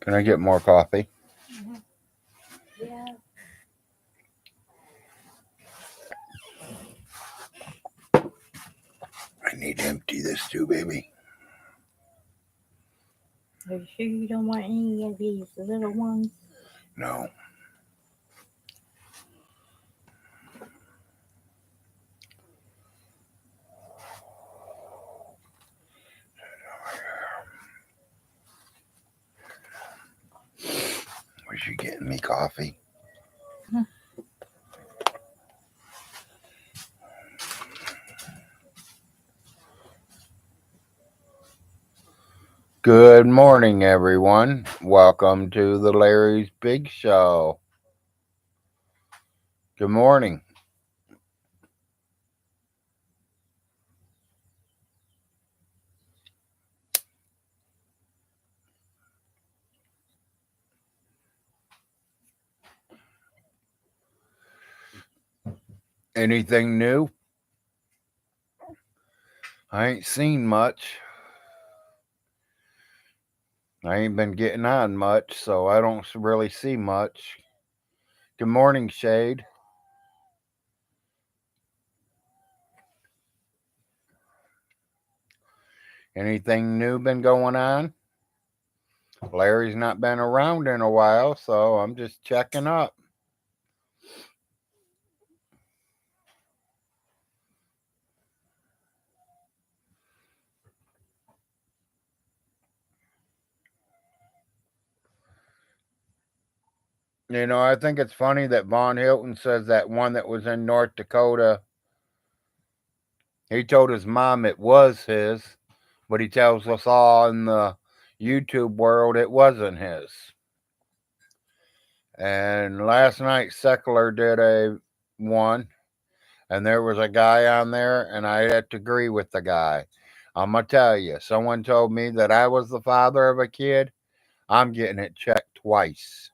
Can I get more coffee? Mhm. Yeah. I need to empty this too, baby. Are you sure you don't want any of these little ones? No. Was she getting me coffee? Mhm. Good morning, everyone. Welcome to the Larry's Big Show. Good morning. Anything new? I ain't seen much. I ain't been getting on much, so I don't really see much. Good morning, Shade. Anything new been going on? Larry's not been around in a while, so I'm just checking up. I think it's funny that Von Hilton says that one that was in North Dakota, he told his mom it was his, but he tells us all in the YouTube world it wasn't his. And last night, Seckler did a one, and there was a guy on there, and I had to agree with the guy. I'm going to tell you, someone told me that I was the father of a kid. I'm getting it checked twice.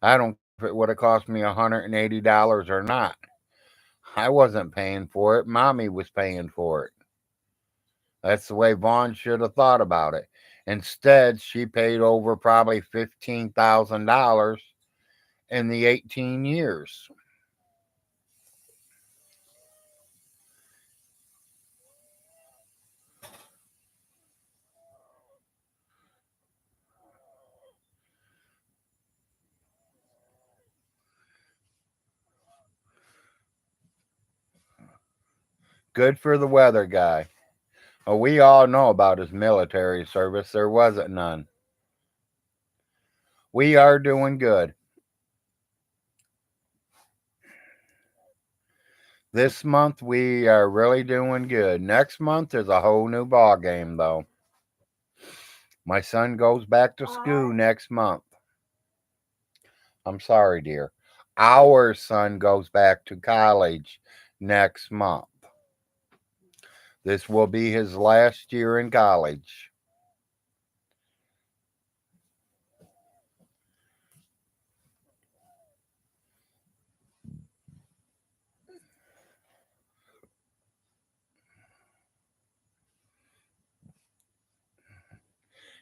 I don't care if it would have cost me $180 or not. I wasn't paying for it. Mommy was paying for it. That's the way Vaughn should have thought about it. Instead, she paid over probably $15,000 in the 18 years. Good for the weather guy. Well, we all know about his military service. There wasn't none. We are doing good. This month we are really doing good. Next month is a whole new ball game though. My son goes back to school next month. I'm sorry, dear. Our son goes back to college next month. This will be his last year in college.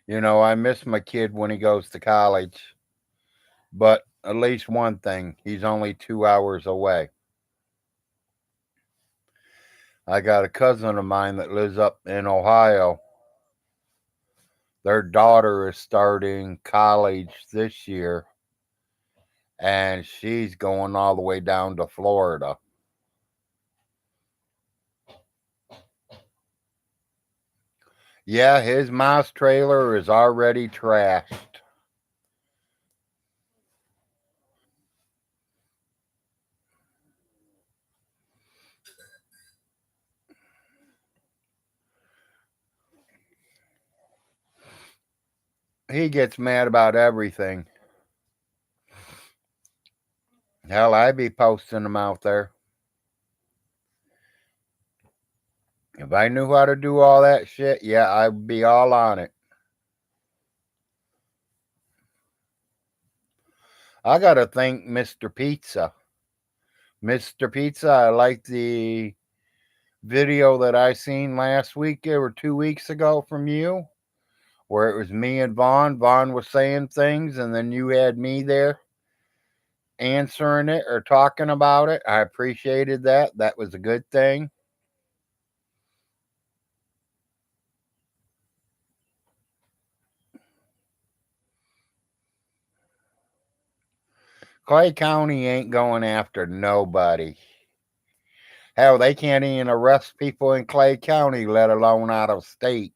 I miss my kid when he goes to college, but at least one thing, he's only 2 hours away. I got a cousin of mine that lives up in Ohio. Their daughter is starting college this year, and she's going all the way down to Florida. Yeah, his mouse trailer is already trashed. He gets mad about everything. Hell, I'd be posting them out there. If I knew how to do all that shit, yeah, I'd be all on it. I gotta thank Mr. Pizza. Mr. Pizza, I like the video that I seen last week or 2 weeks ago from you where it was me and Vaughn. Vaughn was saying things, and then you had me there answering it or talking about it. I appreciated that. That was a good thing. Clay County ain't going after nobody. Hell, they can't even arrest people in Clay County, let alone out of state.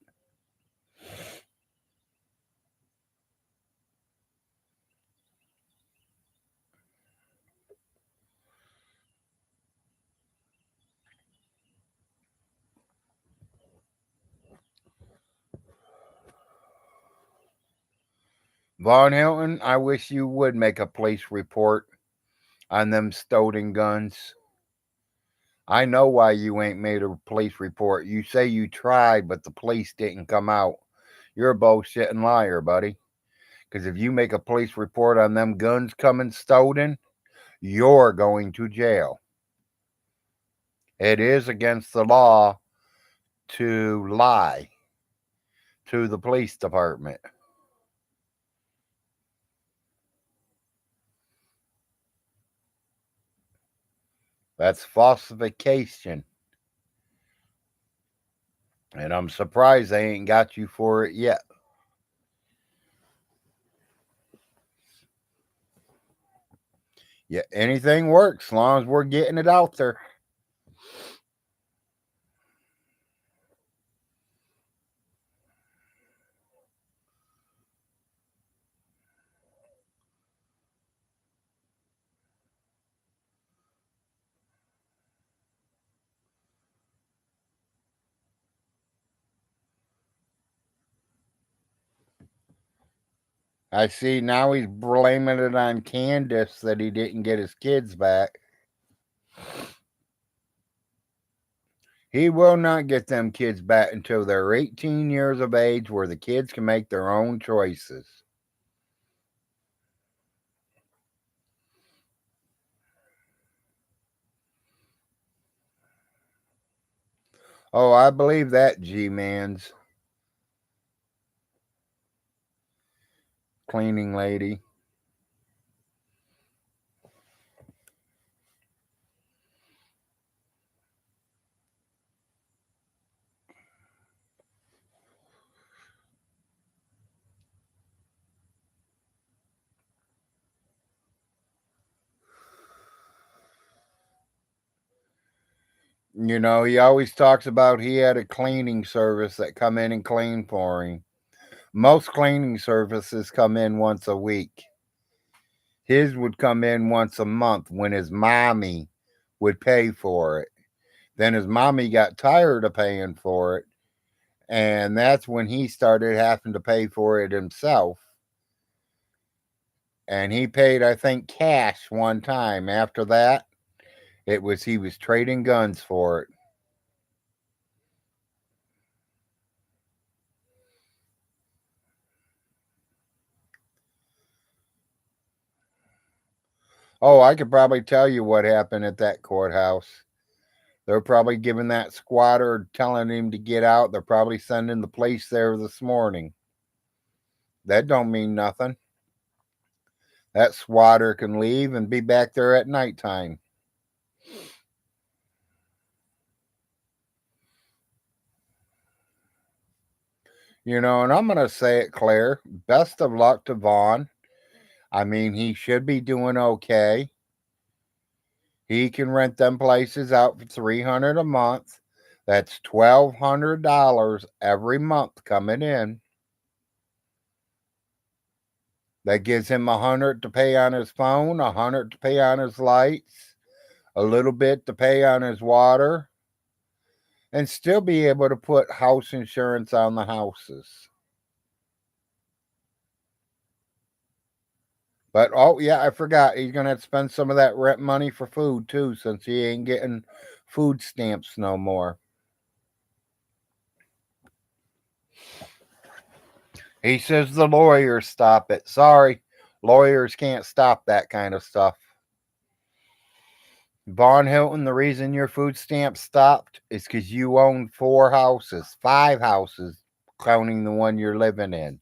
Von Hilton, I wish you would make a police report on them stolen guns. I know why you ain't made a police report. You say you tried, but the police didn't come out. You're a bullshitting liar, buddy. Because if you make a police report on them guns coming stolen, you're going to jail. It is against the law to lie to the police department. That's falsification. And I'm surprised they ain't got you for it yet. Yeah, anything works as long as we're getting it out there. I see now he's blaming it on Candace that he didn't get his kids back. He will not get them kids back until they're 18 years of age, where the kids can make their own choices. Oh, I believe that, G-Man's cleaning lady. You know, he always talks about he had a cleaning service that come in and clean for him. Most cleaning services come in once a week. His would come in once a month when his mommy would pay for it. Then his mommy got tired of paying for it, and that's when he started having to pay for it himself. And he paid, I think, cash one time. After that, he was trading guns for it. Oh, I could probably tell you what happened at that courthouse. They're probably giving that squatter, telling him to get out. They're probably sending the police there this morning. That don't mean nothing. That squatter can leave and be back there at nighttime. You know, and I'm going to say it, Claire. Best of luck to Vaughn. I mean, he should be doing okay. He can rent them places out for $300 a month. That's $1,200 every month coming in. That gives him $100 to pay on his phone, $100 to pay on his lights, a little bit to pay on his water, and still be able to put house insurance on the houses. But oh yeah, I forgot. He's gonna have to spend some of that rent money for food too, since he ain't getting food stamps no more. He says the lawyers stop it. Sorry, lawyers can't stop that kind of stuff. Vaughn Hilton, the reason your food stamp stopped is because you own 4 houses, 5 houses, counting the one you're living in.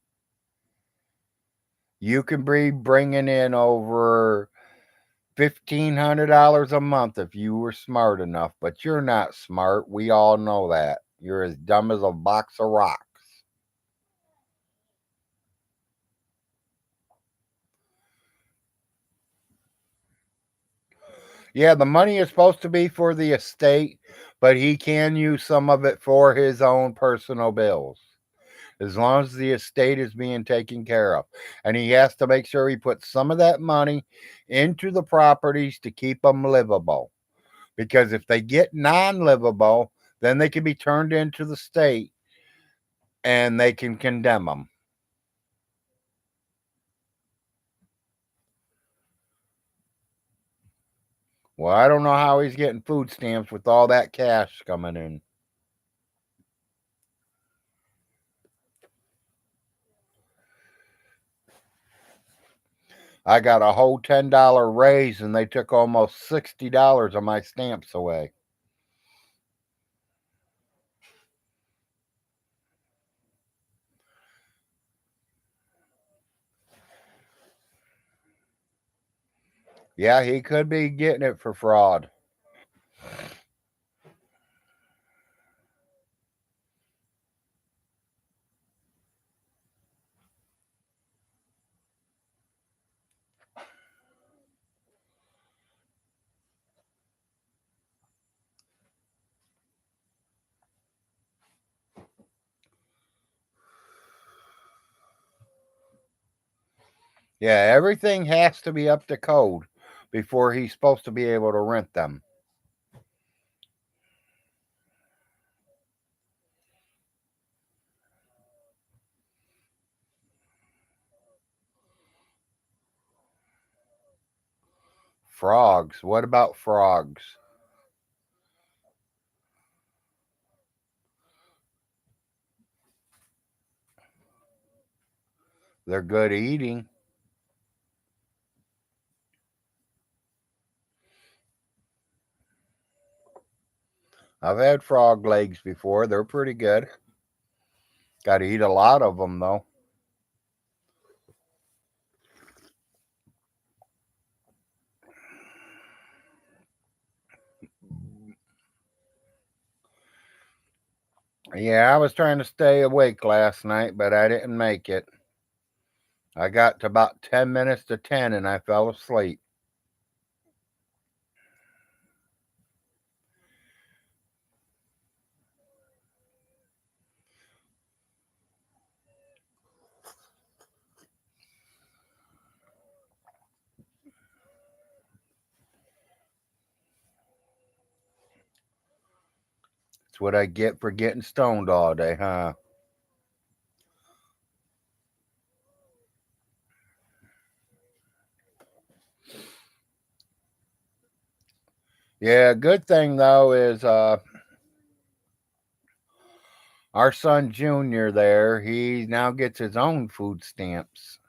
You can be bringing in over $1,500 a month if you were smart enough, but you're not smart. We all know that. You're as dumb as a box of rocks. Yeah, the money is supposed to be for the estate, but he can use some of it for his own personal bills, as long as the estate is being taken care of. And he has to make sure he puts some of that money into the properties to keep them livable. Because if they get non livable, then they can be turned into the state and they can condemn them. Well, I don't know how he's getting food stamps with all that cash coming in. I got a whole $10 raise and they took almost $60 of my stamps away. Yeah, he could be getting it for fraud. Yeah, everything has to be up to code before he's supposed to be able to rent them. Frogs. What about frogs? They're good eating. I've had frog legs before. They're pretty good. Got to eat a lot of them, though. Yeah, I was trying to stay awake last night, but I didn't make it. I got to about 10 minutes to 10 and I fell asleep. That's what I get for getting stoned all day, huh? Yeah, good thing though is our son Junior there, he now gets his own food stamps.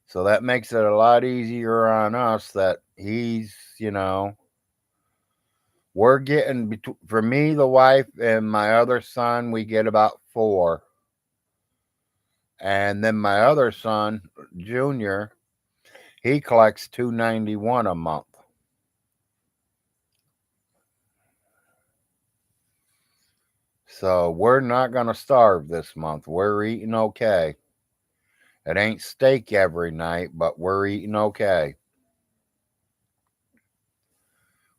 So that makes it a lot easier on us that we're getting, for me, the wife, and my other son, we get about 4. And then my other son, Junior, he collects $291 a month. So we're not going to starve this month. We're eating okay. It ain't steak every night, but we're eating okay.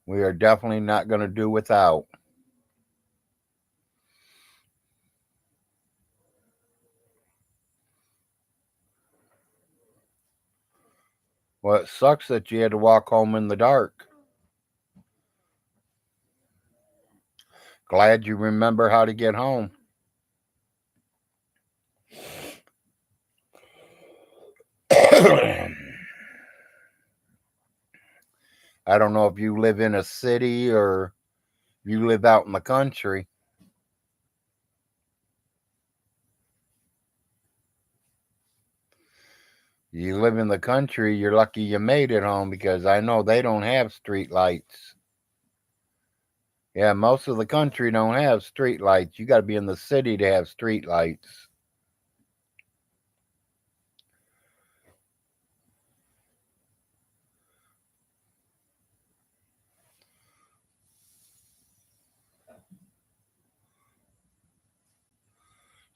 We are definitely not going to do without. Well, it sucks that you had to walk home in the dark. Glad you remember how to get home. I don't know if you live in a city or you live out in the country. You live in the country, you're lucky you made it home because I know they don't have street lights. Yeah, most of the country don't have street lights. You got to be in the city to have street lights.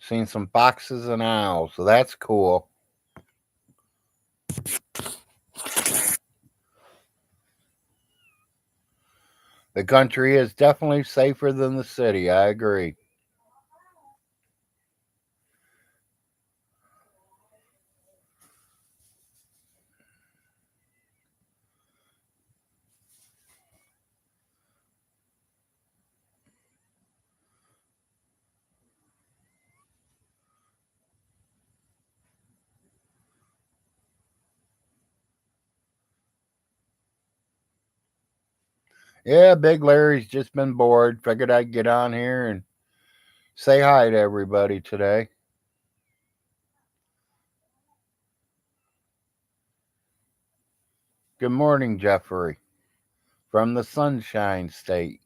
Seen some foxes and owls, so that's cool. The country is definitely safer than the city. I agree. Yeah, Big Larry's just been bored. Figured I'd get on here and say hi to everybody today. Good morning, Jeffrey, from the Sunshine State.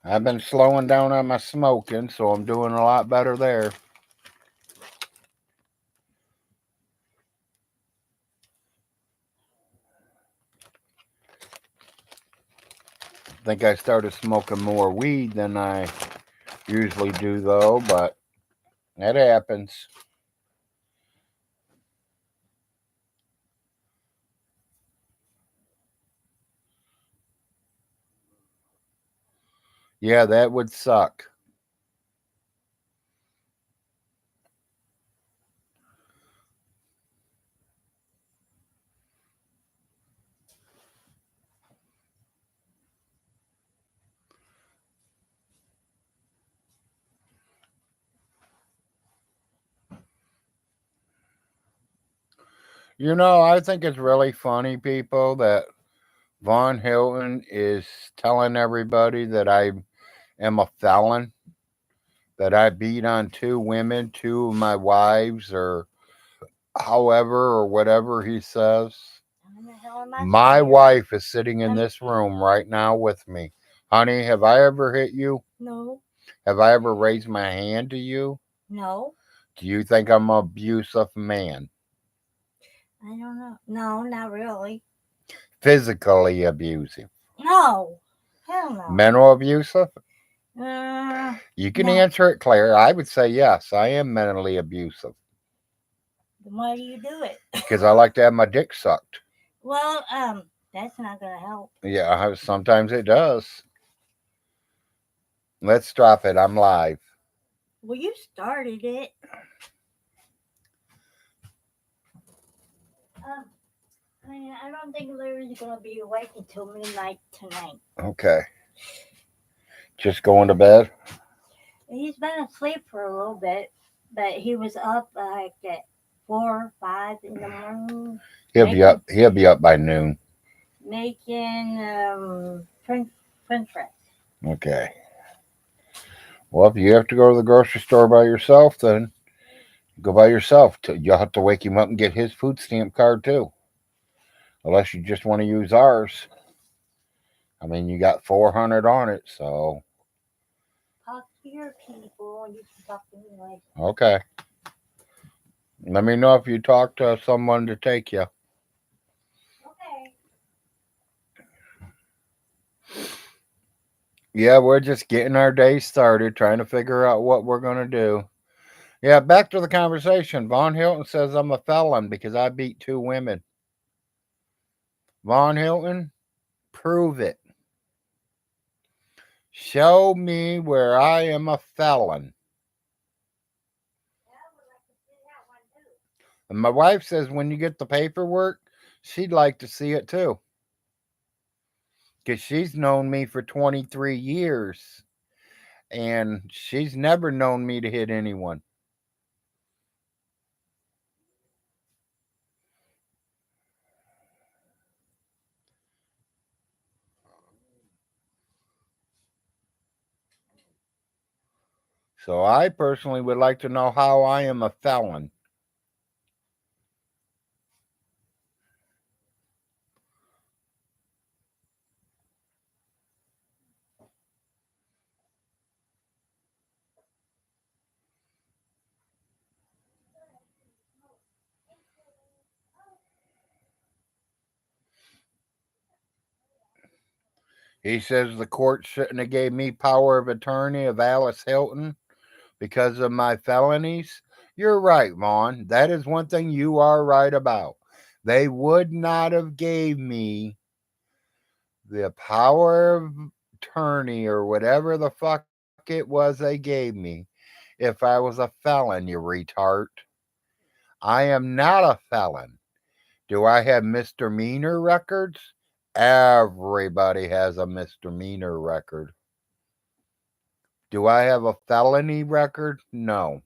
I've been slowing down on my smoking, so I'm doing a lot better there. I think I started smoking more weed than I usually do, though, but that happens. Yeah, that would suck. You know, I think it's really funny, people, that Von Hilton is telling everybody that I am a felon, that I beat on two women, two of my wives, or however, or whatever he says. How the hell am I My scared? wife is sitting in this room right now with me. Honey, have I ever hit you? No, Have I ever raised my hand to you? no, Do you think I'm an abusive man? I don't know. No, not really. Physically abusive? No, hell no. Mental abusive? Uh, You can no. answer it, Claire. I would say yes, I am mentally abusive Then why do you do it? because I like to have my dick sucked. Well, that's not gonna help. Yeah, sometimes it does. Let's drop it. I'm live. Well, you started it. I don't think Larry's gonna be awake until midnight tonight. Okay. Just going to bed? He's been asleep for a little bit, but he was up like at 4 or 5 in the morning. He'll be up by noon. Making French fries. Okay. Well, if you have to go to the grocery store by yourself, then go by yourself. You'll have to wake him up and get his food stamp card too. Unless you just want to use ours. I mean, you got 400 on it, so. Talk to your people and you can talk to me later. Okay. Let me know if you talk to someone to take you. Okay. Yeah, we're just getting our day started, trying to figure out what we're going to do. Yeah, back to the conversation. Von Hilton says I'm a felon because I beat two women. Von Hilton, prove it. Show me where I am a felon. And my wife says when you get the paperwork, she'd like to see it too. Because she's known me for 23 years. And she's never known me to hit anyone. So I personally would like to know how I am a felon. He says the court shouldn't have gave me power of attorney of Alice Hilton because of my felonies. You're right, Vaughn. That is one thing you are right about. They would not have gave me the power of attorney or whatever the fuck it was they gave me if I was a felon, you retard. I am not a felon. Do I have misdemeanor records? Everybody has a misdemeanor record. Do I have a felony record? No.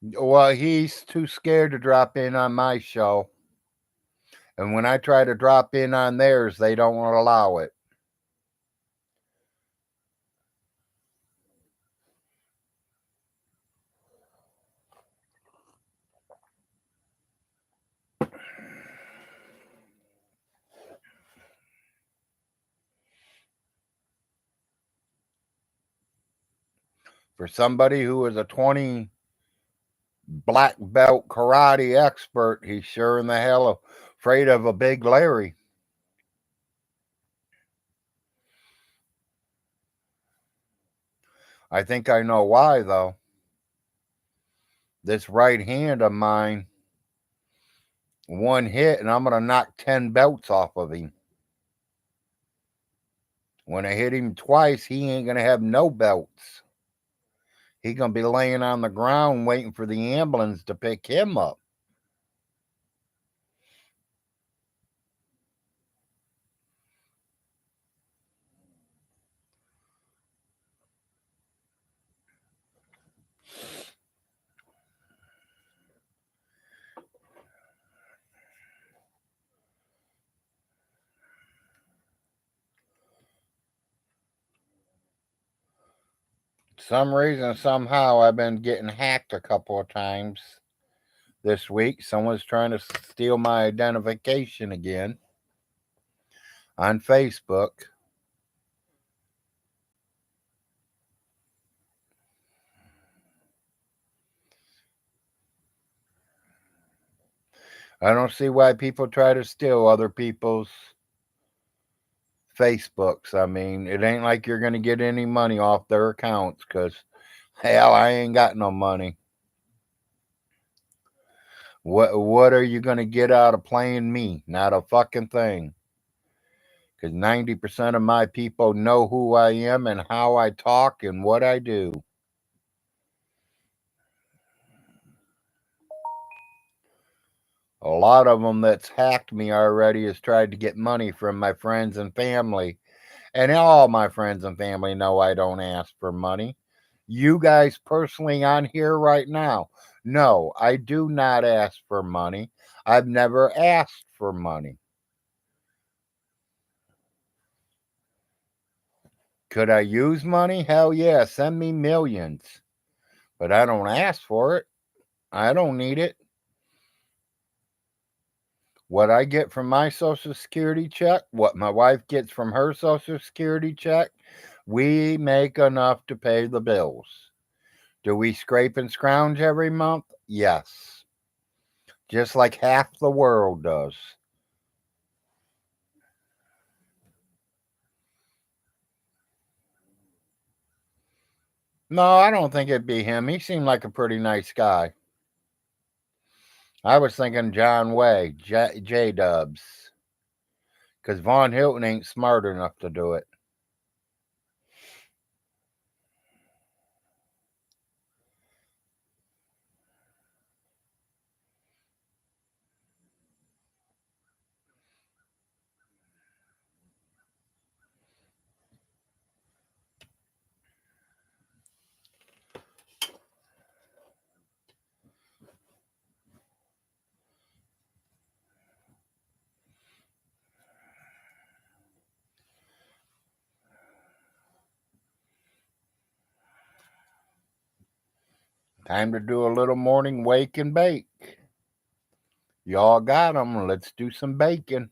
Well, he's too scared to drop in on my show. And when I try to drop in on theirs, they don't allow it. For somebody who is a 20 black belt karate expert, he's sure in the hell afraid of a big Larry. I think I know why, though. This right hand of mine, one hit, and I'm going to knock 10 belts off of him. When I hit him twice, he ain't going to have no belts. He going to be laying on the ground waiting for the ambulance to pick him up. Some reason, somehow, I've been getting hacked a couple of times this week. Someone's trying to steal my identification again on Facebook. I don't see why people try to steal other people's Facebooks. I mean, it ain't like you're going to get any money off their accounts because, hell, I ain't got no money. What are you going to get out of playing me? Not a fucking thing. Because 90% of my people know who I am and how I talk and what I do. A lot of them that's hacked me already has tried to get money from my friends and family. And all my friends and family know I don't ask for money. You guys personally on here right now, no, I do not ask for money. I've never asked for money. Could I use money? Hell yeah, send me millions. But I don't ask for it. I don't need it. What I get from my Social Security check, what my wife gets from her Social Security check, we make enough to pay the bills. Do we scrape and scrounge every month? Yes. Just like half the world does. No, I don't think it'd be him. He seemed like a pretty nice guy. I was thinking John Way, J Dubs, because Von Hilton ain't smart enough to do it. Time to do a little morning wake and bake. Y'all got 'em. Let's do some baking.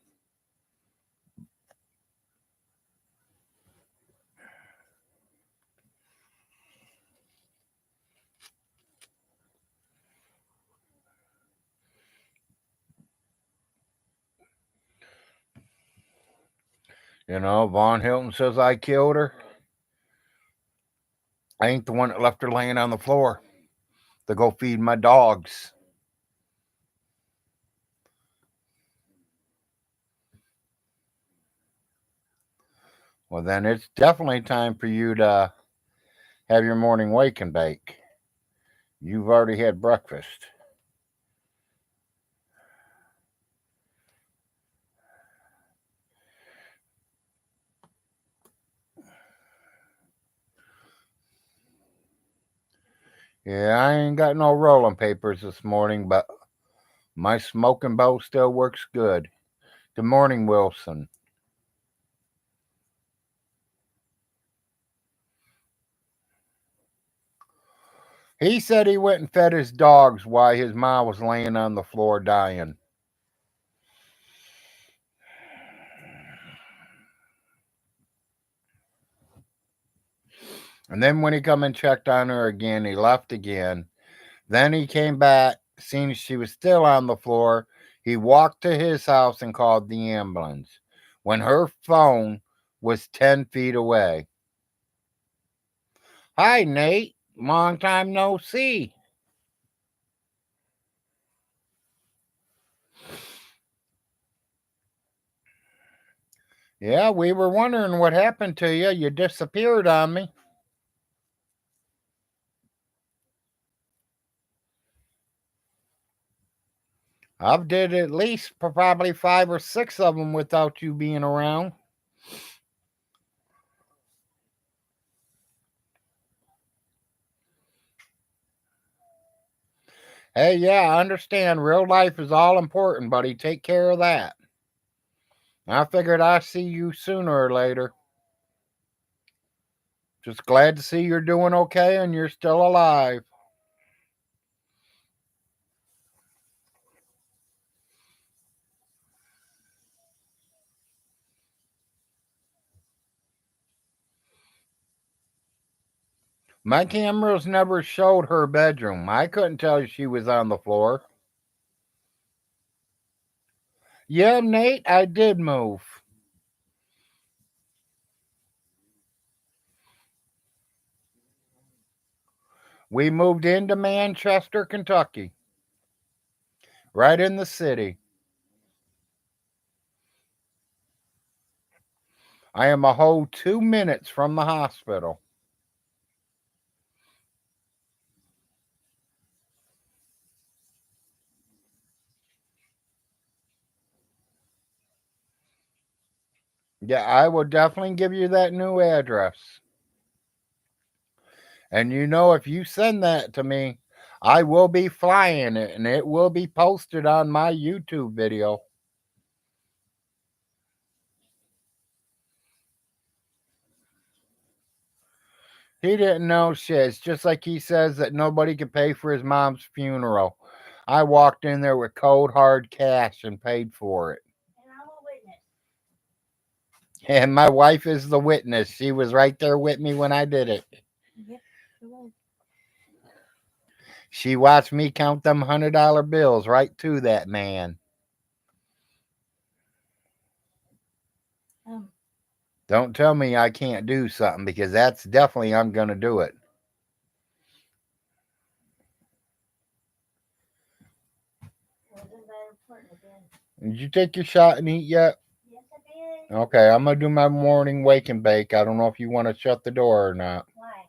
You know, Von Hilton says I killed her. I ain't the one that left her laying on the floor to go feed my dogs. Well, then it's definitely time for you to have your morning wake and bake. You've already had breakfast. Yeah, I ain't got no rolling papers this morning, but my smoking bowl still works good. Good morning, Wilson. He said he went and fed his dogs while his ma was laying on the floor dying. And then when he come and checked on her again, he left again. Then he came back, seen she was still on the floor. He walked to his house and called the ambulance when her phone was 10 feet away. Hi, Nate. Long time no see. Yeah, we were wondering what happened to you. You disappeared on me. I've did at least probably 5 or 6 of them without you being around. Hey, yeah, I understand. Real life is all important, buddy. Take care of that. I figured I'd see you sooner or later. Just glad to see you're doing okay and you're still alive. My cameras never showed her bedroom. I couldn't tell you she was on the floor. Yeah, Nate, I did move. We moved into Manchester, Kentucky, right in the city. I am a whole 2 minutes from the hospital. Yeah, I will definitely give you that new address. And you know, if you send that to me, I will be flying it and it will be posted on my YouTube video. He didn't know shit. It's just like he says that nobody could pay for his mom's funeral. I walked in there with cold hard cash and paid for it. And I'm a witness. And my wife is the witness. She was right there with me when I did it. Yep, she was. She watched me count them $100 bills right to that man. Don't tell me I can't do something because that's definitely I'm going to do it. Wasn't that important again? Did you take your shot and eat yet? Yes, I did. Okay, I'm going to do my morning wake and bake. I don't know if you want to shut the door or not. Why?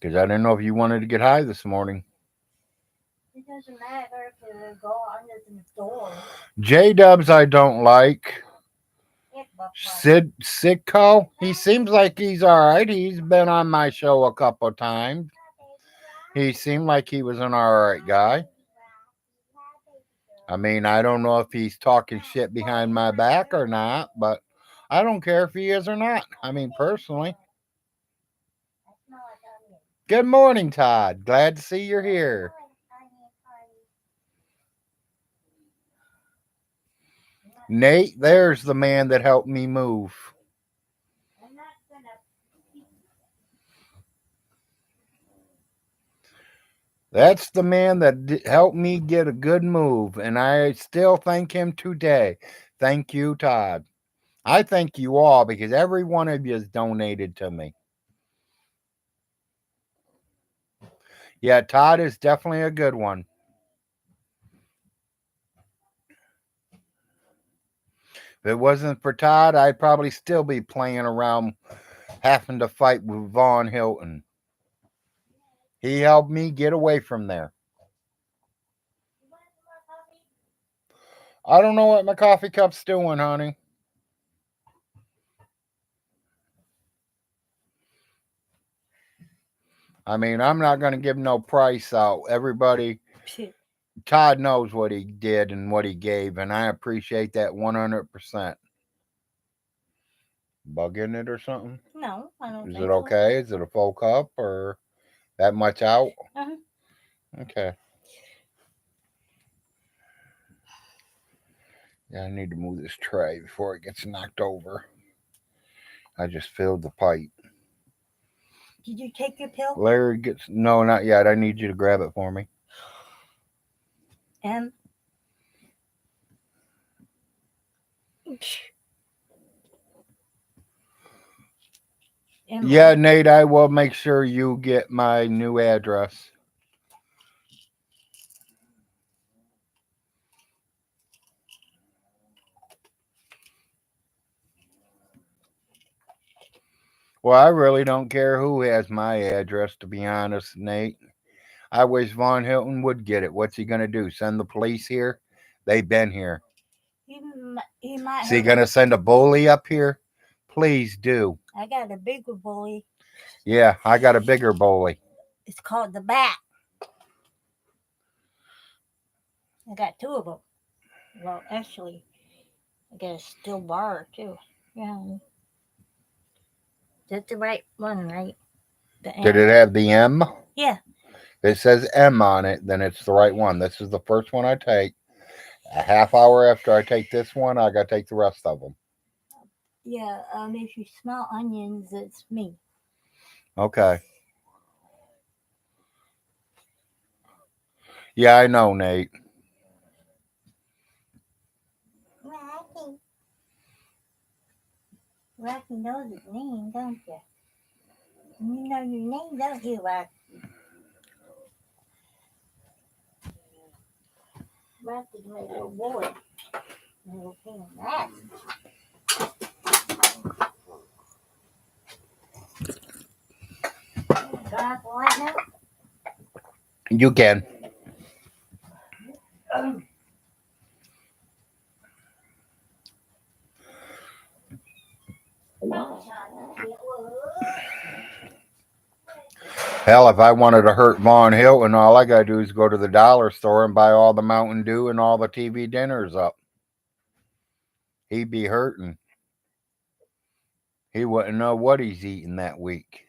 Because I didn't know if you wanted to get high this morning. It doesn't matter if you go under the door. J-Dubs I don't like. Sidco, he seems like he's all right. He's been on my show a couple of times. He seemed like he was an all right guy. I mean, I don't know if he's talking shit behind my back or not, but I don't care if he is or not. I mean, personally. Good morning, Todd. Glad to see you're here. Nate, there's the man that helped me move. That's the man that helped me get a good move, and I still thank him today. Thank you, Todd. I thank you all because every one of you has donated to me. Yeah, Todd is definitely a good one. If it wasn't for Todd, I'd probably still be playing around having to fight with Vaughn Hilton. He helped me get away from there. I don't know what my coffee cup's doing, honey. I mean, I'm not going to give no price out. Everybody, Todd knows what he did and what he gave, and I appreciate that 100%. Bugging it or something? No, I don't Is think it so. okay? Is it a full cup or that much out? Uh-huh. Okay. Yeah, I need to move this tray before it gets knocked over. I just filled the pipe. Did you take your pill? Larry gets no, not yet. I need you to grab it for me. M. Yeah, Nate, I will make sure you get my new address. Well, I really don't care who has my address, to be honest, Nate. I wish Vaughn Hilton would get it. What's he going to do? Send the police here? They've been here. He might. Is he going to send a bully up here? Please do. I got a bigger bully. Yeah, I got a bigger bully. It's called the Bat. I got two of them. Well, actually, I got a steel bar too. Yeah. That's the right one, right? Did it have the M? Yeah. If it says M on it, then it's the right one. This is the first one I take. A half hour after I take this one, I got to take the rest of them. Yeah, if you smell onions, it's me. Okay. Yeah, I know, Nate. Rocky knows his name, don't you? You know your name, don't you, Rocky? Rocky's my little boy. My little king rat. Drop light now? You can. Hell, if I wanted to hurt Vaughn Hilton, all I gotta do is go to the dollar store and buy all the Mountain Dew and all the TV dinners up. He'd be hurting. He wouldn't know what he's eating that week.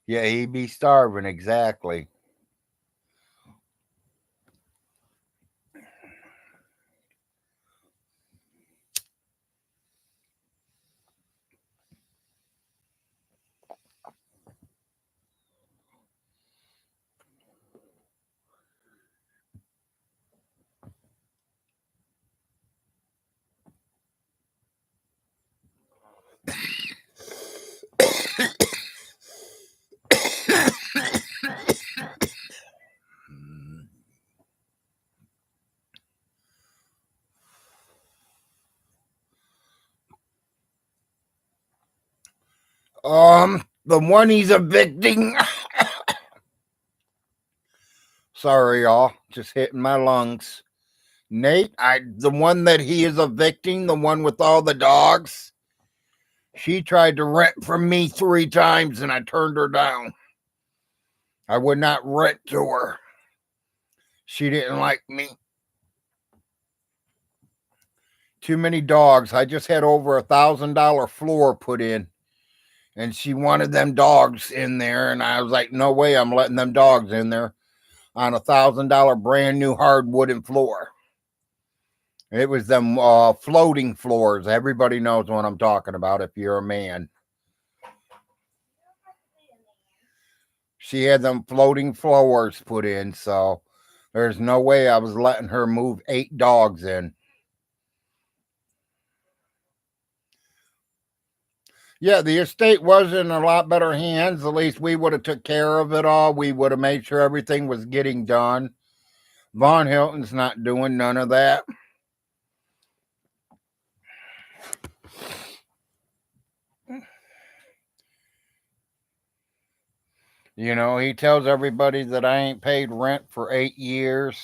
Yeah, he'd be starving, exactly. The one he's evicting. Sorry, y'all. Just hitting my lungs. Nate, the one that he is evicting, the one with all the dogs, she tried to rent from me 3 times and I turned her down. I would not rent to her. She didn't like me. Too many dogs. I just had over $1,000 floor put in, and she wanted them dogs in there, and I was like, no way I'm letting them dogs in there on $1,000 brand new hard wooden floor. It was them floating floors. Everybody knows what I'm talking about if you're a man. She had them floating floors put in, so there's no way I was letting her move 8 dogs in. Yeah, the estate was in a lot better hands. At least we would have took care of it all. We would have made sure everything was getting done. Von Hilton's not doing none of that. You know, he tells everybody that I ain't paid rent for 8 years.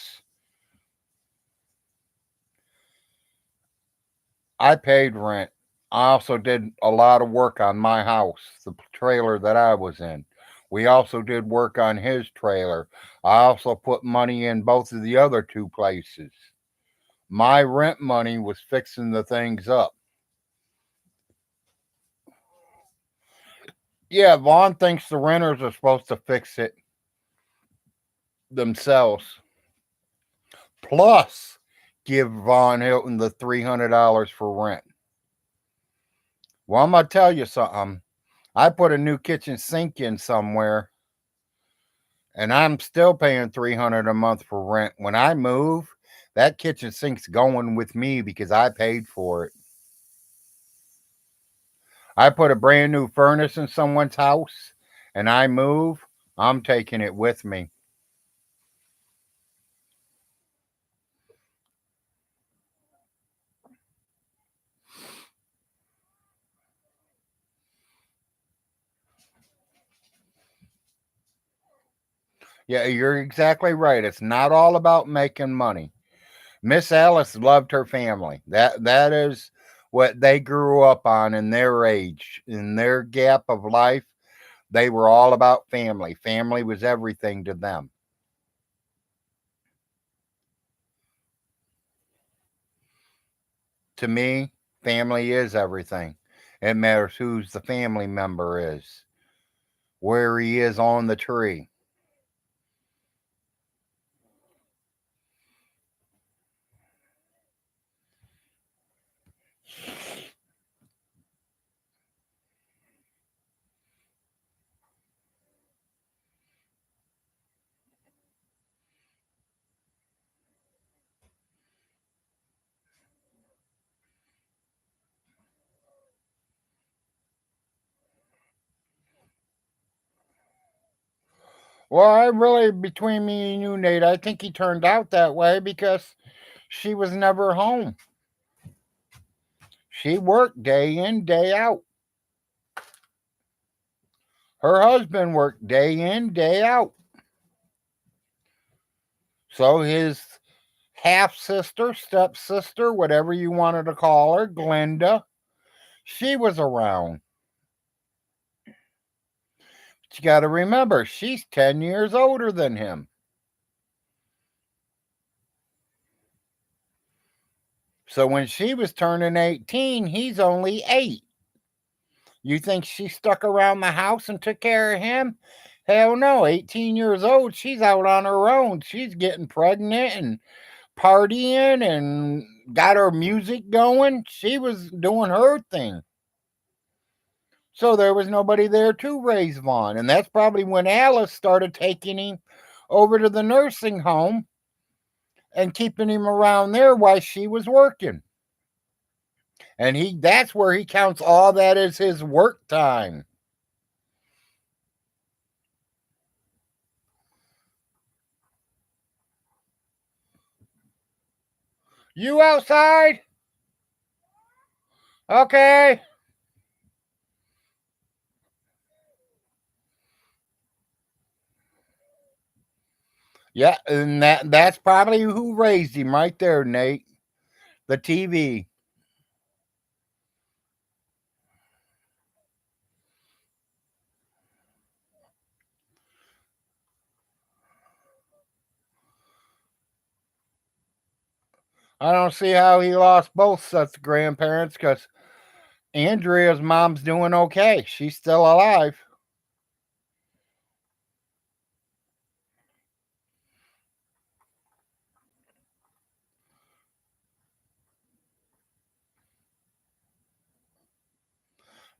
I paid rent. I also did a lot of work on my house, the trailer that I was in. We also did work on his trailer. I also put money in both of the other 2 places. My rent money was fixing the things up. Yeah, Vaughn thinks the renters are supposed to fix it themselves. Plus, give Von Hilton the $300 for rent. Well, I'm going to tell you something. I put a new kitchen sink in somewhere, and I'm still paying $300 a month for rent. When I move, that kitchen sink's going with me because I paid for it. I put a brand new furnace in someone's house, and I move, I'm taking it with me. Yeah, you're exactly right. It's not all about making money. Miss Alice loved her family. That is what they grew up on in their age, in their gap of life. They were all about family. Family was everything to them. To me, family is everything. It matters who's the family member is, where he is on the tree. Well, I really, between me and you, Nate, I think he turned out that way because she was never home. She worked day in, day out. Her husband worked day in, day out. So his half sister, stepsister, whatever you wanted to call her, Glenda, she was around. But you got to remember, she's 10 years older than him. So when she was turning 18, he's only 8. You think she stuck around the house and took care of him? Hell no. 18 years old, she's out on her own. She's getting pregnant and partying and got her music going. She was doing her thing. So there was nobody there to raise Vaughn. And that's probably when Alice started taking him over to the nursing home and keeping him around there while she was working. And that's where he counts all that as his work time. You outside? Okay. Yeah, and that's probably who raised him right there, Nate. The TV. I don't see how he lost both sets of grandparents because Andrea's mom's doing okay. She's still alive.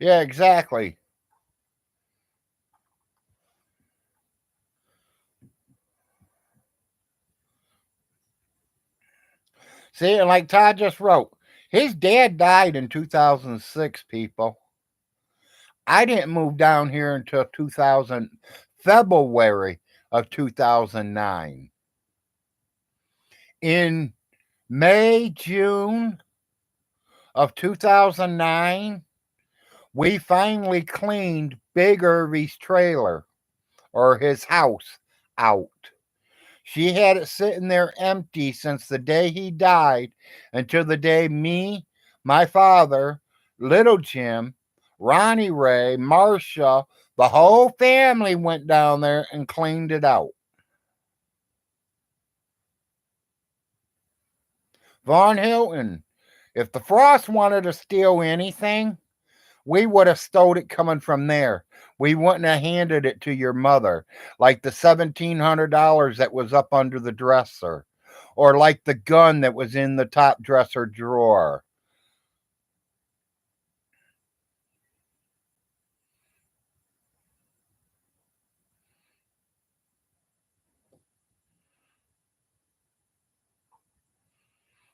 Yeah, exactly. See, and like Todd just wrote, his dad died in 2006, people. I didn't move down here until 2000, February of 2009. In May, June of 2009, we finally cleaned Big Irvy's trailer or his house out. She had it sitting there empty since the day he died until the day me, my father, little Jim, Ronnie Ray, Marcia, the whole family went down there and cleaned it out. Von Hilton, if the Frost wanted to steal anything, we would have stole it coming from there. We wouldn't have handed it to your mother, like the $1,700 that was up under the dresser, or like the gun that was in the top dresser drawer.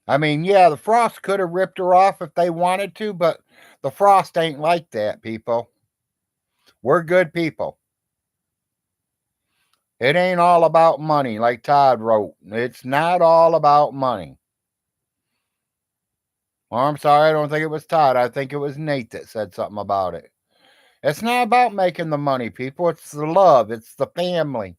I mean, yeah, the Frost could have ripped her off if they wanted to, but the Frost ain't like that, people. We're good people. It ain't all about money, like Todd wrote. It's not all about money. Well, I'm sorry, I don't think it was Todd. I think it was Nate that said something about it. It's not about making the money, people. It's the love, it's the family.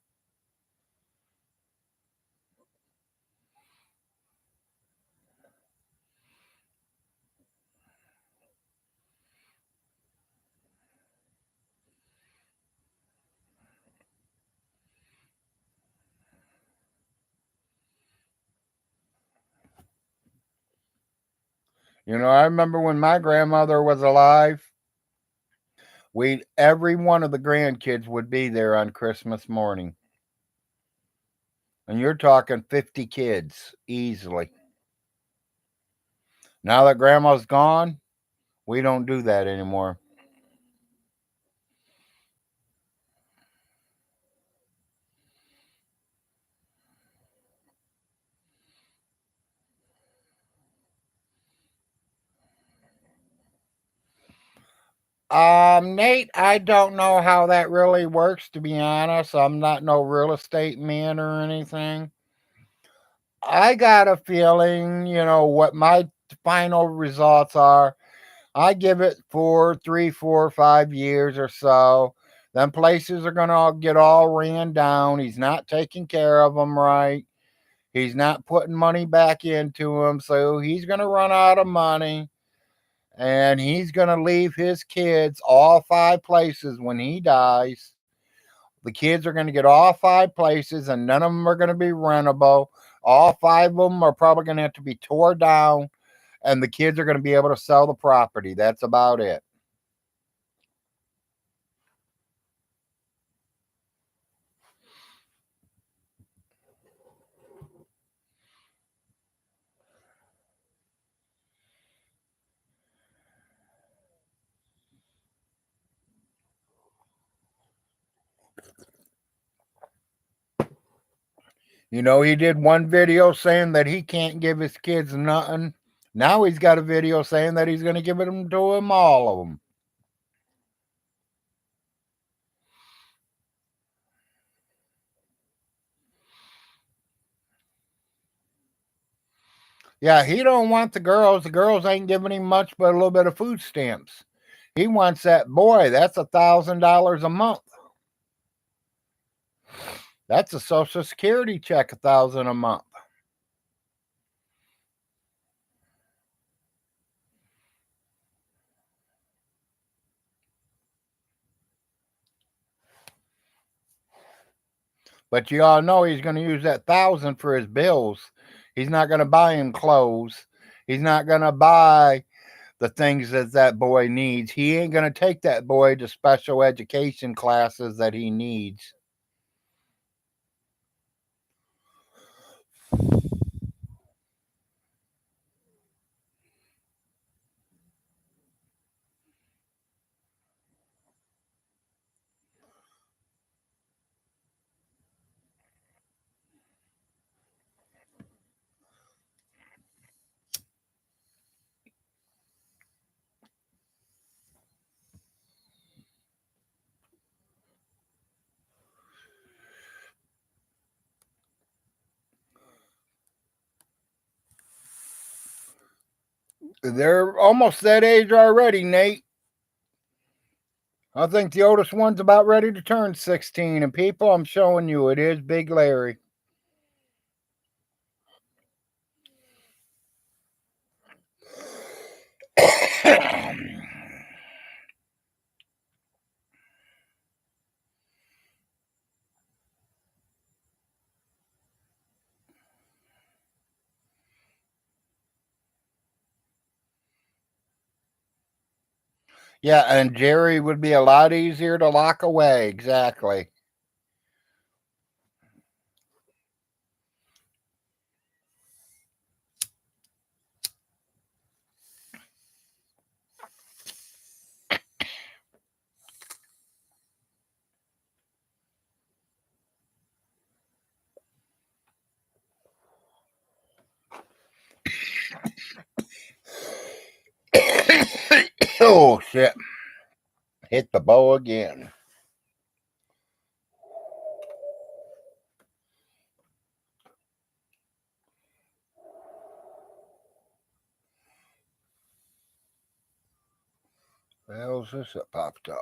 You know, I remember when my grandmother was alive, we every one of the grandkids would be there on Christmas morning. And you're talking 50 kids easily. Now that grandma's gone, we don't do that anymore. Nate, I don't know how that really works, to be honest. I'm not no real estate man or anything. I got a feeling, what my final results are. I give it for 3, 4, 5 years or so. Then places are going to get all ran down. He's not taking care of them right. He's not putting money back into them. So he's going to run out of money. And he's going to leave his kids all 5 places when he dies. The kids are going to get all 5 places, and none of them are going to be rentable. All 5 of them are probably going to have to be tore down, and the kids are going to be able to sell the property. That's about it. He did one video saying that he can't give his kids nothing. Now he's got a video saying that he's going to give them to him, all of them. Yeah, he don't want the girls. The girls ain't giving him much but a little bit of food stamps. He wants that boy. That's $1,000 a month. That's a Social Security check, $1,000 a month. But you all know he's going to use that 1,000 for his bills. He's not going to buy him clothes. He's not going to buy the things that boy needs. He ain't going to take that boy to special education classes that he needs. They're almost that age already, Nate. I think the oldest one's about ready to turn 16. And people, I'm showing you, it is Big Larry. Yeah, and Jerry would be a lot easier to lock away. Exactly. Oh, shit. Hit the bow again. The hell's this that popped up?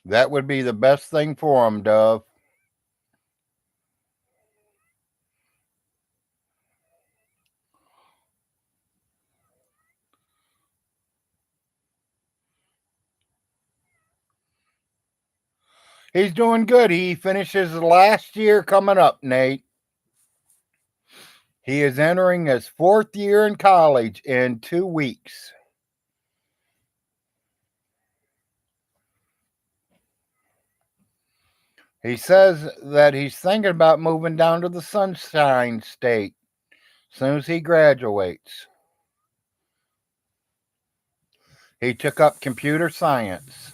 That would be the best thing for him, Dove. He's doing good. He finishes the last year coming up, Nate. He is entering his 4th year in college in 2 weeks. He says that he's thinking about moving down to the Sunshine State as soon as he graduates. He took up computer science.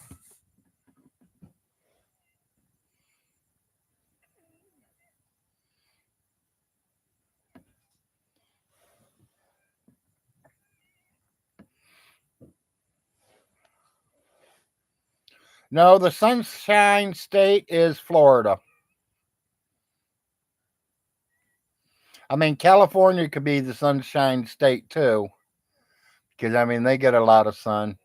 No, the Sunshine State is Florida. I mean, California could be the Sunshine State too, because I mean, they get a lot of sun.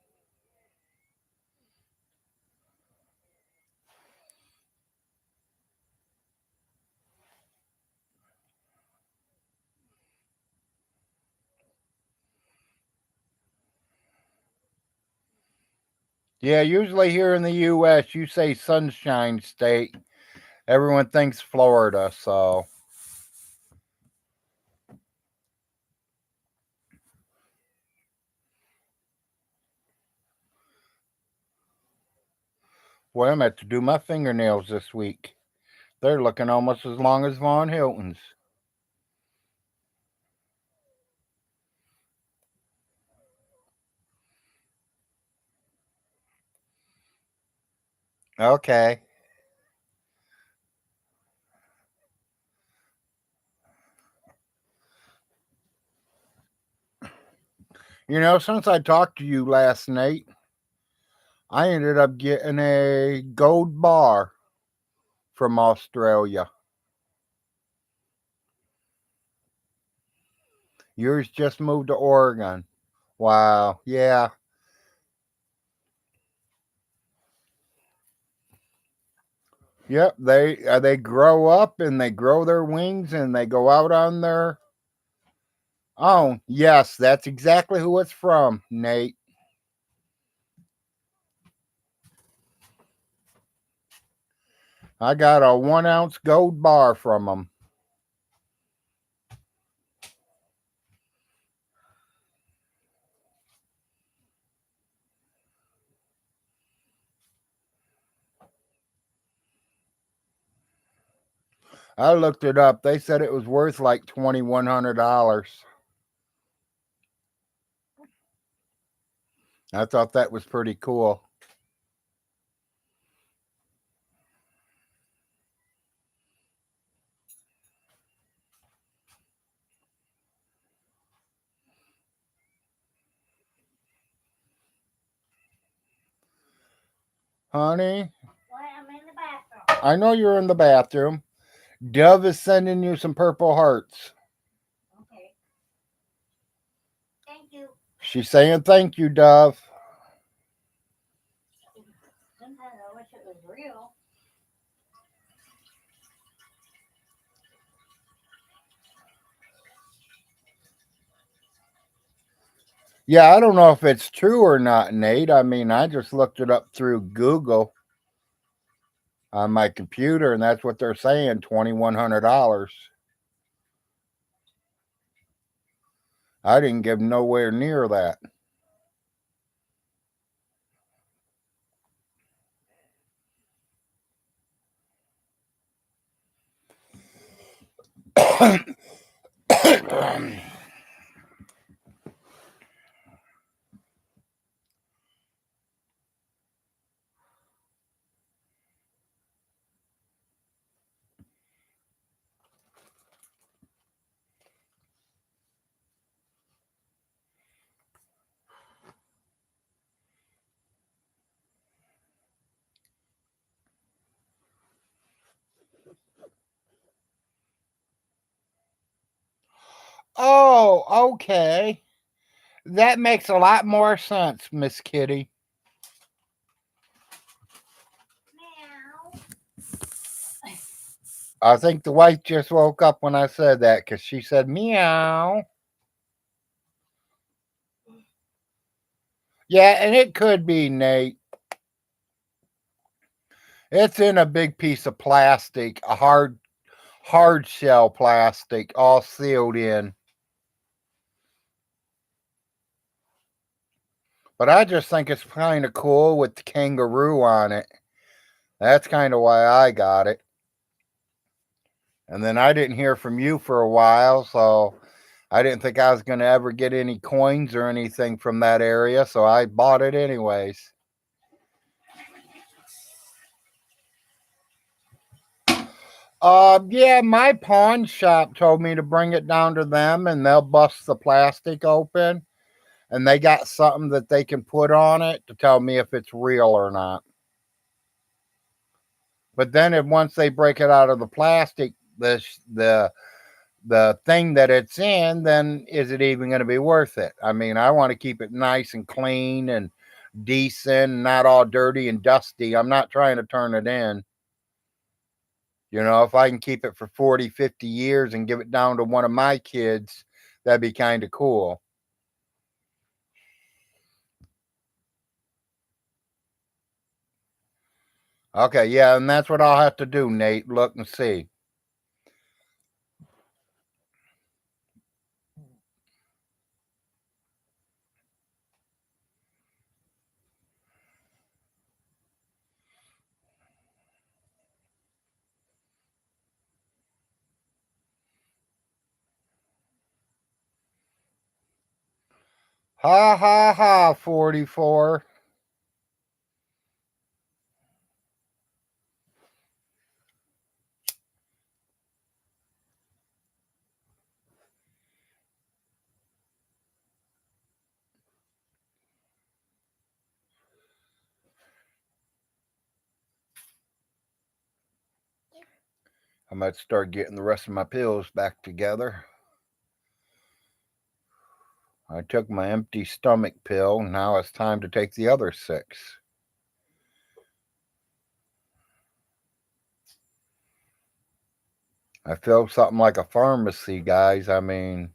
Yeah, usually here in the U.S., you say Sunshine State, everyone thinks Florida, so. Boy, I'm at to do my fingernails this week. They're looking almost as long as Von Hilton's. Okay. You know, since I talked to you last night, I ended up getting a gold bar from Australia. Yours just moved to Oregon. Wow. Yeah. Yep. They grow up and they grow their wings and they go out on their own. Yes, that's exactly who it's from, Nate. I got a 1 ounce gold bar from them. I looked it up. They said it was worth like $2,100. I thought that was pretty cool. Honey, What? I'm in the bathroom. I know you're in the bathroom. Dove is sending you some purple hearts. Okay. Thank you. She's saying thank you, Dove. Sometimes I wish it was real. Yeah, I don't know if it's true or not, Nate. I mean, I just looked it up through Google on my computer, and that's what they're saying, $2,100. I didn't give nowhere near that. Oh, okay. That makes a lot more sense, Miss Kitty. Meow. I think the wife just woke up when I said that because she said meow. Yeah, and it could be, Nate. It's in a big piece of plastic, a hard shell plastic, all sealed in. But I just think it's kind of cool with the kangaroo on it. That's kind of why I got it. And then I didn't hear from you for a while, so I didn't think I was going to ever get any coins or anything from that area, so I bought it anyways. Yeah, my pawn shop told me to bring it down to them and they'll bust the plastic open and they got something that they can put on it to tell me if it's real or not. But then once they break it out of the plastic, the thing that it's in, then is it even going to be worth it? I mean, I want to keep it nice and clean and decent, not all dirty and dusty. I'm not trying to turn it in. You know, if I can keep it for 40, 50 years and give it down to one of my kids, that'd be kind of cool. Okay, yeah, and that's what I'll have to do, Nate. Look and see. Ha ha ha, 44. I might start getting the rest of my pills back together. I took my empty stomach pill. Now it's time to take the other 6. I feel something like a pharmacy, guys. I mean,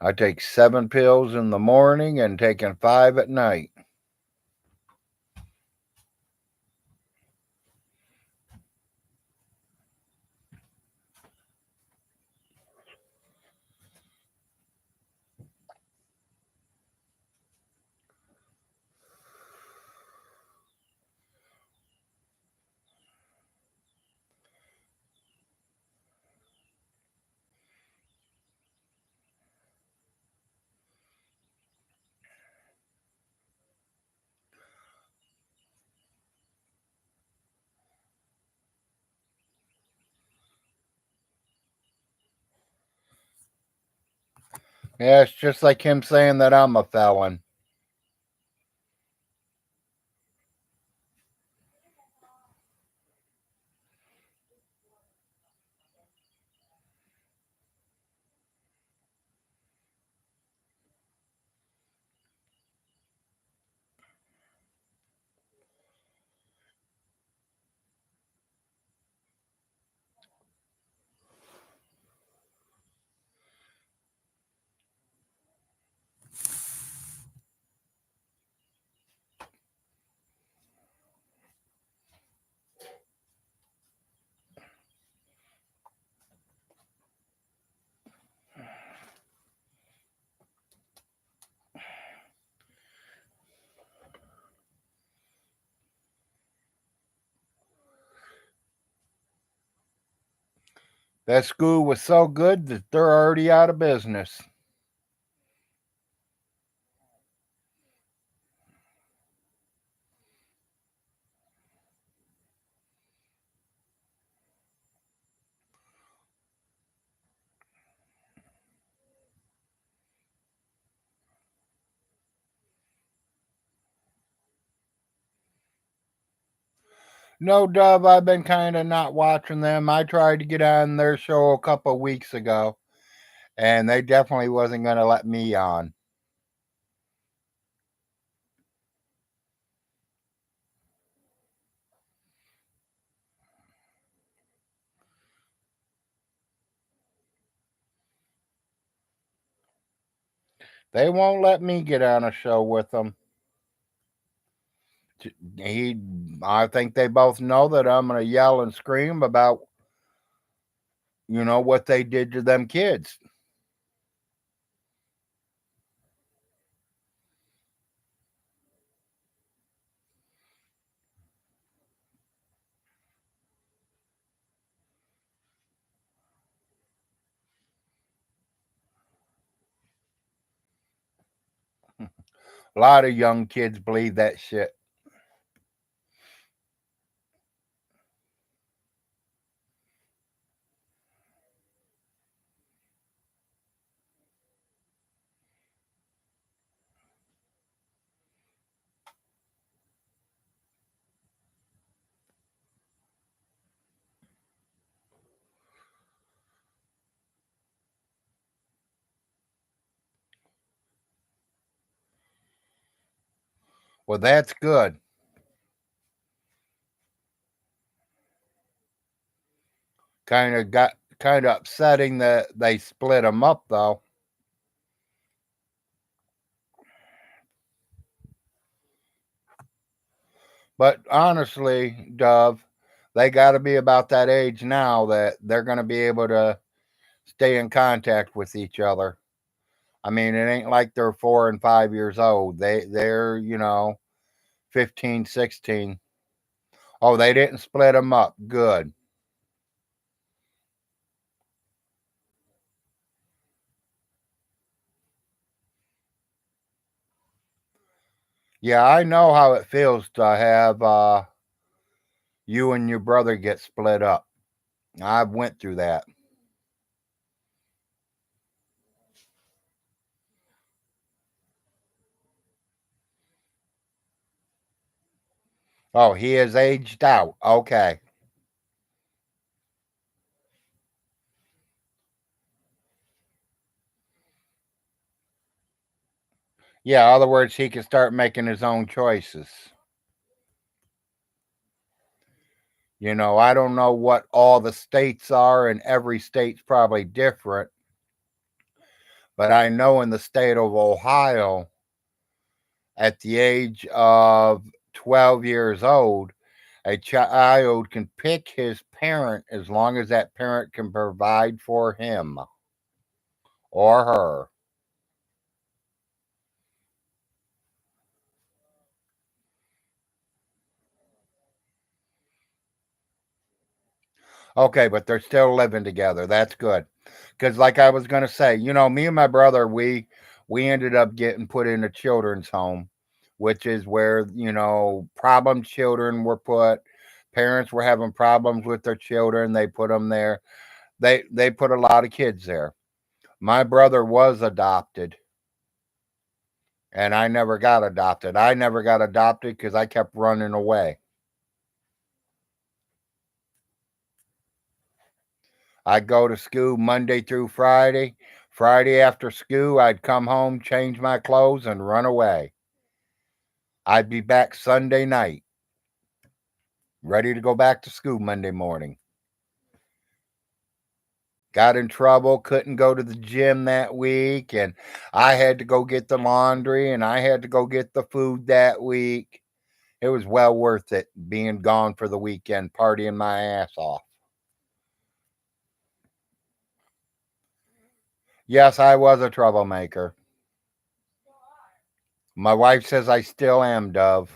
I take 7 pills in the morning and taking 5 at night. Yeah, it's just like him saying that I'm a felon. That school was so good that they're already out of business. No, Dove, I've been kind of not watching them. I tried to get on their show a couple of weeks ago, and they definitely wasn't going to let me on. They won't let me get on a show with them. I think they both know that I'm going to yell and scream about, what they did to them kids. A lot of young kids believe that shit. Well, that's good. Kind of upsetting that they split them up though. But honestly, Dove, they got to be about that age now that they're going to be able to stay in contact with each other. I mean, it ain't like they're 4 and 5 years old. They're 15, 16. Oh, they didn't split them up. Good. Yeah, I know how it feels to have you and your brother get split up. I've went through that. Oh, he is aged out. Okay. Yeah, in other words, he can start making his own choices. You know, I don't know what all the states are, and every state's probably different. But I know in the state of Ohio, at the age of 12 years old, a child can pick his parent as long as that parent can provide for him or her. Okay, but they're still living together. That's good. Because, like I was going to say, you know, me and my brother, we ended up getting put in a children's home, which is where, you know, problem children were put. Parents were having problems with their children. They put them there. They put a lot of kids there. My brother was adopted, and I never got adopted. I never got adopted because I kept running away. I'd go to school Monday through Friday. Friday after school, I'd come home, change my clothes, and run away. I'd be back Sunday night, ready to go back to school Monday morning. Got in trouble, couldn't go to the gym that week, and I had to go get the laundry and I had to go get the food that week. It was well worth it being gone for the weekend, partying my ass off. Yes, I was a troublemaker. My wife says I still am, Dove.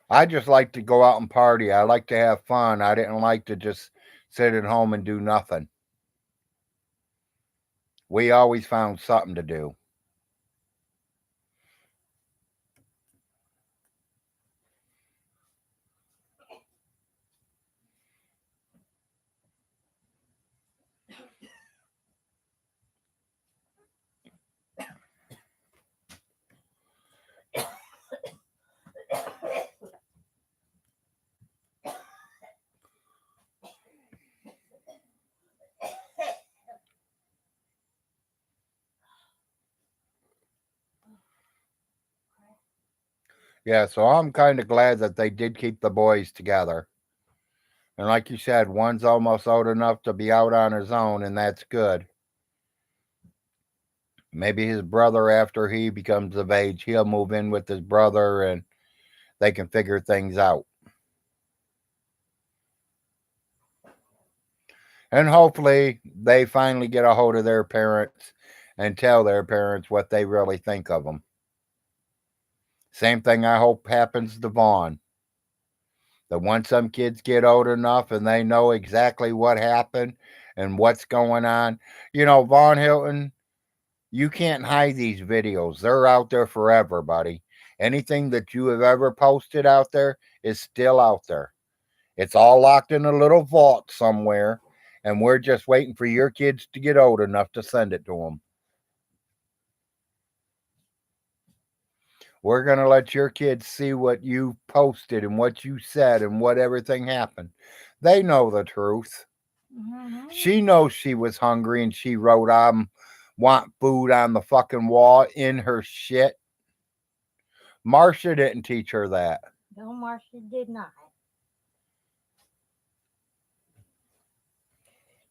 I just like to go out and party. I like to have fun. I didn't like to just sit at home and do nothing. We always found something to do. Yeah, so I'm kind of glad that they did keep the boys together. And like you said, one's almost old enough to be out on his own, and that's good. Maybe his brother, after he becomes of age, he'll move in with his brother and they can figure things out. And hopefully, they finally get a hold of their parents and tell their parents what they really think of them. Same thing I hope happens to Vaughn. That once some kids get old enough and they know exactly what happened and what's going on, you know, Vaughn Hilton, you can't hide these videos. They're out there forever, buddy. Anything that you have ever posted out there is still out there. It's all locked in a little vault somewhere, and we're just waiting for your kids to get old enough to send it to them. We're going to let your kids see what you posted and what you said and what everything happened. They know the truth. Mm-hmm. She knows she was hungry and she wrote, want food on the fucking wall in her shit. Marcia didn't teach her that. No, Marcia did not.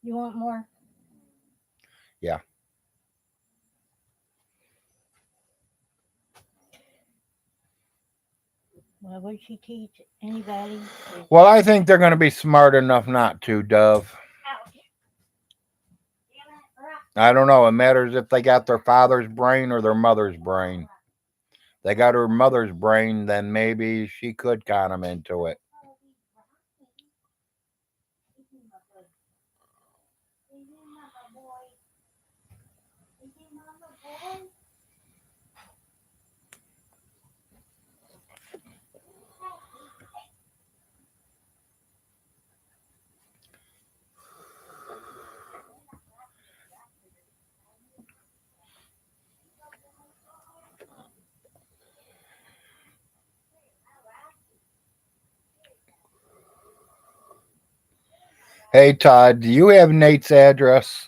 You want more? Yeah. Well, would she teach anybody? Well, I think they're going to be smart enough not to, Dove. Ouch. I don't know. It matters if they got their father's brain or their mother's brain. They got her mother's brain, then maybe she could con them into it. Hey, Todd, do you have Nate's address?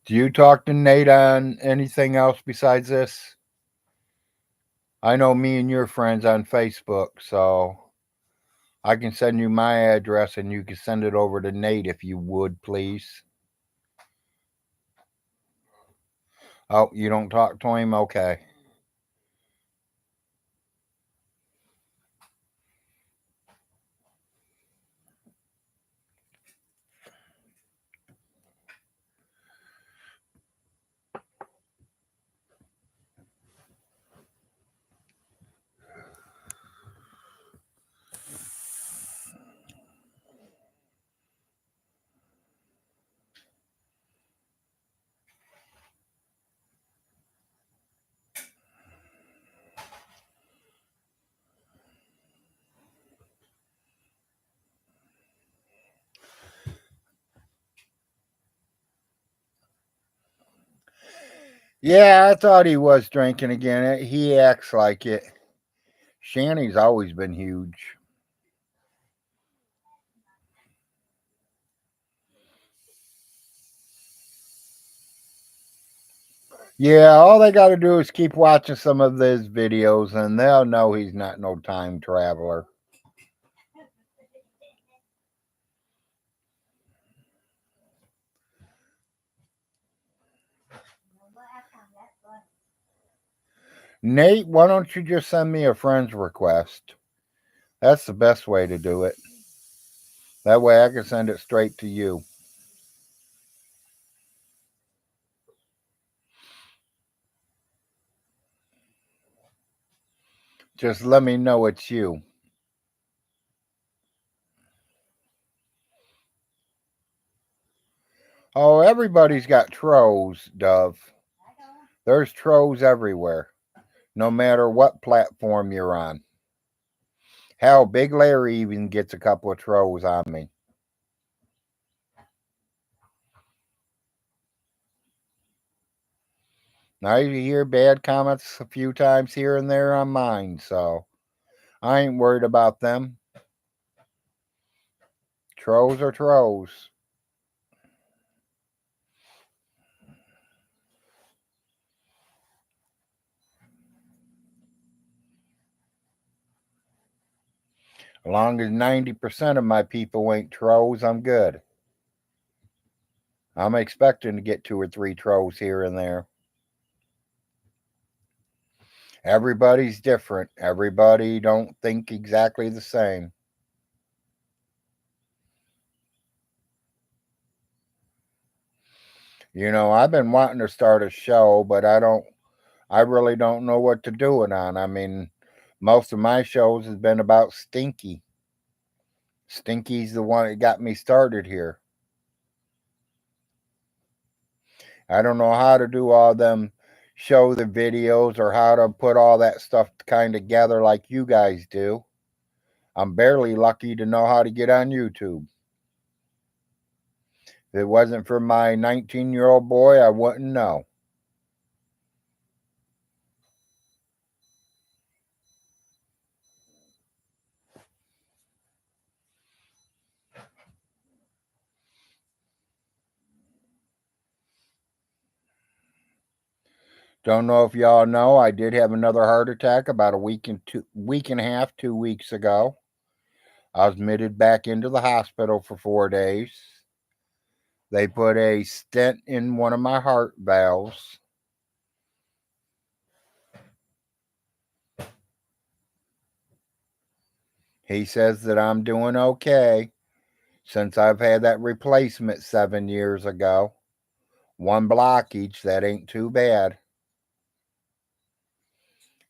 Do you talk to Nate on anything else besides this? I know me and your friends on Facebook, so I can send you my address and you can send it over to Nate if you would, please. Oh, you don't talk to him? Okay. Yeah, I thought he was drinking again. He acts like it. Shanny's always been huge. Yeah, all they got to do is keep watching some of his videos and they'll know he's not no time traveler. Nate, why don't you just send me a friend's request? That's the best way to do it. That way I can send it straight to you. Just let me know it's you. Oh, everybody's got trolls, Dove. There's trolls everywhere, no matter what platform you're on. Hell, Big Larry even gets a couple of trolls on me. I hear bad comments a few times here and there on mine, so I ain't worried about them. Trolls are trolls. As long as 90% of my people ain't trolls, I'm good. I'm expecting to get 2 or 3 trolls here and there. Everybody's different. Everybody don't think exactly the same. You know, I've been wanting to start a show, but I really don't know what to do it on. I mean, most of my shows has been about Stinky. Stinky's the one that got me started here. I don't know how to do all them show the videos or how to put all that stuff kind of together like you guys do. I'm barely lucky to know how to get on YouTube. If it wasn't for my 19-year-old boy, I wouldn't know. Don't know if y'all know, I did have another heart attack about a week and a half, 2 weeks ago. I was admitted back into the hospital for 4 days. They put a stent in one of my heart valves. He says that I'm doing okay since I've had that replacement 7 years ago. 1 blockage, that ain't too bad.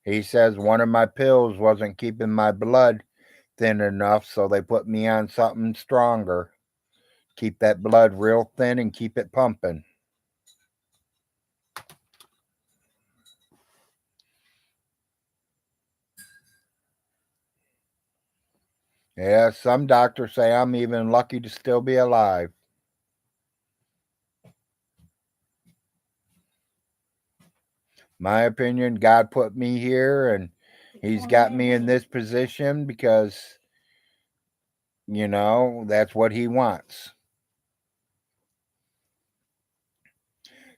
He says one of my pills wasn't keeping my blood thin enough, so they put me on something stronger. Keep that blood real thin and keep it pumping. Yeah, some doctors say I'm even lucky to still be alive. My opinion, God put me here and He's got me in this position because You know, that's what he wants.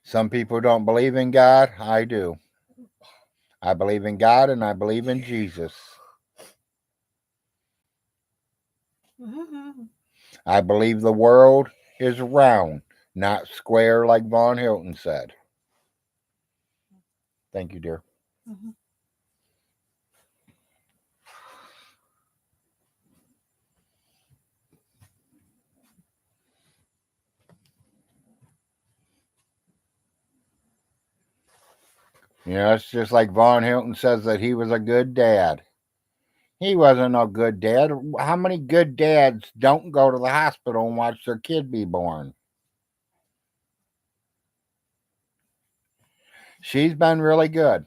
Some people don't believe in God. I do. I believe in God and I believe in Jesus. Mm-hmm. I believe the world is round, not square like Von Hilton said. Thank you, dear. Mm-hmm. You know, it's just like Von Hilton says that he was a good dad. He wasn't a good dad. How many good dads don't go to the hospital and watch their kid be born? She's been really good.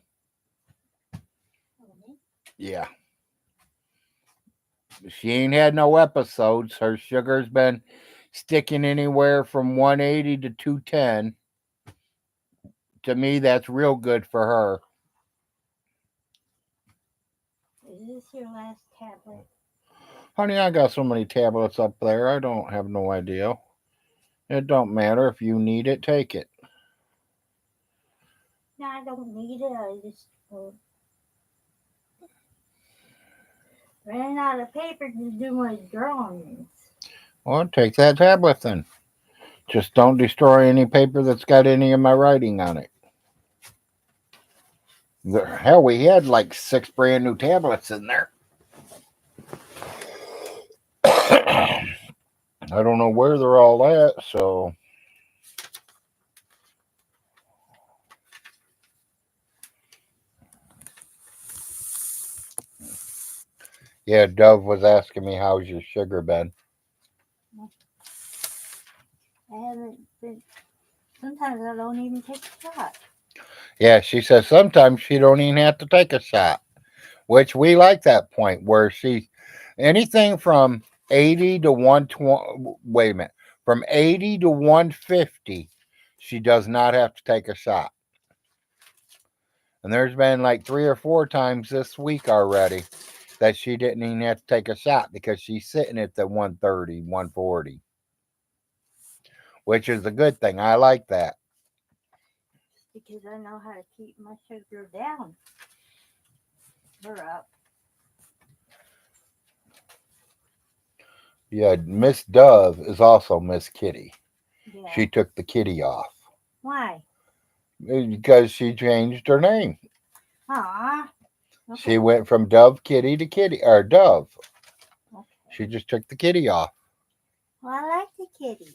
Yeah. She ain't had no episodes. Her sugar's been sticking anywhere from 180 to 210. To me, that's real good for her. Is this your last tablet? Honey, I got so many tablets up there, I don't have no idea. It don't matter. If you need it, take it. No, I don't need it. I just ran out of paper to do my drawings. Well, take that tablet then. Just don't destroy any paper that's got any of my writing on it. Hell, we had like 6 brand new tablets in there. I don't know where they're all at, so. Yeah, Dove was asking me how's your sugar been. I haven't been. Sometimes I don't even take a shot. Yeah, she says sometimes she don't even have to take a shot, which we like that point where she anything from 80 to 120. Wait a minute, from 80 to 150, she does not have to take a shot. And there's been like 3 or 4 times this week already that she didn't even have to take a shot because she's sitting at the 130, 140, which is a good thing. I like that. Because I know how to keep my sugar down. We're up. Yeah, Miss Dove is also Miss Kitty. Yeah. She took the kitty off Why? because she changed her name. Aw. Okay. She went from Dove Kitty to Kitty or Dove. Okay. She just took the kitty off. Well, I like the kitty.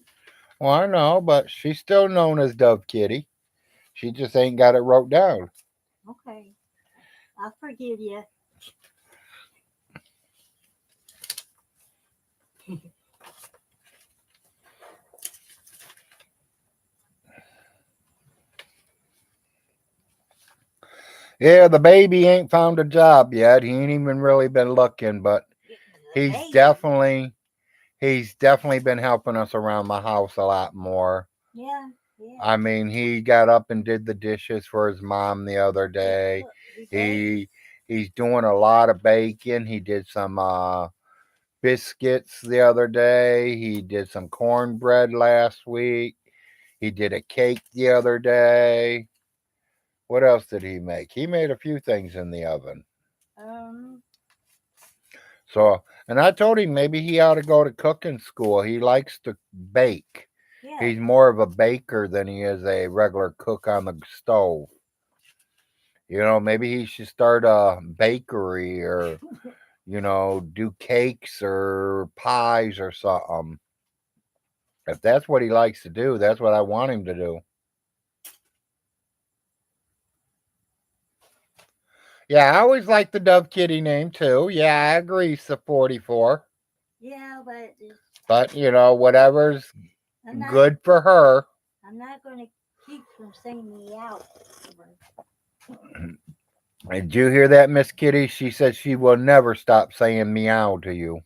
Well, I know, but she's still known as Dove Kitty. She just ain't got it wrote down. Okay. I'll forgive you. Yeah, the baby ain't found a job yet. He ain't even really been looking, but The he's baby. definitely been helping us around the house a lot more. Yeah. Yeah. I mean, he got up and did the dishes for his mom the other day. He He's doing a lot of baking. He did some biscuits the other day. He did some cornbread last week. He did a cake the other day. What else did he make? He made a few things in the oven. um. So, and I told him maybe he ought to go to cooking school. He likes to bake. Yeah. He's more of a baker than he is a regular cook on the stove. You know, maybe he should start a bakery or, do cakes or pies or something. If that's what he likes to do, that's what I want him to do. Yeah, I always like the Dove Kitty name too. Yeah, I agree, 44. Yeah, But, whatever's I'm not. good for her. I'm not going to keep from saying me out. Did you hear that, Miss Kitty? She said she will never stop saying meow to you.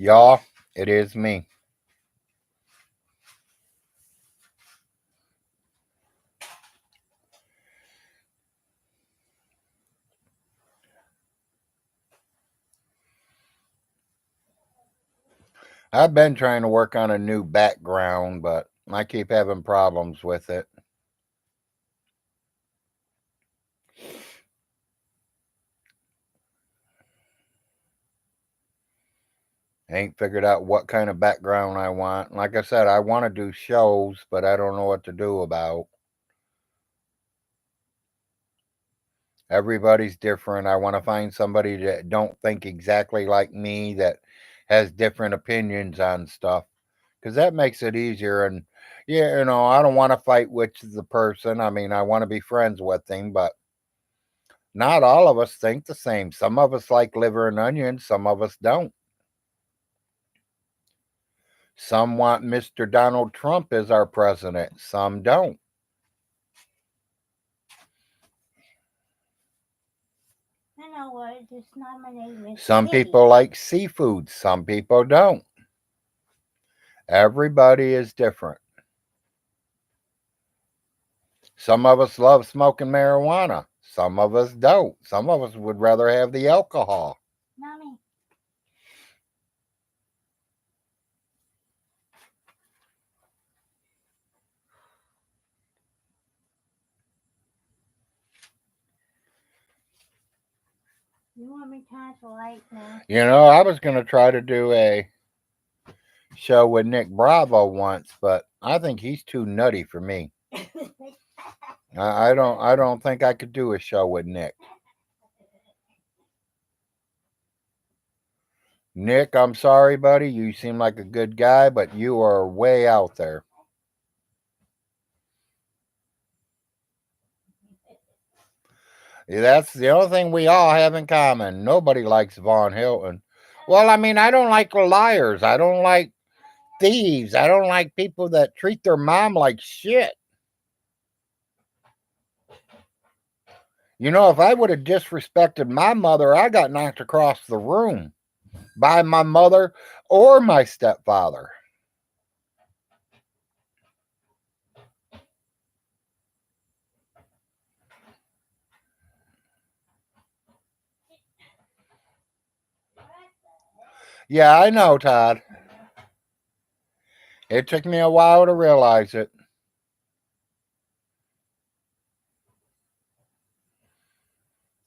Y'all, it is me. I've been trying to work on a new background, but I keep having problems with it. Ain't figured out what kind of background I want. Like I said, I want to do shows, but I don't know what to do about. Everybody's different. I want to find somebody that don't think exactly like me, that has different opinions on stuff, because that makes it easier. And yeah, I don't want to fight which is the person. I mean, I want to be friends with him, but not all of us think the same. Some of us like liver and onions, some of us don't. Some want Mr. Donald Trump as our president, some don't. You know what? Just nominate Mr. Some Diddy. people like seafood, some people don't. Everybody is different. Some of us love smoking marijuana, some of us don't. Some of us would rather have the alcohol. Mommy. You want me to turn the light now? I was going to try to do a show with Nick Bravo once, but I think he's too nutty for me. I don't think I could do a show with Nick. Nick, I'm sorry, buddy. You seem like a good guy, but you are way out there. That's the only thing we all have in common. Nobody likes Von Hilton. Well, I mean, I don't like liars. I don't like thieves. I don't like people that treat their mom like shit. If I would have disrespected my mother, I got knocked across the room by my mother or my stepfather. Yeah, I know, Todd. It took me a while to realize it.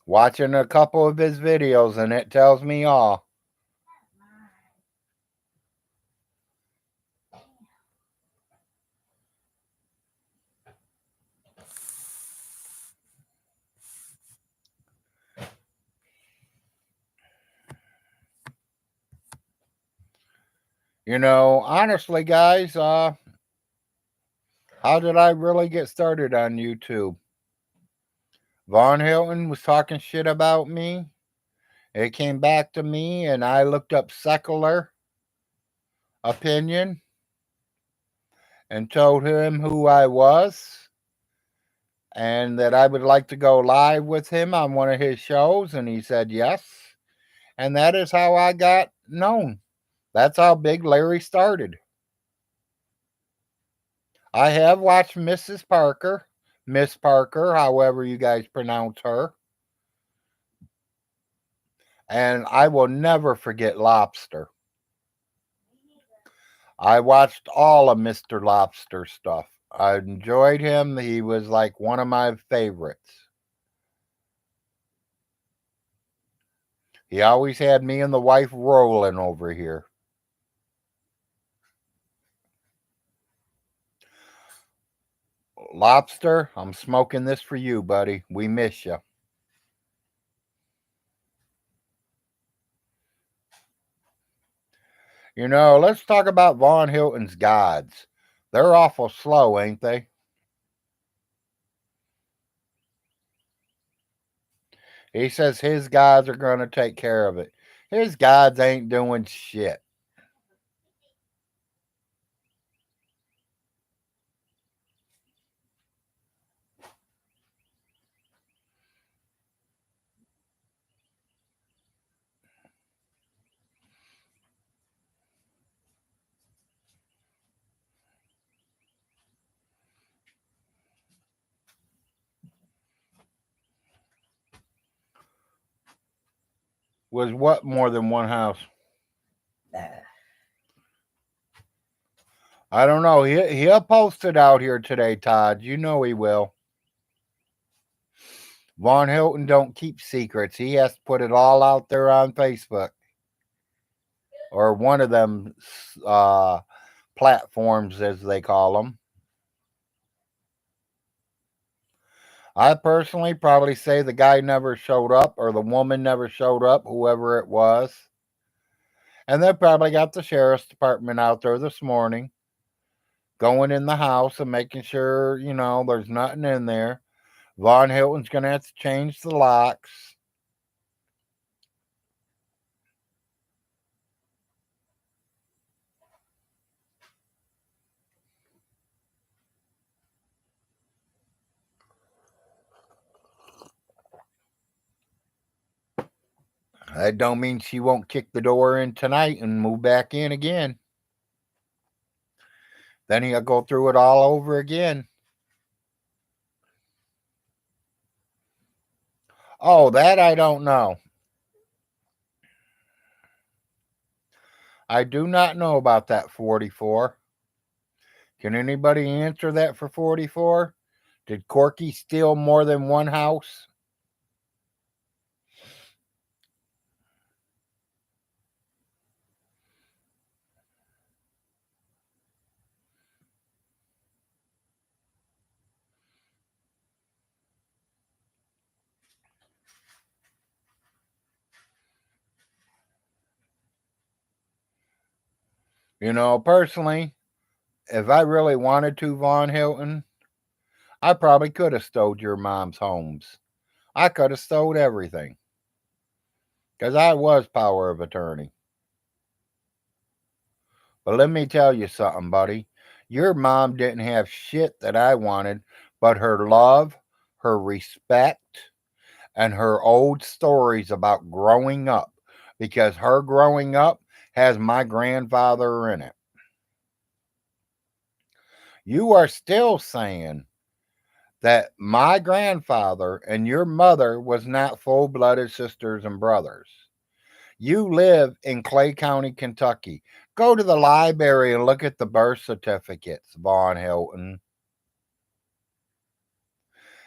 Watching a couple of his videos, and it tells me all. Honestly, guys, how did I really get started on YouTube? Von Hilton was talking shit about me. It came back to me, and I looked up secular opinion and told him who I was and that I would like to go live with him on one of his shows. And he said yes. And that is how I got known. That's how Big Larry started. I have watched Mrs. Parker, Miss Parker, however you guys pronounce her. And I will never forget Lobster. I watched all of Mr. Lobster stuff. I enjoyed him. He was like one of my favorites. He always had me and the wife rolling over here. Lobster, I'm smoking this for you, buddy. We miss you. Let's talk about Von Hilton's gods. They're awful slow, ain't they? He says his gods are going to take care of it. His gods ain't doing shit. Was what more than one house? I don't know. He'll post it out here today, Todd. You know he will. Von Hilton don't keep secrets. He has to put it all out there on Facebook or one of them platforms, as they call them. I personally probably say the guy never showed up or the woman never showed up, whoever it was. And they probably got the sheriff's department out there this morning, going in the house and making sure, there's nothing in there. Von Hilton's going to have to change the locks. That don't mean she won't kick the door in tonight and move back in again. Then he'll go through it all over again. Oh, that I don't know. I do not know about that 44. Can anybody answer that for 44? Did Corky steal more than one house? Personally, if I really wanted to, Von Hilton, I probably could have stole your mom's homes. I could have stole everything. Because I was power of attorney. But let me tell you something, buddy. Your mom didn't have shit that I wanted, but her love, her respect, and her old stories about growing up. Because her growing up has my grandfather in it. You are still saying that my grandfather and your mother was not full-blooded sisters and brothers. You live in Clay County, Kentucky. Go to the library and look at the birth certificates, Von Hilton.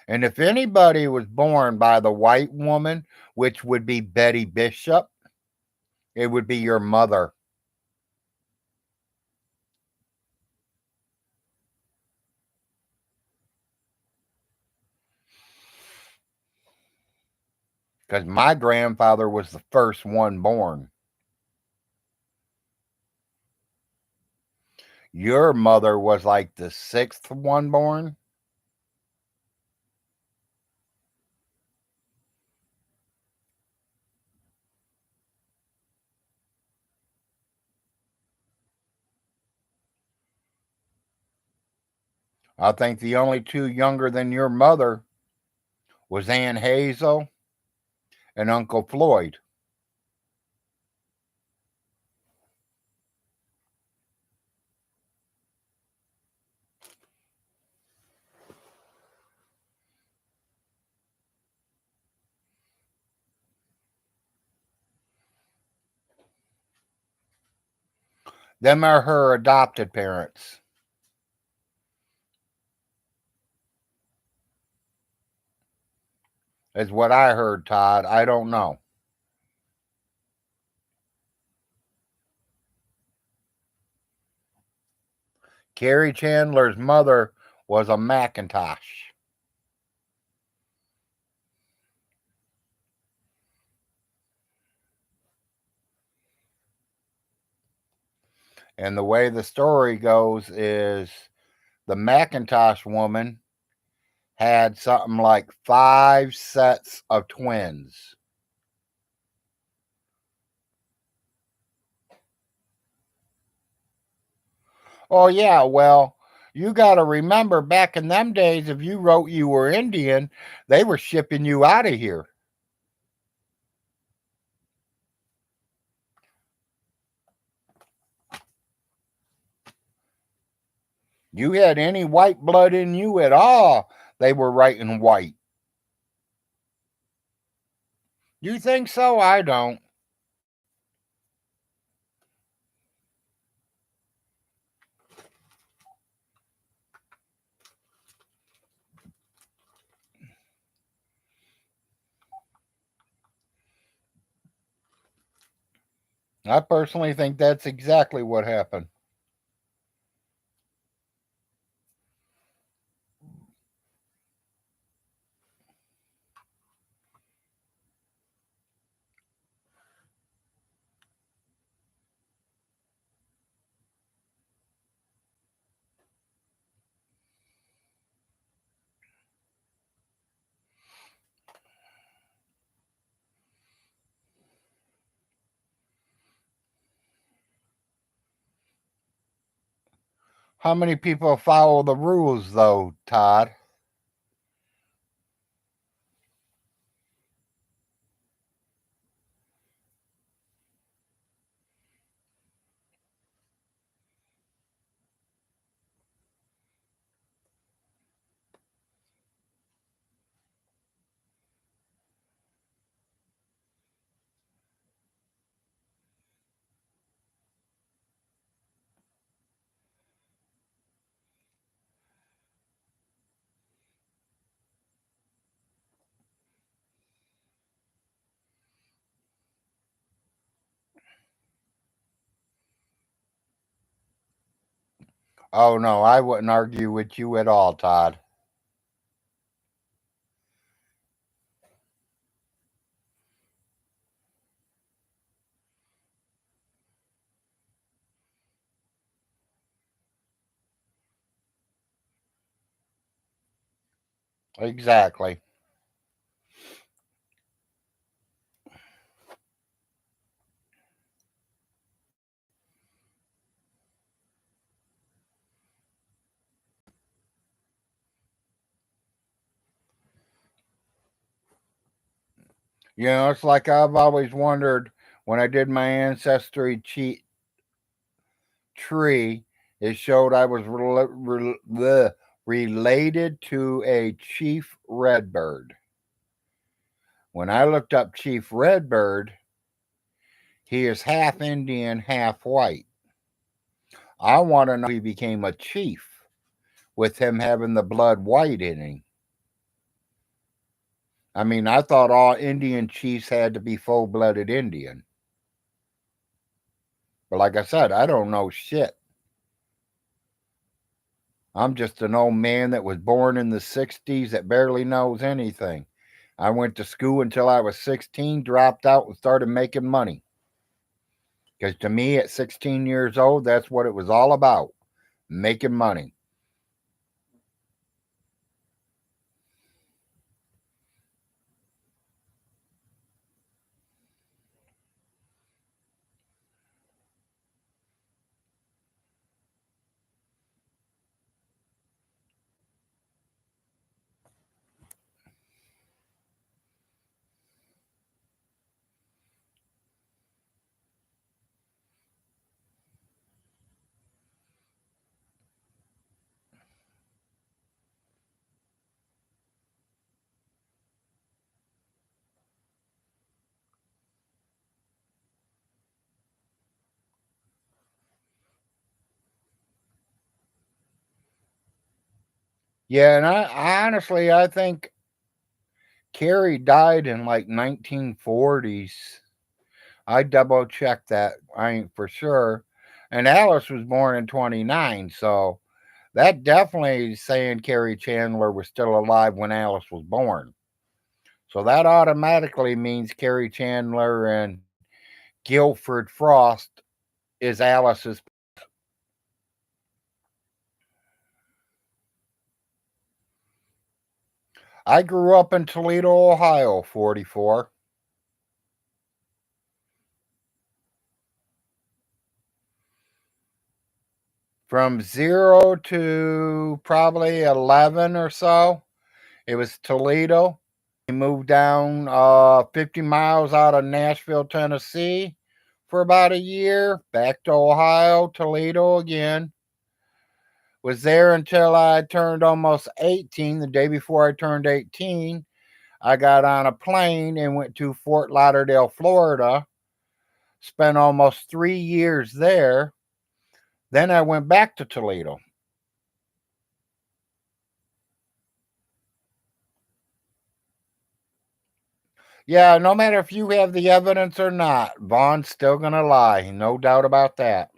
And if anybody was born by the white woman, which would be Betty Bishop, it would be your mother. Because my grandfather was the first one born. Your mother was like the sixth one born. I think the only two younger than your mother was Aunt Hazel and Uncle Floyd. Them are her adopted parents. Is what I heard, Todd. I don't know. Carrie Chandler's mother was a McIntosh. And the way the story goes is the McIntosh woman had something like 5 sets of twins. Oh, yeah, well, you got to remember back in them days, if you wrote you were Indian, they were shipping you out of here. You had any white blood in you at all, they were writing white. You think so? I don't. I personally think that's exactly what happened. How many people follow the rules, though, Todd? Oh, no, I wouldn't argue with you at all, Todd. Exactly. It's like I've always wondered when I did my ancestry tree, it showed I was related to a chief redbird. When I looked up Chief Redbird, he is half Indian, half white. I want to know if he became a chief with him having the blood white in him. I mean, I thought all Indian chiefs had to be full blooded Indian. But like I said, I don't know shit. I'm just an old man that was born in the 60s that barely knows anything. I went to school until I was 16, dropped out, and started making money. Because to me, at 16 years old, that's what it was all about, making money. Yeah, and I honestly, I think Carrie died in like 1940s. I double checked that. I ain't for sure. And Alice was born in 29, so that definitely is saying Carrie Chandler was still alive when Alice was born. So that automatically means Carrie Chandler and Guilford Frost is Alice's. I grew up in Toledo, Ohio, 44. From 0 to probably 11 or so, it was Toledo. We moved down 50 miles out of Nashville, Tennessee for about a year, back to Ohio, Toledo again. Was there until I turned almost 18. The day before I turned 18, I got on a plane and went to Fort Lauderdale, Florida. Spent almost 3 years there. Then I went back to Toledo. Yeah, no matter if you have the evidence or not, Vaughn's still gonna lie. No doubt about that.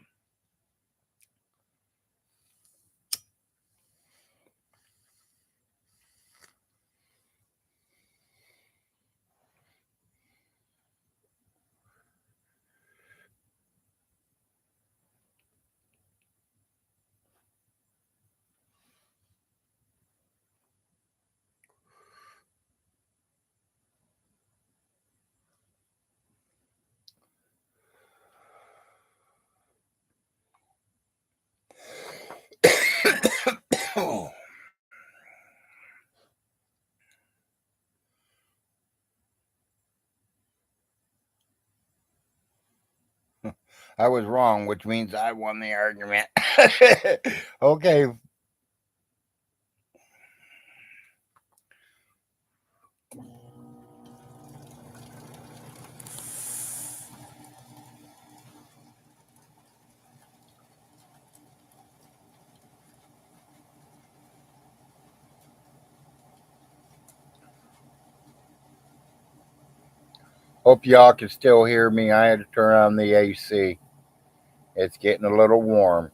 I was wrong, which means I won the argument. Okay. Hope y'all can still hear me. I had to turn on the AC. It's getting a little warm.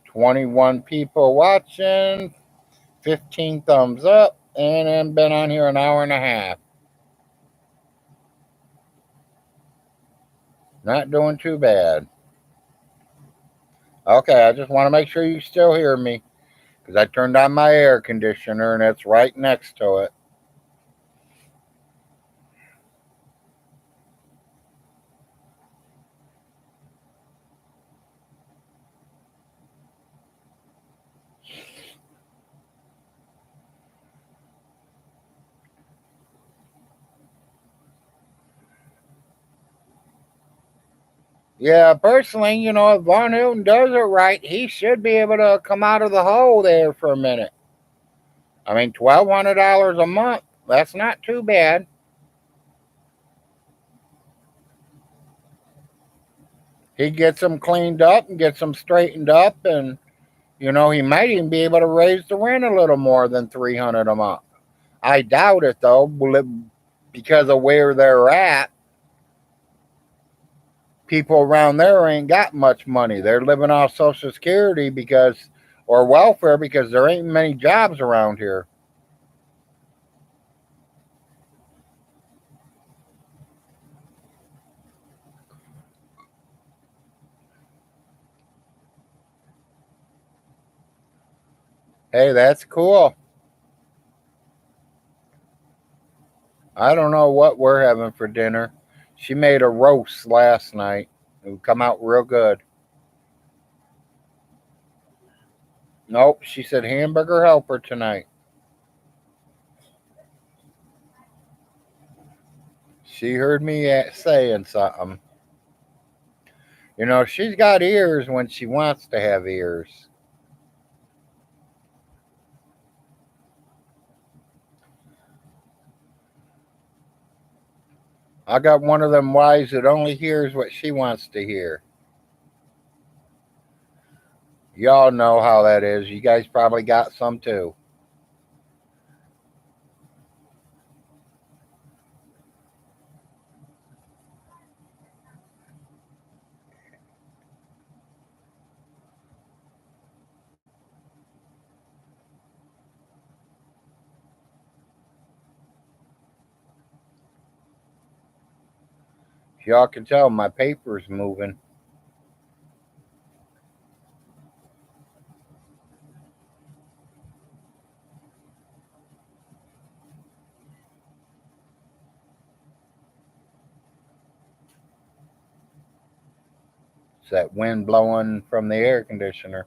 21 people watching, 15 thumbs up, and I've been on here an hour and a half. Not doing too bad. Okay, I just want to make sure you still hear me because I turned on my air conditioner and it's right next to it. Yeah, personally, if Von Hilton does it right, he should be able to come out of the hole there for a minute. I mean, $1,200 a month, that's not too bad. He gets them cleaned up and gets them straightened up, and he might even be able to raise the rent a little more than 300 a month. I doubt it though, because of where they're at. People around there ain't got much money. They're living off Social Security or welfare because there ain't many jobs around here. Hey, that's cool. I don't know what we're having for dinner. She made a roast last night. It would come out real good. Nope, she said hamburger helper tonight. She heard me saying something. She's got ears when she wants to have ears. I got one of them wives that only hears what she wants to hear. Y'all know how that is. You guys probably got some too. Y'all can tell my paper's moving. It's that wind blowing from the air conditioner.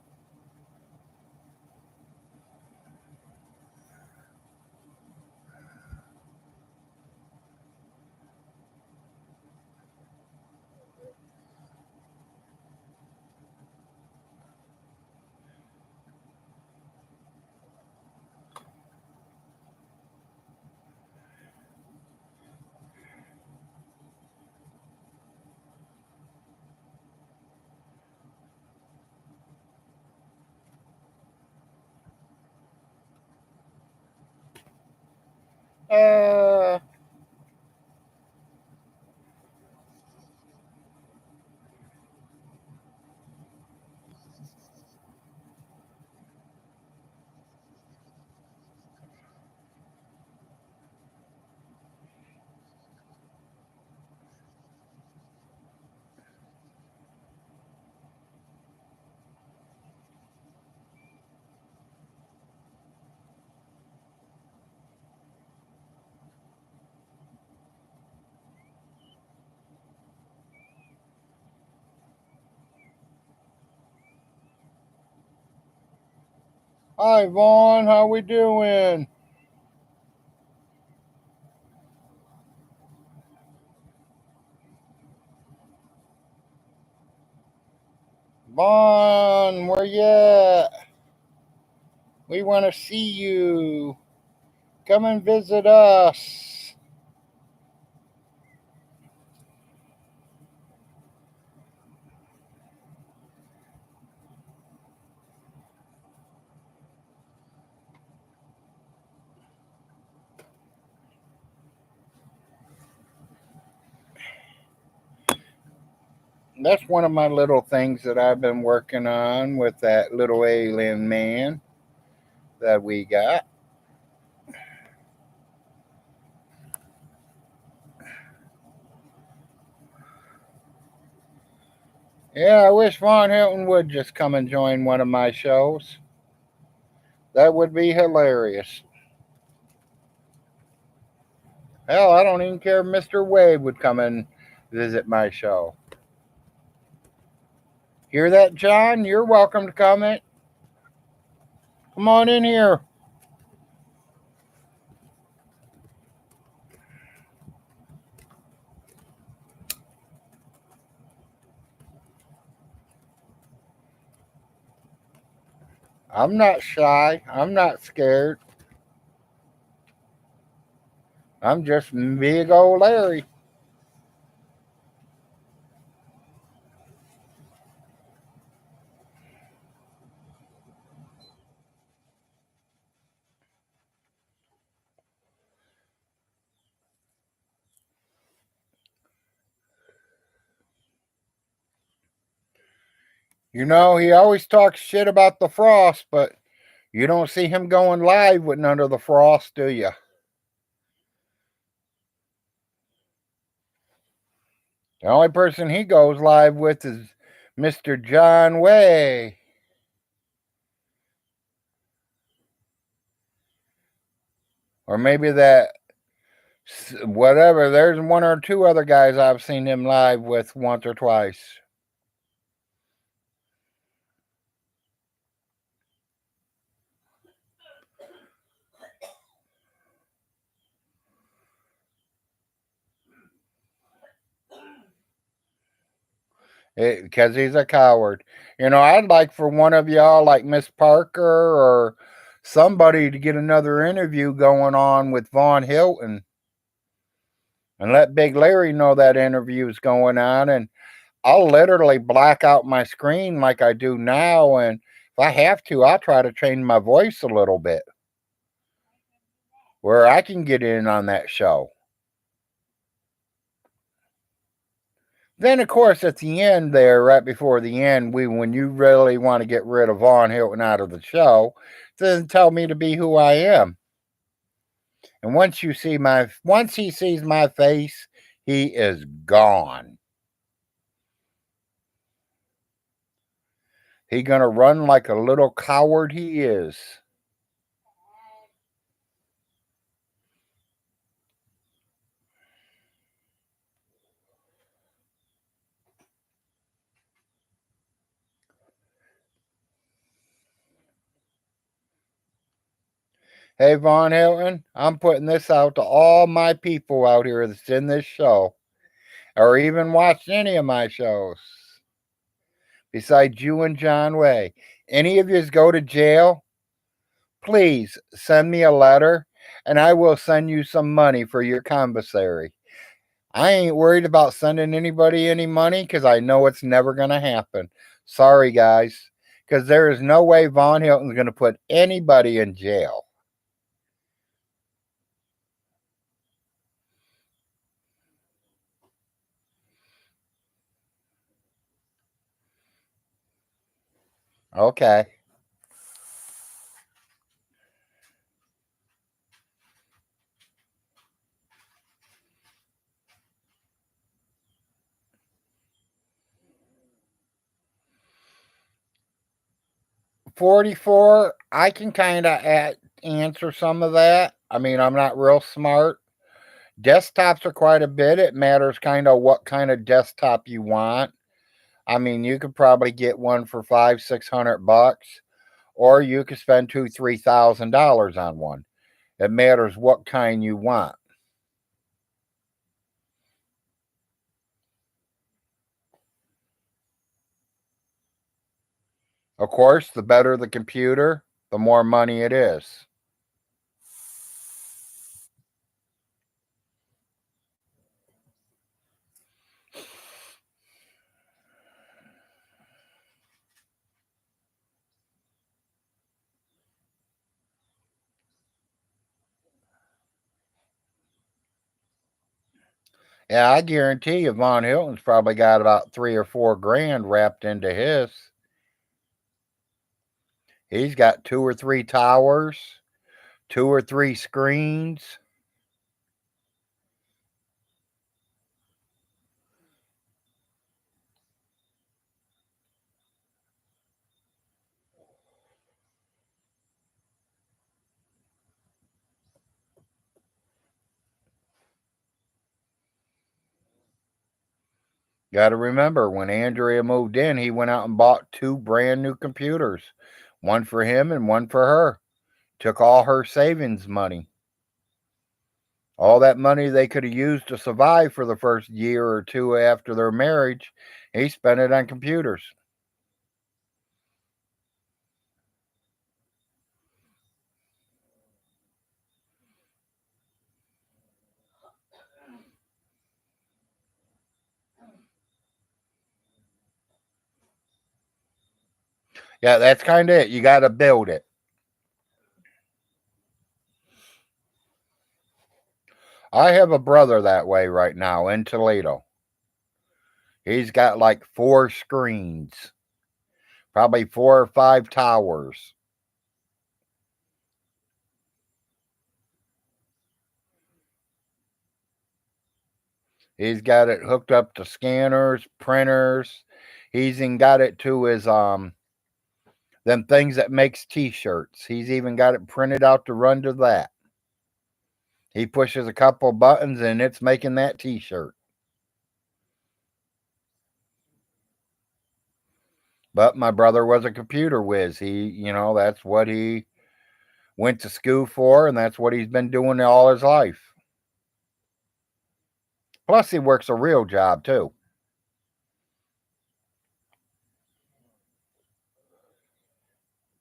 Uh, Hi, Vaughn. How we doing? Vaughn, where you at? We want to see you. Come and visit us. That's one of my little things that I've been working on with that little alien man that we got. Yeah, I wish Von Hilton would just come and join one of my shows. That would be hilarious. Hell, I don't even care if Mr. Wade would come and visit my show. Hear that, John? You're welcome to comment. Come on in here. I'm not shy. I'm not scared. I'm just big old Larry. You know, he always talks shit about the frost, but you don't see him going live with Under the Frost, do you? The only person he goes live with is Mr. John Way. Or maybe that, whatever. There's one or two other guys I've seen him live with once or twice. Because he's a coward. You know, I'd like for one of y'all, like Miss Parker or somebody, to get another interview going on with Von Hilton and let Big Larry know that interview is going on. And I'll literally black out my screen like I do now. And if I have to, I'll try to change my voice a little bit where I can get in on that show. Then, of course, at the end there, right before the end, when you really want to get rid of Von Hilton out of the show, then tell me to be who I am. And once he sees my face, he is gone. He gonna run like a little coward he is. Hey, Von Hilton, I'm putting this out to all my people out here that's in this show or even watched any of my shows besides you and John Way. Any of yous go to jail, please send me a letter and I will send you some money for your commissary. I ain't worried about sending anybody any money because I know it's never going to happen. Sorry, guys, because there is no way Von Hilton's going to put anybody in jail. Okay. $44. I can kind of answer some of that. I mean, I'm not real smart. Desktops are quite a bit. It matters kind of what kind of desktop you want. I mean, you could probably get one for $500-600, or you could spend $2,000-3,000 on one. It matters what kind you want. Of course, the better the computer, the more money it is. Yeah, I guarantee you, Von Hilton's probably got about 3 or 4 grand wrapped into his. He's got 2 or 3 towers, 2 or 3 screens. Got to remember, when Andrea moved in, he went out and bought 2 brand new computers, one for him and one for her. Took all her savings money. All that money they could have used to survive for the first year or two after their marriage, he spent it on computers. Yeah, that's kind of it. You got to build it. I have a brother that way right now in Toledo. He's got like 4 screens, probably 4 or 5 towers. He's got it hooked up to scanners, printers. He's even got it to his them things that makes t-shirts. He's even got it printed out to run to that. He pushes a couple buttons and it's making that t-shirt. But my brother was a computer whiz. That's what he went to school for, and that's what he's been doing all his life. Plus, he works a real job too.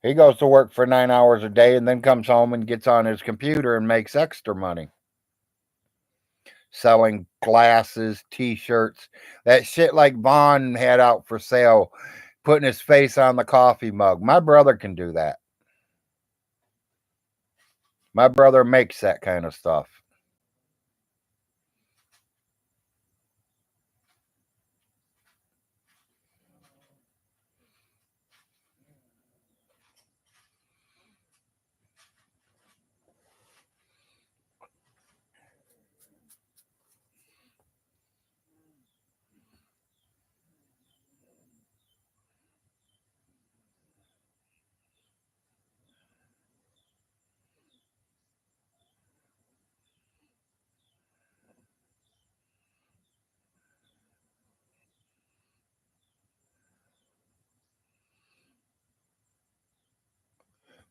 He goes to work for 9 hours a day and then comes home and gets on his computer and makes extra money selling glasses, t-shirts, that shit like Vaughn had out for sale, putting his face on the coffee mug. My brother can do that. My brother makes that kind of stuff.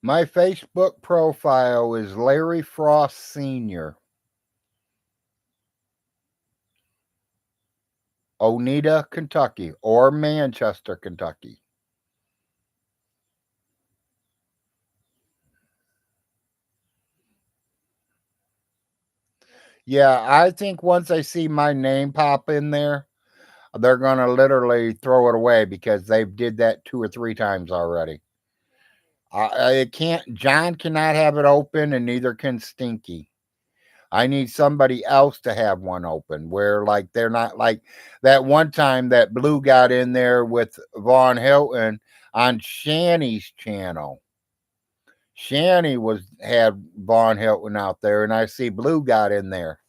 My Facebook profile is Larry Frost Sr., Oneida, Kentucky, or Manchester, Kentucky. Yeah, I think once they see my name pop in there, they're gonna literally throw it away because they've did that 2 or 3 times already. I can't. John cannot have it open, and neither can Stinky. I need somebody else to have one open where, like, they're not like that one time that Blue got in there with Vaughn Hilton. on Shanny's channel. Shanny had Vaughn Hilton out there, and I see Blue got in there.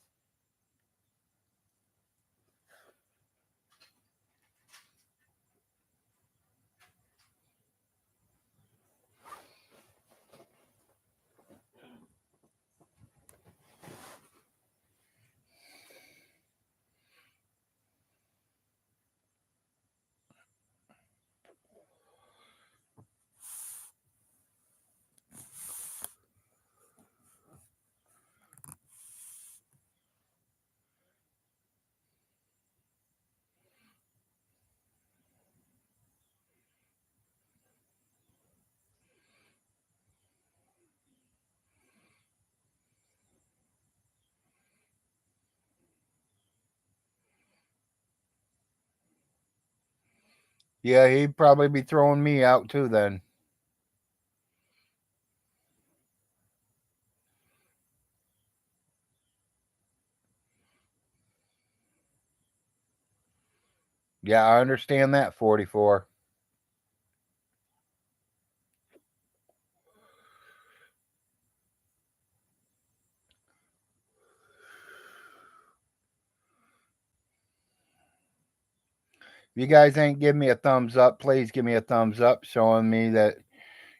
Yeah, he'd probably be throwing me out too then. Yeah, I understand that, 44. If you guys ain't giving me a thumbs up, please give me a thumbs up showing me that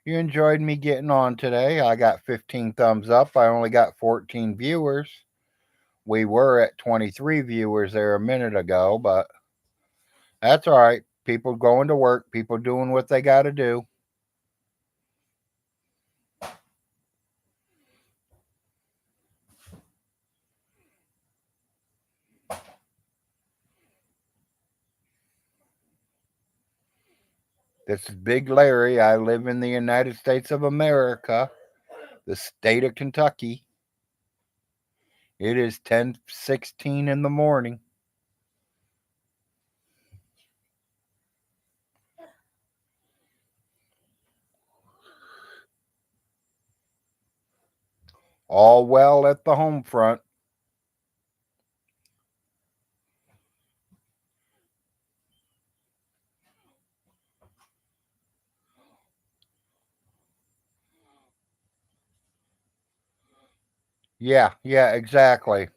you enjoyed me getting on today. I got 15 thumbs up. I only got 14 viewers. We were at 23 viewers there a minute ago, but that's all right. People going to work, people doing what they got to do. This is Big Larry. I live in the United States of America, the state of Kentucky. It is 10:16 in the morning. All well at the home front. Yeah, exactly.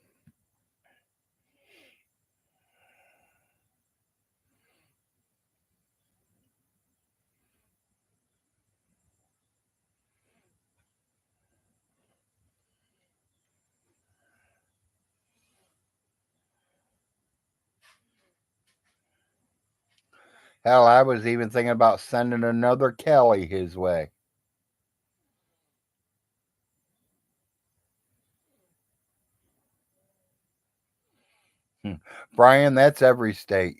Hell, I was even thinking about sending another Kelly his way. Brian, that's every state.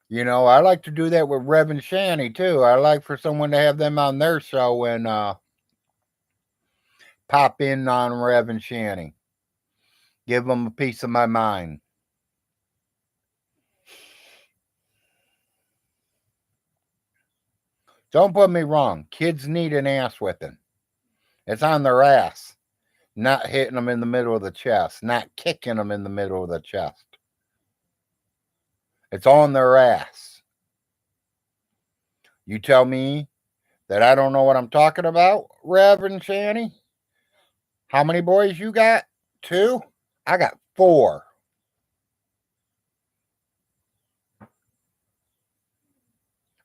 You know, I like to do that with Rev and Shanny too. I like for someone to have them on their show and pop in on Rev and Shanny. Give them a piece of my mind. Don't put me wrong. Kids need an ass whipping. It's on their ass, not hitting them in the middle of the chest, not kicking them in the middle of the chest. It's on their ass. You tell me that I don't know what I'm talking about, Rev and Shanny? How many boys you got? 2? I got 4.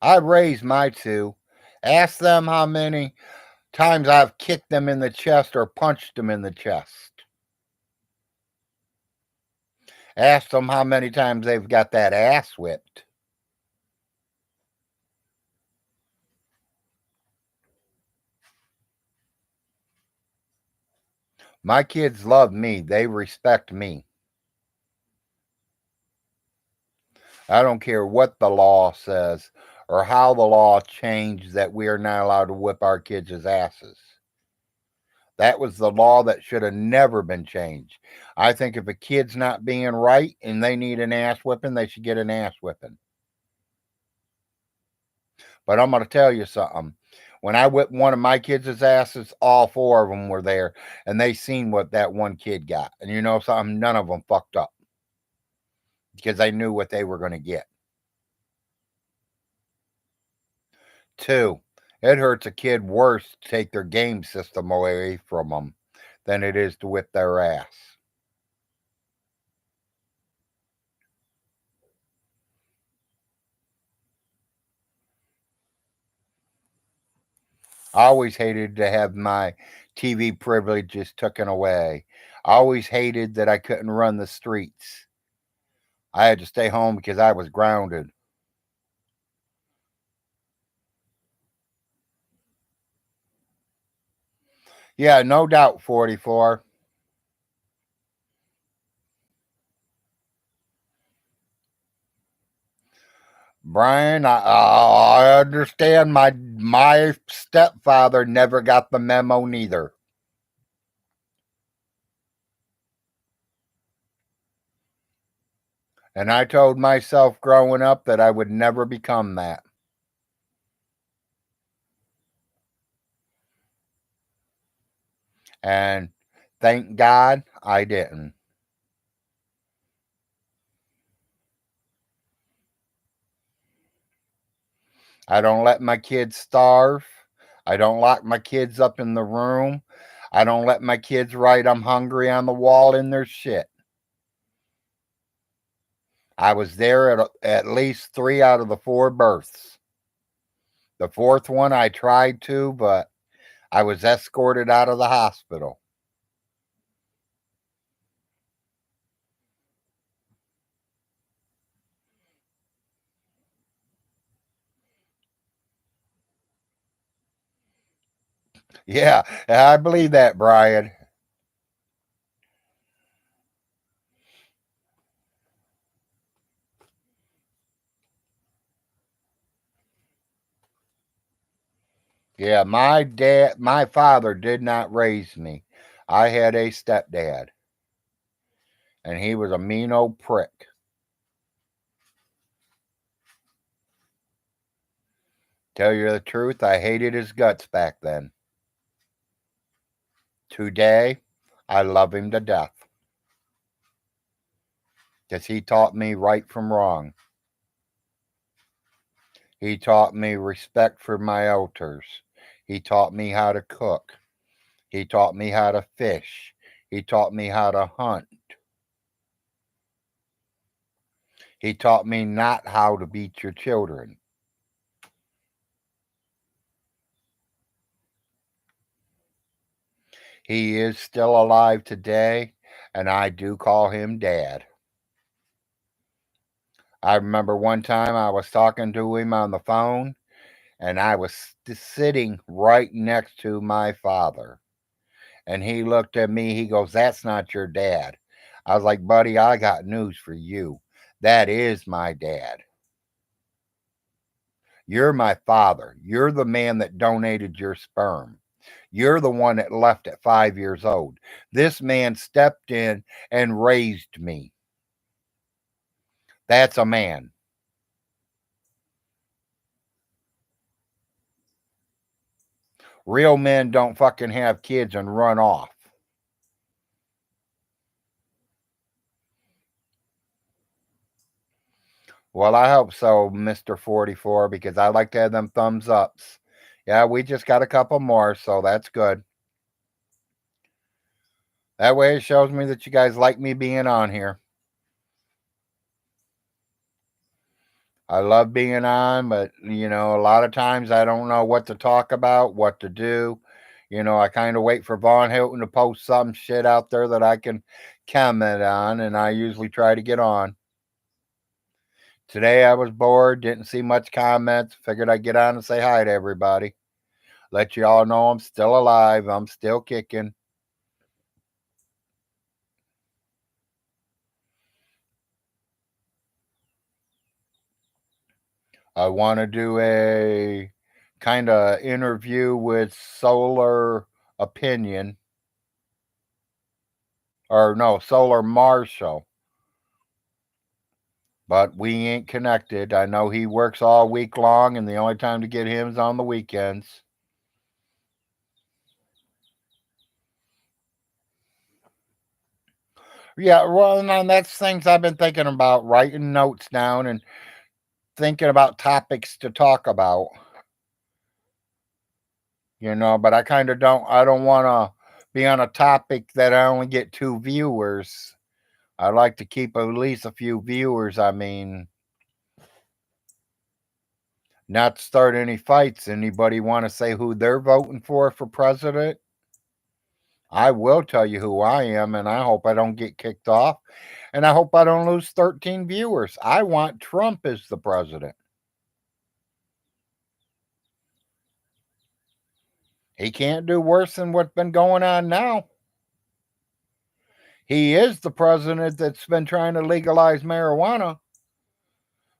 I raised my 2. Ask them how many times I've kicked them in the chest or punched them in the chest. Ask them how many times they've got that ass whipped. My kids love me. They respect me. I don't care what the law says or how the law changed that we are not allowed to whip our kids' asses. That was the law that should have never been changed. I think if a kid's not being right and they need an ass whipping, they should get an ass whipping. But I'm going to tell you something. When I whipped one of my kids' asses, all four of them were there, and they seen what that one kid got. And you know something? None of them fucked up because they knew what they were going to get. 2, it hurts a kid worse to take their game system away from them than it is to whip their ass. I always hated to have my TV privileges taken away. I always hated that I couldn't run the streets. I had to stay home because I was grounded. Yeah, no doubt, 44. Brian, I understand my stepfather never got the memo neither. And I told myself growing up that I would never become that. And thank God I didn't. I don't let my kids starve. I don't lock my kids up in the room. I don't let my kids write "I'm hungry" on the wall in their shit. I was there at least 3 out of the 4 births. The 4th one I tried to, but I was escorted out of the hospital. Yeah, I believe that, Brian. Yeah, my father did not raise me. I had a stepdad, and he was a mean old prick. Tell you the truth, I hated his guts back then. Today, I love him to death because he taught me right from wrong. He taught me respect for my elders. He taught me how to cook. He taught me how to fish. He taught me how to hunt. He taught me not how to beat your children. He is still alive today, and I do call him Dad. I remember one time I was talking to him on the phone, and I was sitting right next to my father. And he looked at me, he goes, "That's not your dad." I was like, "Buddy, I got news for you. That is my dad. You're my father. You're the man that donated your sperm. You're the one that left at 5 years old. This man stepped in and raised me. That's a man." Real men don't fucking have kids and run off. Well, I hope so, Mr. 44, because I like to have them thumbs ups. Yeah, we just got a couple more, so that's good. That way it shows me that you guys like me being on here. I love being on, but a lot of times I don't know what to talk about, what to do. I kind of wait for Von Hilton to post some shit out there that I can comment on, and I usually try to get on. Today I was bored, didn't see much comments, figured I'd get on and say hi to everybody. Let you all know I'm still alive, I'm still kicking. I want to do a kind of interview with Solar Opinion, or no, Solar Marshall. But we ain't connected. I know he works all week long, and the only time to get him is on the weekends. Yeah, well, and that's things I've been thinking about, writing notes down and thinking about topics to talk about, but I don't want to be on a topic that I only get two viewers. I like to keep at least a few viewers. I mean, not start any fights. Anybody want to say who they're voting for president? I will tell you who I am, and I hope I don't get kicked off, and I hope I don't lose 13 viewers. I want Trump as the president. He can't do worse than what's been going on now. He is the president that's been trying to legalize marijuana.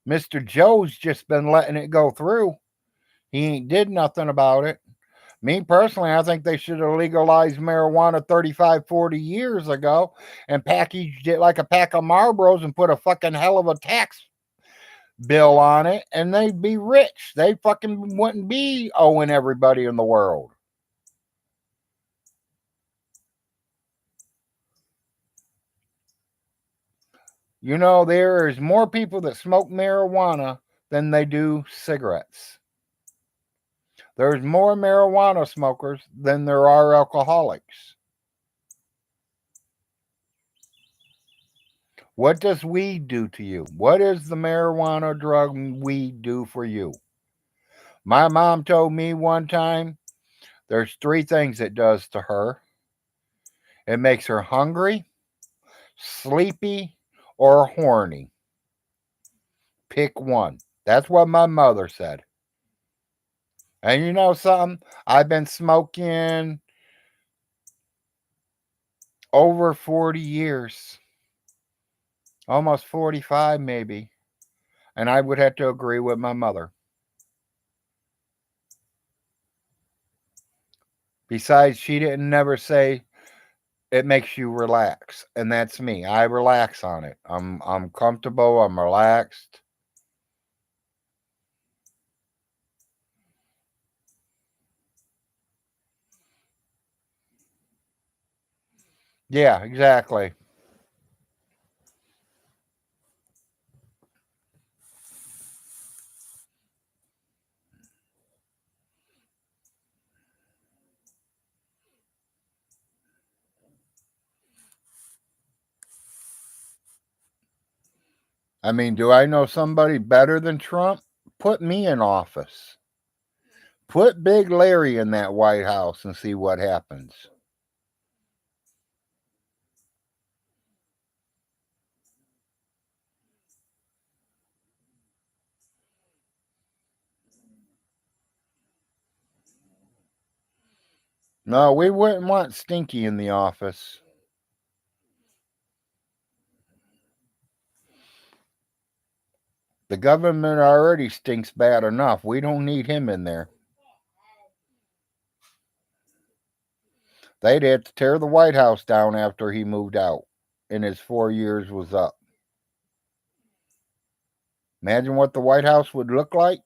Mr. Joe's just been letting it go through. He ain't did nothing about it. Me personally, I think they should have legalized marijuana 35, 40 years ago and packaged it like a pack of Marlboros and put a fucking hell of a tax bill on it, and they'd be rich. They fucking wouldn't be owing everybody in the world. There is more people that smoke marijuana than they do cigarettes. There's more marijuana smokers than there are alcoholics. What does weed do to you? What is the marijuana drug weed do for you? My mom told me one time there's three things it does to her. It makes her hungry, sleepy, or horny. Pick one. That's what my mother said. And you know something? I've been smoking over 40 years, almost 45 maybe. And I would have to agree with my mother. Besides, she didn't never say it makes you relax, and that's me. I relax on it. I'm comfortable, I'm relaxed. Yeah, exactly. I mean, do I know somebody better than Trump? Put me in office. Put Big Larry in that White House and see what happens. No, we wouldn't want Stinky in the office. The government already stinks bad enough. We don't need him in there. They'd have to tear the White House down after he moved out and his 4 years was up. Imagine what the White House would look like.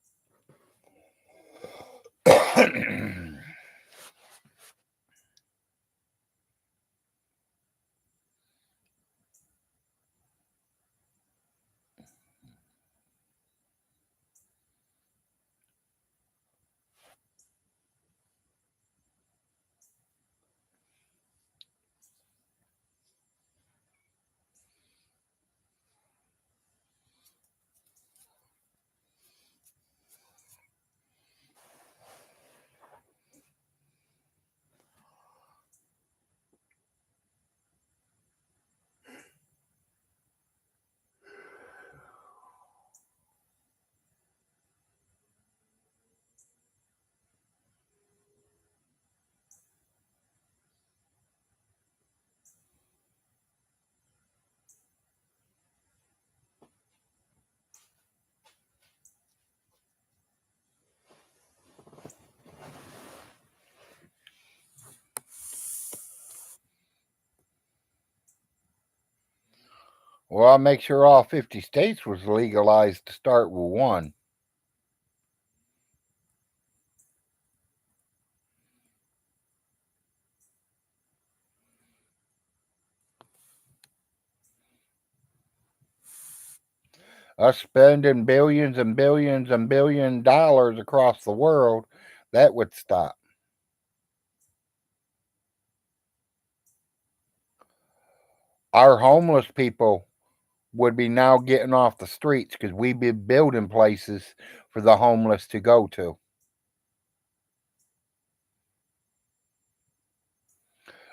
Well, I'll make sure all 50 states was legalized to start with one. Us spending billions and billions and $1 billion across the world, that would stop. Our homeless people would be now getting off the streets because we'd be building places for the homeless to go to.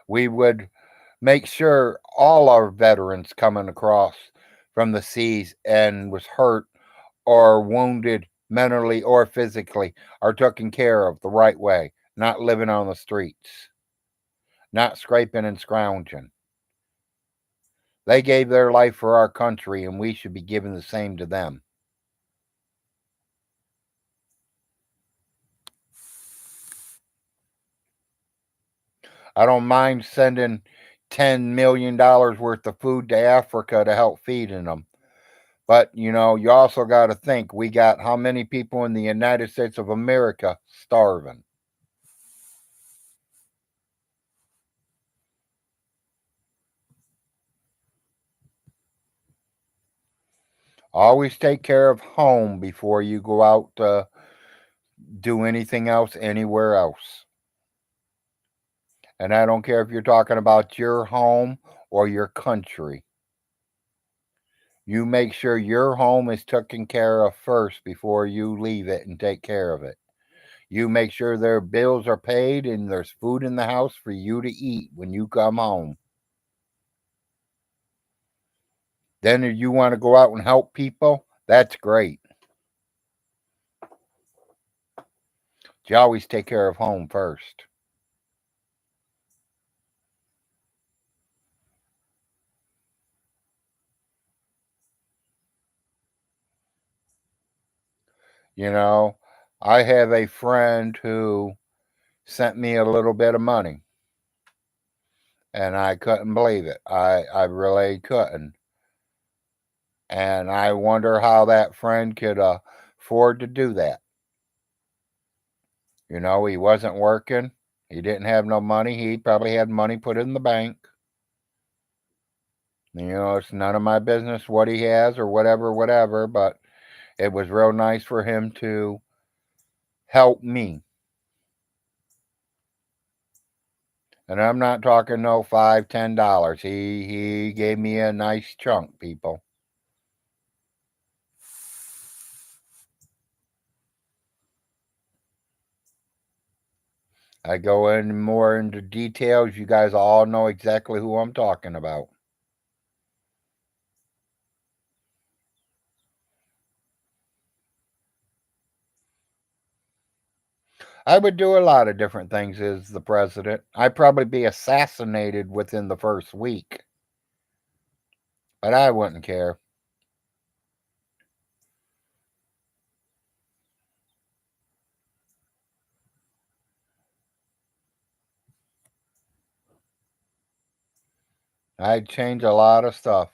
We would make sure all our veterans coming across from the seas and was hurt or wounded mentally or physically are taken care of the right way, not living on the streets, not scraping and scrounging. They gave their life for our country, and we should be giving the same to them. I don't mind sending $10 million worth of food to Africa to help feeding them. But, you also got to think we got how many people in the United States of America starving? Always take care of home before you go out to do anything else anywhere else. And I don't care if you're talking about your home or your country. You make sure your home is taken care of first before you leave it and take care of it. You make sure their bills are paid and there's food in the house for you to eat when you come home. Then if you want to go out and help people, that's great. You always take care of home first. You know, I have a friend who sent me a little bit of money and I couldn't believe it. I really couldn't. And I wonder how that friend could afford to do that. He wasn't working. He didn't have no money. He probably had money put in the bank. It's none of my business what he has or whatever, but it was real nice for him to help me. And I'm not talking no $5, $10. He gave me a nice chunk, people. I go in more into details. You guys all know exactly who I'm talking about. I would do a lot of different things as the president. I'd probably be assassinated within the first week, but I wouldn't care. I'd change a lot of stuff.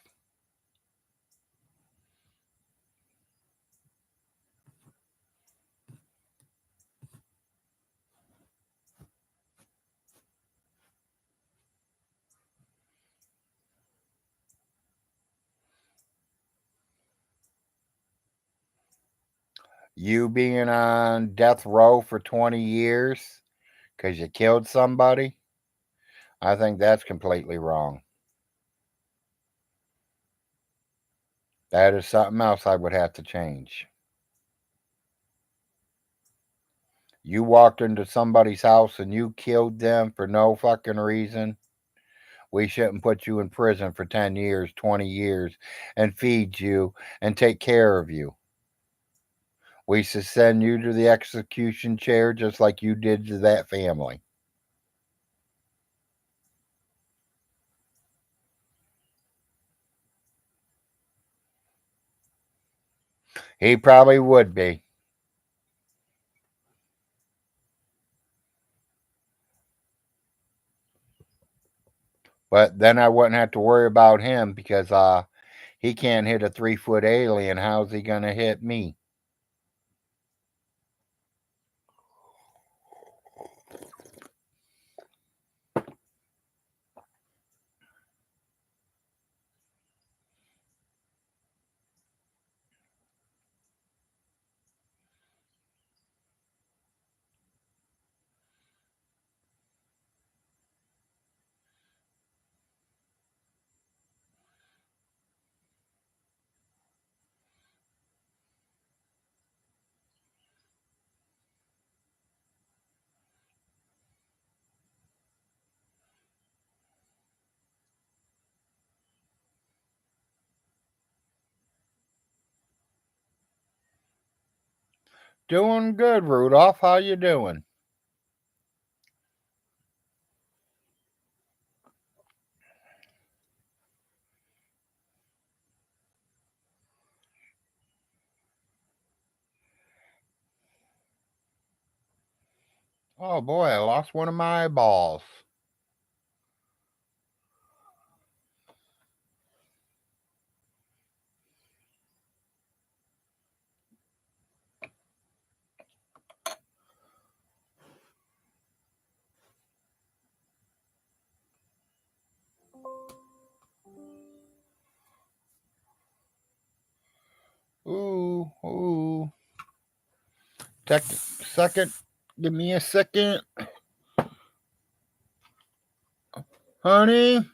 You being on death row for 20 years because you killed somebody, I think that's completely wrong. That is something else I would have to change. You walked into somebody's house and you killed them for no fucking reason. We shouldn't put you in prison for 10 years, 20 years, and feed you and take care of you. We should send you to the execution chair just like you did to that family. He probably would be. But then I wouldn't have to worry about him because he can't hit a 3-foot alien. How's he gonna hit me? Doing good, Rudolph. How you doing? Oh boy, I lost one of my eyeballs. Ooh, ooh. Second. Give me a second. Honey.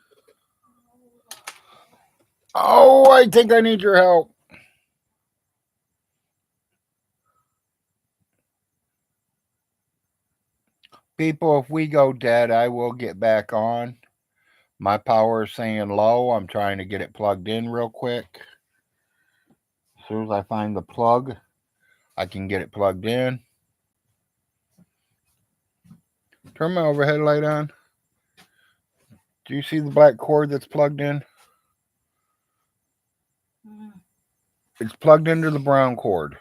Oh, I think I need your help. People, if we go dead, I will get back on. My power is saying low. I'm trying to get it plugged in real quick. As soon as I find the plug, I can get it plugged in. Turn my overhead light on. Do you see the black cord that's plugged in? It's plugged into the brown cord.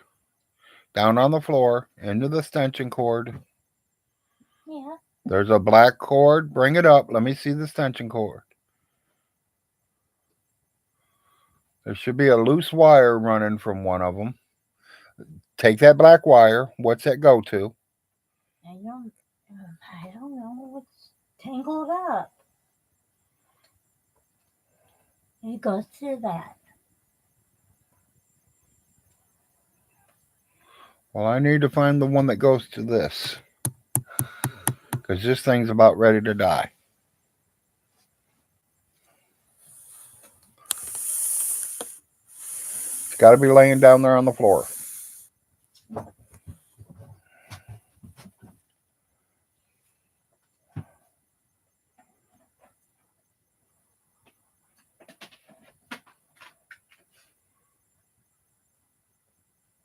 Down on the floor, into the extension cord. Yeah. There's a black cord. Bring it up. Let me see the extension cord. There should be a loose wire running from one of them. Take that black wire. What's that go to? I don't know. It's tangled up. It goes to that. Well, I need to find the one that goes to this. Because this thing's about ready to die. It's got to be laying down there on the floor.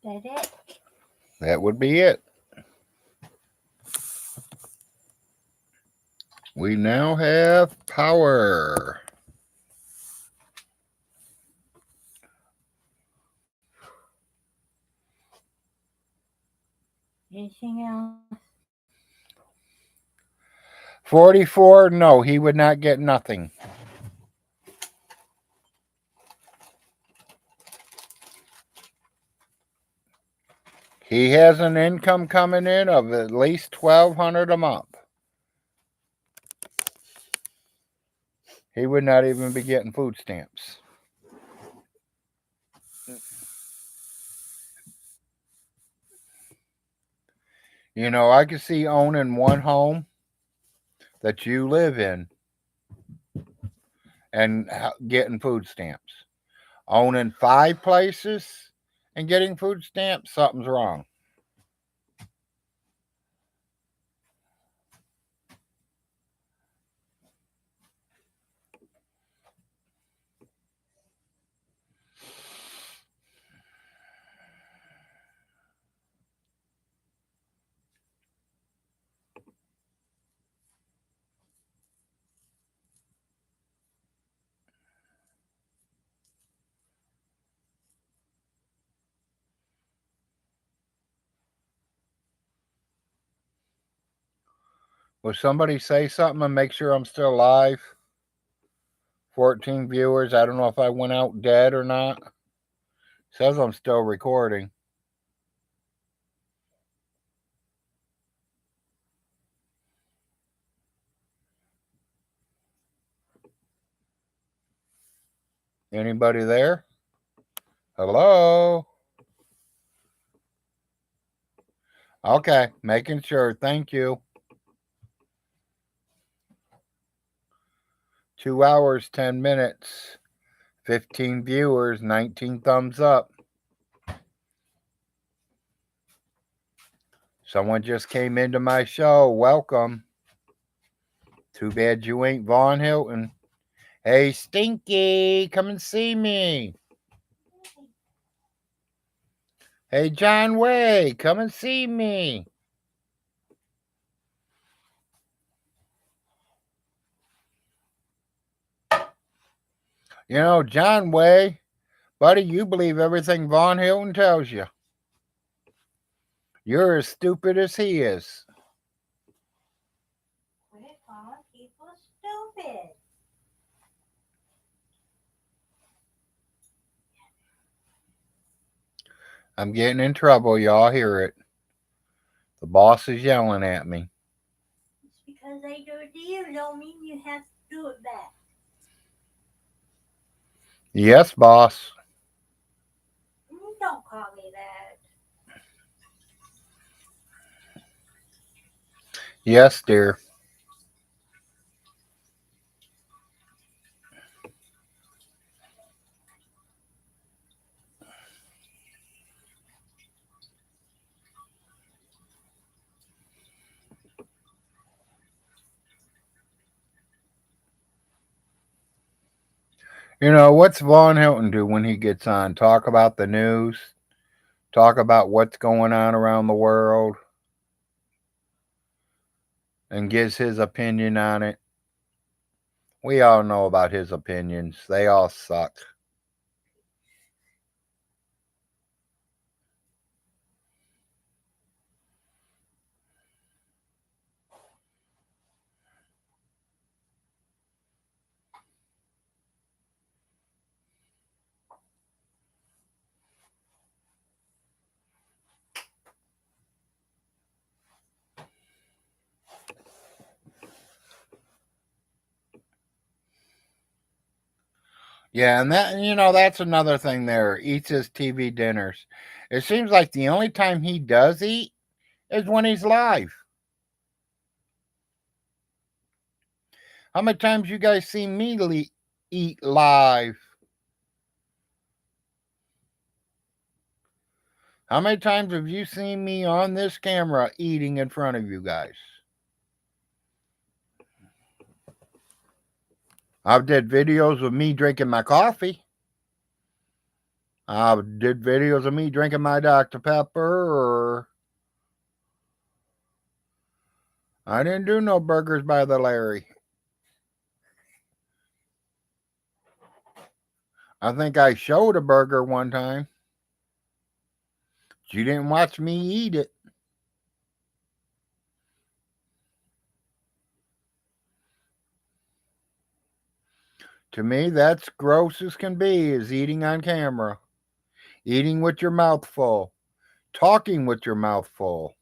That it? That would be it. We now have power. Anything else? 44, no, he would not get nothing. He has an income coming in of at least $1,200 a month. He would not even be getting food stamps. You know, I could see owning one home that you live in and getting food stamps. Owning 5 places and getting food stamps, something's wrong. Will somebody say something and make sure I'm still live? 14 viewers. I don't know if I went out dead or not. Says I'm still recording. Anybody there? Hello? Okay, making sure. Thank you. 2 hours, 10 minutes, 15 viewers, 19 thumbs up. Someone just came into my show. Welcome. Too bad you ain't Vaughn Hilton. Hey, Stinky, come and see me. Hey, John Way, come and see me. You know, John Way, buddy, you believe everything Von Hilton tells you. You're as stupid as he is. Quit calling people stupid. I'm getting in trouble. Y'all hear it. The boss is yelling at me. Just because they do it to you don't mean you have to do it back. Yes, boss. Don't call me that. Yes, dear. You know, what's Von Hilton do when he gets on? Talk about the news, talk about what's going on around the world, and gives his opinion on it. We all know about his opinions. They all suck. Yeah, and that's another thing there. Eats his TV dinners. It seems like the only time he does eat is when he's live. How many times you guys seen me eat live? How many times have you seen me on this camera eating in front of you guys? I've did videos of me drinking my coffee. I did videos of me drinking my Dr. Pepper, or I didn't do no burgers by the Larry. I think I showed a burger one time. You didn't watch me eat it. To me, that's gross as can be, is eating on camera. Eating with your mouth full. Talking with your mouth full.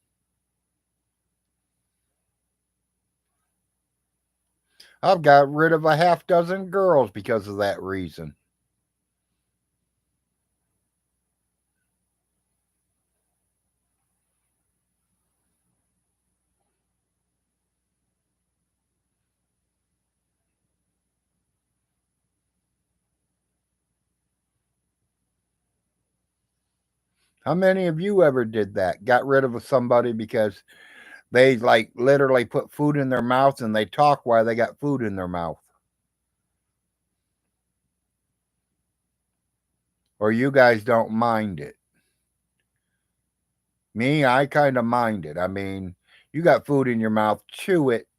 I've got rid of a half dozen girls because of that reason. How many of you ever did that? Got rid of somebody because they like literally put food in their mouth and they talk while they got food in their mouth? Or you guys don't mind it? Me, I kind of mind it. I mean, you got food in your mouth, chew it,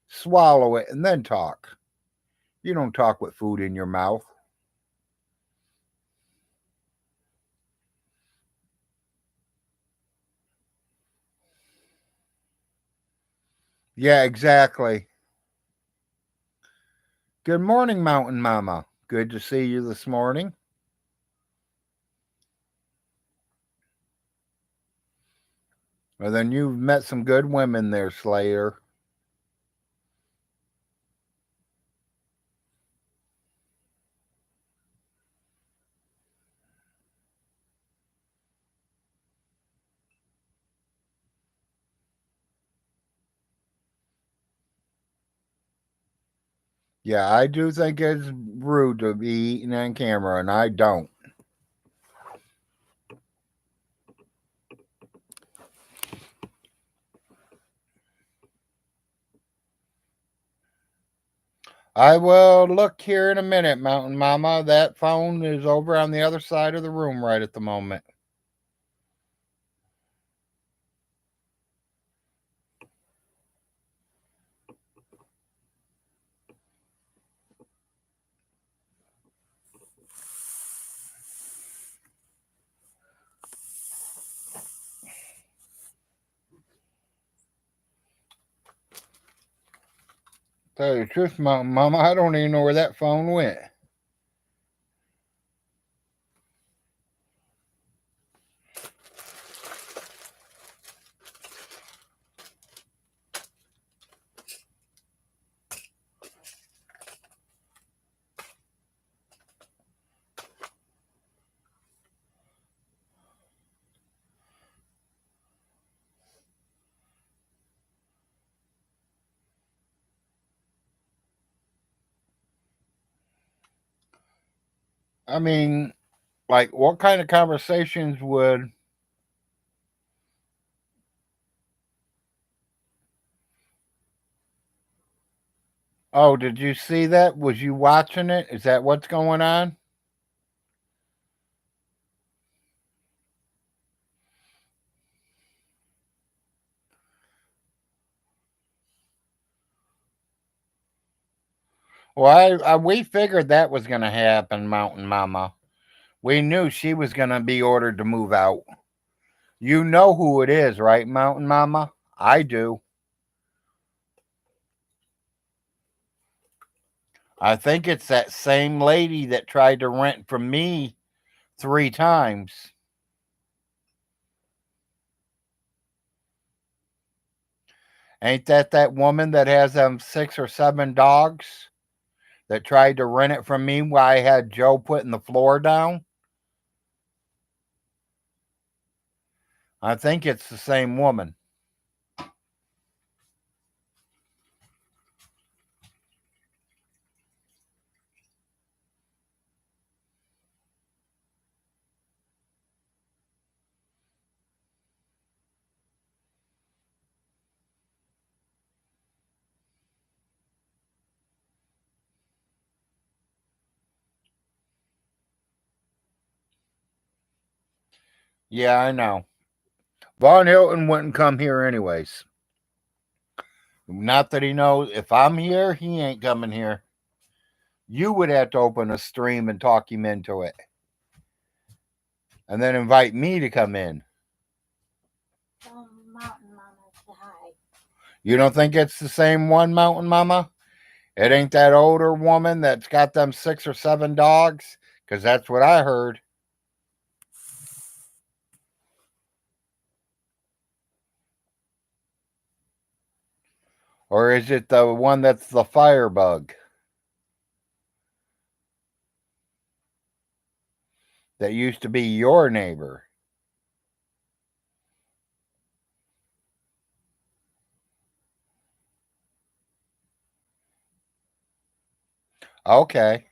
swallow it, and then talk. You don't talk with food in your mouth. Yeah, exactly. Good morning, Mountain Mama. Good to see you this morning. Well, then you've met some good women there, Slayer. Yeah, I do think it's rude to be eating on camera, and I don't. I will look here in a minute, Mountain Mama. That phone is over on the other side of the room right at the moment. Tell you the truth, Mama, I don't even know where that phone went. I mean, like, what kind of conversations would. Oh, did you see that? Was you watching it? Is that what's going on? Well, we figured that was going to happen, Mountain Mama. We knew she was going to be ordered to move out. You know who it is, right, Mountain Mama? I do. I think it's that same lady that tried to rent from me 3 times. Ain't that woman that has 6 or 7 dogs that tried to rent it from me while I had Joe putting the floor down? I think it's the same woman. Yeah, I know. Von Hilton wouldn't come here anyways. Not that he knows. If I'm here, he ain't coming here. You would have to open a stream and talk him into it. And then invite me to come in. Mountain Mama, say hi. You don't think it's the same one, Mountain Mama? It ain't that older woman that's got them 6 or 7 dogs? Because that's what I heard. Or is it the one that's the firebug? That used to be your neighbor? Okay.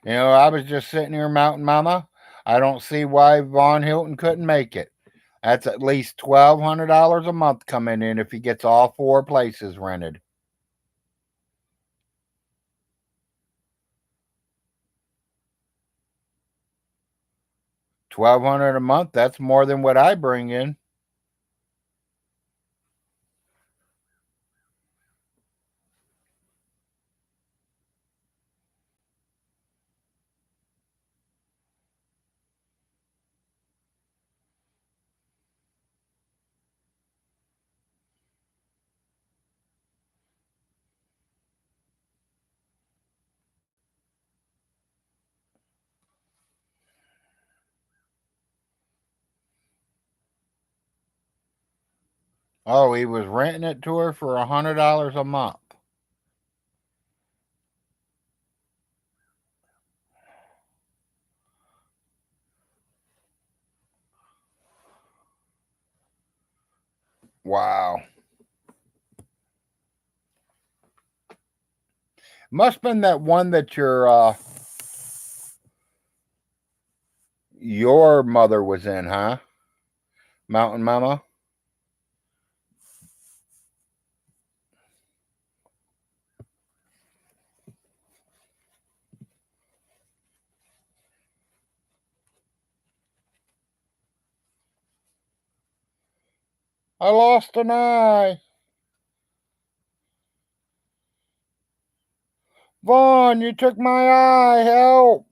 I was just sitting here, Mountain Mama. I don't see why Von Hilton couldn't make it. That's at least $1,200 a month coming in if he gets all 4 places rented. $1,200 a month. That's more than what I bring in. Oh, he was renting it to her for $100 a month. Wow. Must have been that one that your mother was in, huh? Mountain Mama? I lost an eye. Vaughn, you took my eye. Help.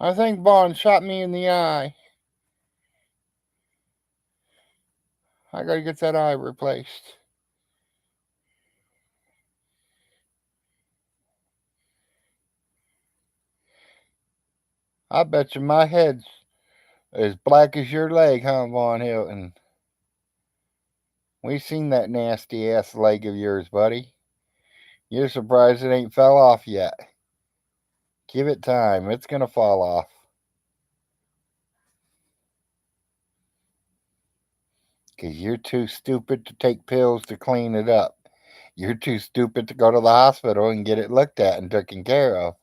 I think Vaughn shot me in the eye. I gotta get that eye replaced. I bet you my head's as black as your leg, huh, Vaughn Hilton? We seen that nasty ass leg of yours, buddy. You're surprised it ain't fell off yet. Give it time. It's gonna fall off. Because you're too stupid to take pills to clean it up. You're too stupid to go to the hospital and get it looked at and taken care of.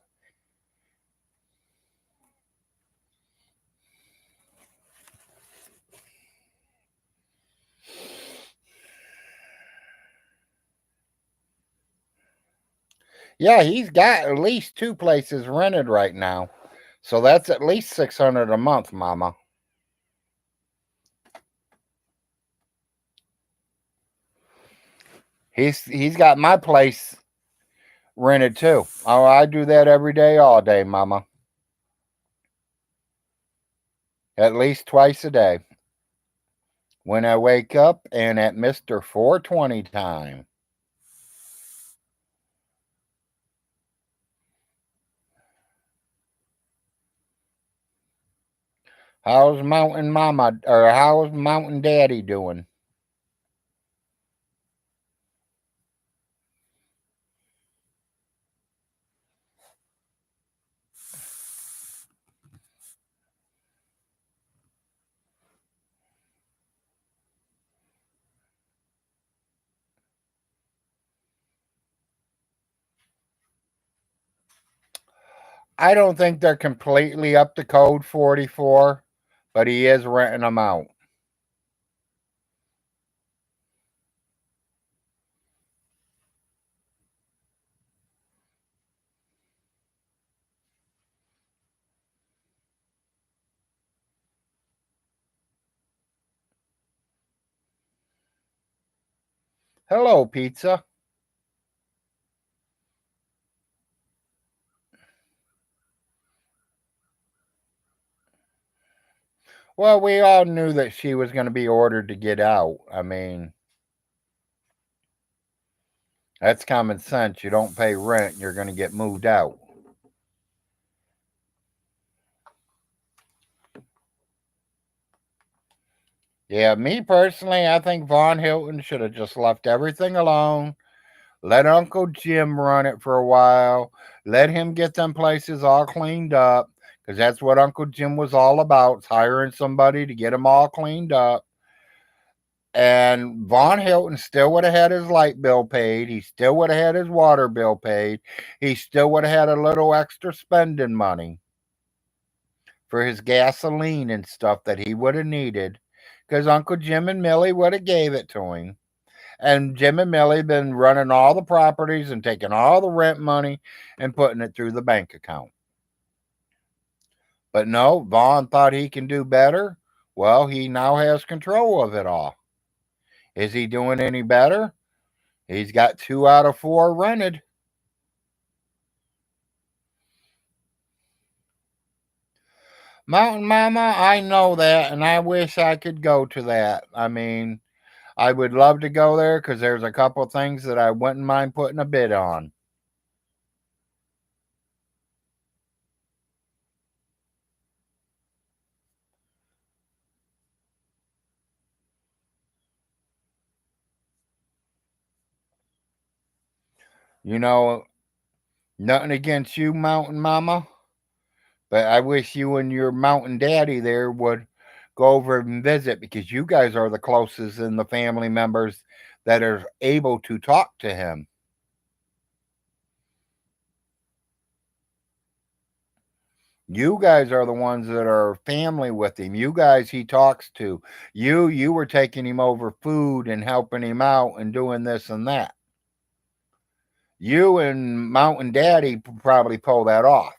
Yeah, he's got at least 2 places rented right now. So that's at least $600 a month, mama. He's got my place rented too. Oh, I do that every day, all day, mama. At least twice a day. When I wake up and at Mr. 420 time. How's Mountain Mama or how's Mountain Daddy doing? I don't think they're completely up to code 44, but he is renting them out. Hello, pizza. Well, we all knew that she was going to be ordered to get out. I mean, that's common sense. You don't pay rent, you're going to get moved out. Yeah, me personally, I think Von Hilton should have just left everything alone. Let Uncle Jim run it for a while. Let him get them places all cleaned up. Because that's what Uncle Jim was all about, hiring somebody to get them all cleaned up. And Von Hilton still would have had his light bill paid. He still would have had his water bill paid. He still would have had a little extra spending money for his gasoline and stuff that he would have needed. Because Uncle Jim and Millie would have gave it to him. And Jim and Millie been running all the properties and taking all the rent money and putting it through the bank account. But no, Vaughn thought he can do better. Well, he now has control of it all. Is he doing any better? He's got 2 out of 4 rented. Mountain Mama, I know that, and I wish I could go to that. I mean, I would love to go there because there's a couple things that I wouldn't mind putting a bid on. You know, nothing against you, Mountain Mama, but I wish you and your Mountain Daddy there would go over and visit because you guys are the closest in the family members that are able to talk to him. You guys are the ones that are family with him. You guys he talks to. You were taking him over food and helping him out and doing this and that. You and Mountain Daddy probably pull that off.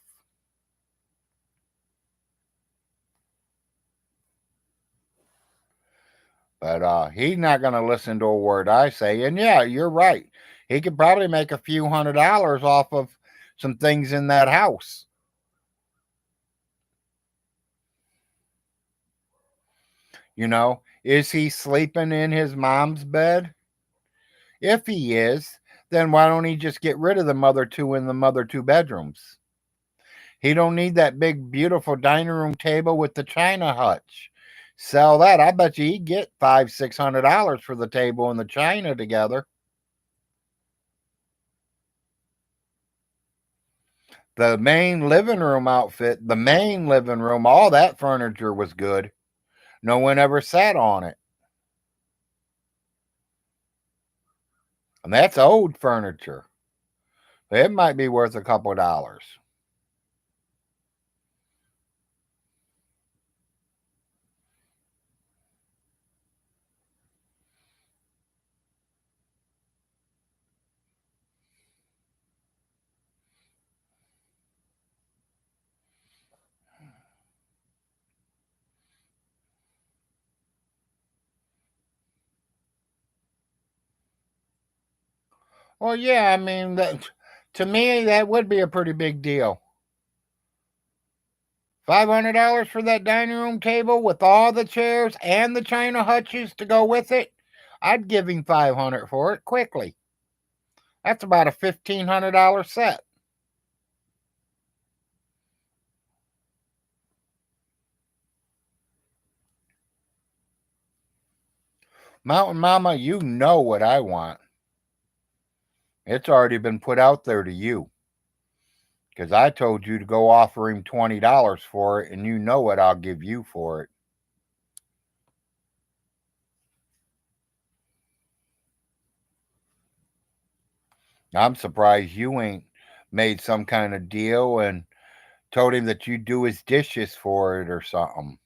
But he's not going to listen to a word I say. And yeah, you're right. He could probably make a few $100s off of some things in that house. You know, is he sleeping in his mom's bed? If he is, then why don't he just get rid of the mother two in the mother two bedrooms? He don't need that big, beautiful dining room table with the china hutch. Sell that. I bet you he'd get $500-600 for the table and the china together. The main living room outfit, the main living room, all that furniture was good. No one ever sat on it. And that's old furniture. It might be worth a couple of dollars. Well, yeah, I mean, to me, that would be a pretty big deal. $500 for that dining room table with all the chairs and the china hutches to go with it. I'd give him $500 for it quickly. That's about a $1,500 set. Mountain Mama, you know what I want. It's already been put out there to you. Because I told you to go offer him $20 for it, and you know what I'll give you for it. I'm surprised you ain't made some kind of deal and told him that you'd do his dishes for it or something.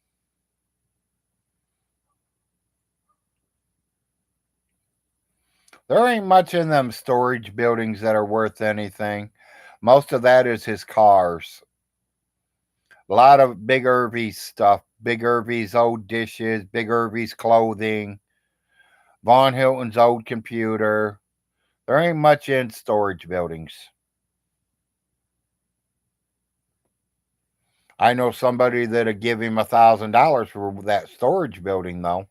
There ain't much in them storage buildings that are worth anything. Most of that is his cars. A lot of Big Irvy's stuff, Big Irvy's old dishes, Big Irvy's clothing, Von Hilton's old computer. There ain't much in storage buildings. I know somebody that'd give him $1,000 for that storage building, though.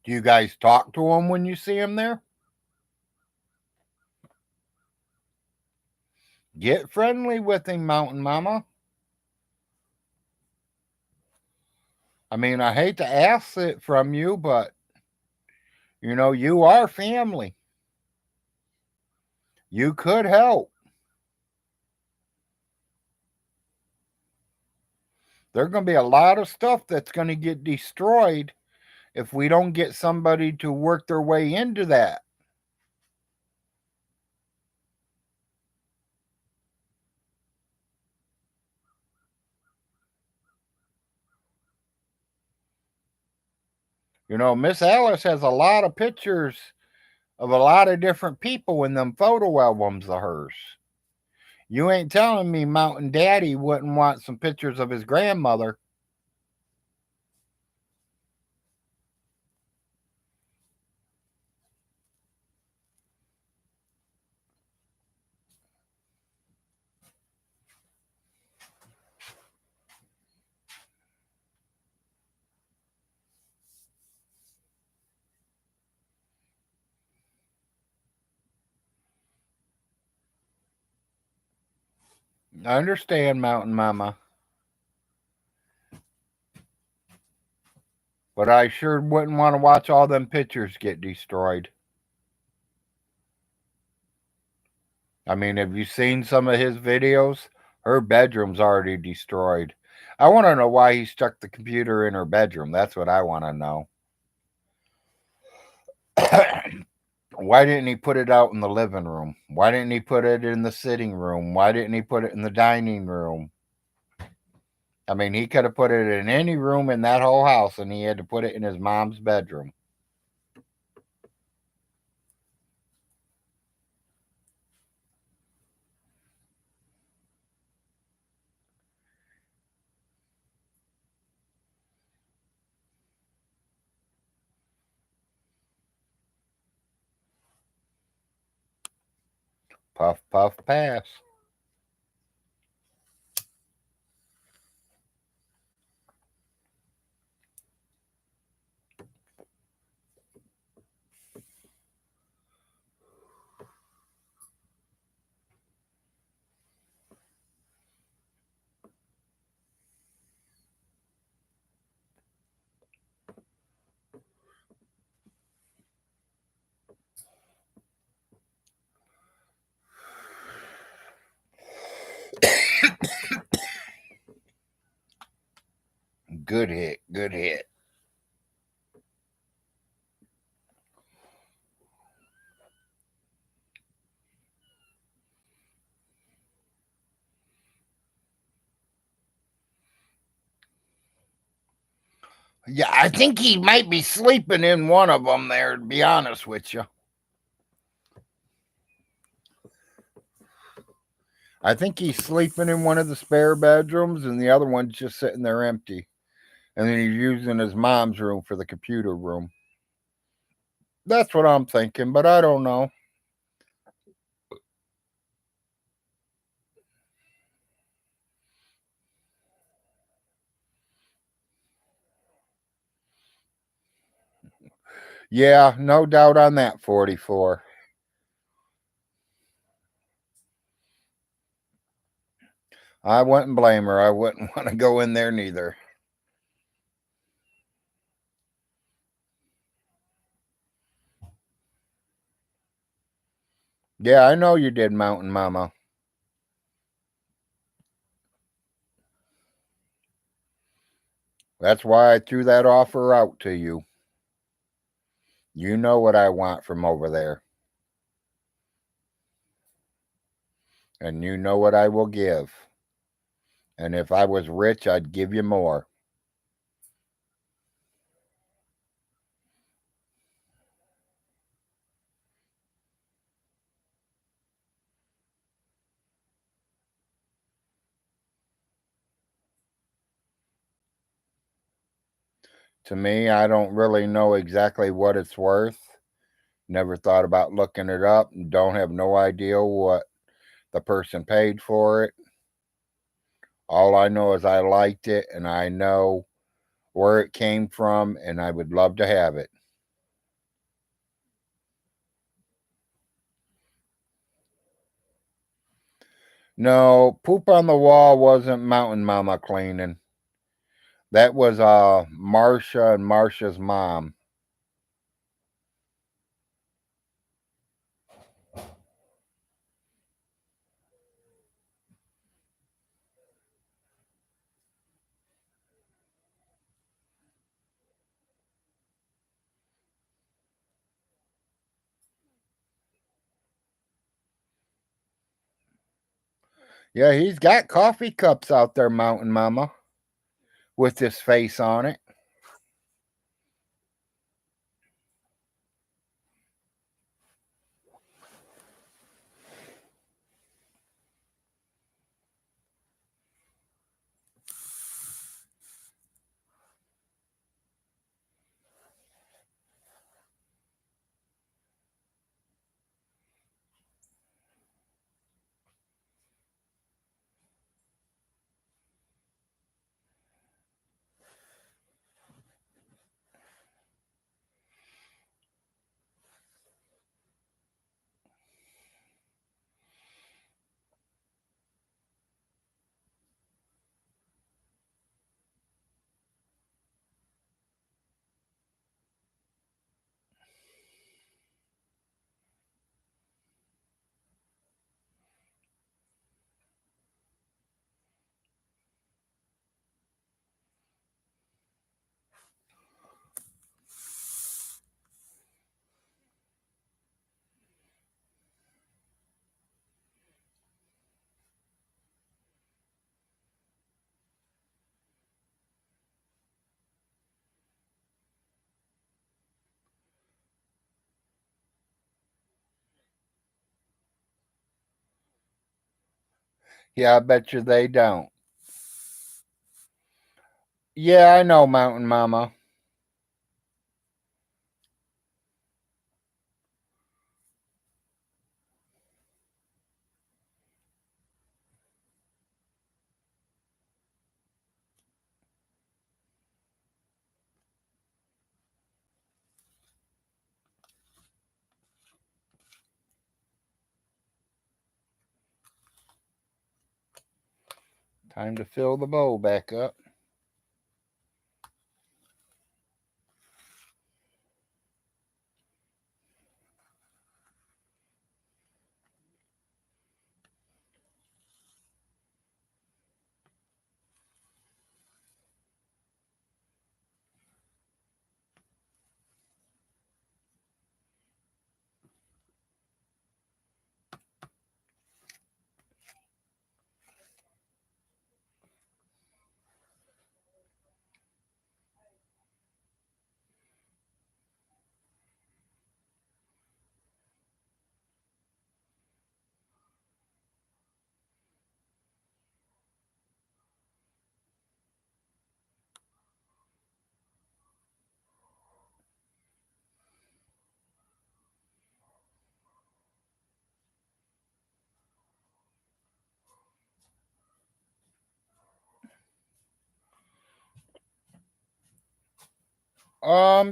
Do you guys talk to him when you see him there? Get friendly with him, Mountain Mama. I mean, I hate to ask it from you, but you are family. You could help. There's going to be a lot of stuff that's going to get destroyed if we don't get somebody to work their way into that. Miss Alice has a lot of pictures of a lot of different people in them photo albums of hers. You ain't telling me Mountain Daddy wouldn't want some pictures of his grandmother. I understand, Mountain Mama. But I sure wouldn't want to watch all them pictures get destroyed. I mean, have you seen some of his videos? Her bedroom's already destroyed. I want to know why he stuck the computer in her bedroom. That's what I want to know. Why didn't he put it out in the living room? Why didn't he put it in the sitting room? Why didn't he put it in the dining room? I mean, he could have put it in any room in that whole house, and he had to put it in his mom's bedroom. Puff, puff, pass. Good hit, good hit. Yeah, I think he might be sleeping in one of them there, to be honest with you. I think he's sleeping in one of the spare bedrooms, and the other one's just sitting there empty. And then he's using his mom's room for the computer room. That's what I'm thinking, but I don't know. Yeah, no doubt on that, 44. I wouldn't blame her. I wouldn't want to go in there neither. Yeah, I know you did, Mountain Mama. That's why I threw that offer out to you. You know what I want from over there. And you know what I will give. And if I was rich, I'd give you more. To me, I don't really know exactly what it's worth. Never thought about looking it up and don't have no idea what the person paid for it. All I know is I liked it and I know where it came from and I would love to have it. No, poop on the wall wasn't Mountain Mama cleaning. That was Marsha and Marsha's mom. Yeah, he's got coffee cups out there, Mountain Mama, with his face on it. Yeah, I bet you they don't. Yeah, I know, Mountain Mama. Time to fill the bowl back up.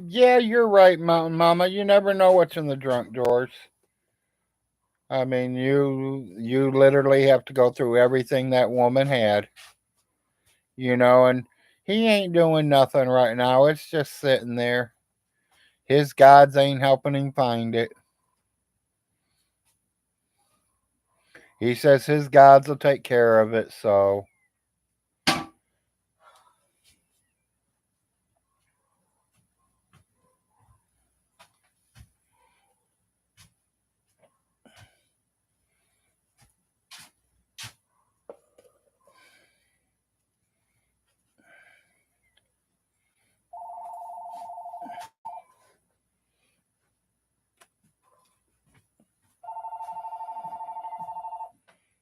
Yeah, you're right, Mountain Mama. You never know what's in the drunk drawers. I mean, you literally have to go through everything that woman had, and he ain't doing nothing right now. It's just sitting there. His gods ain't helping him find it. He says his gods will take care of it, so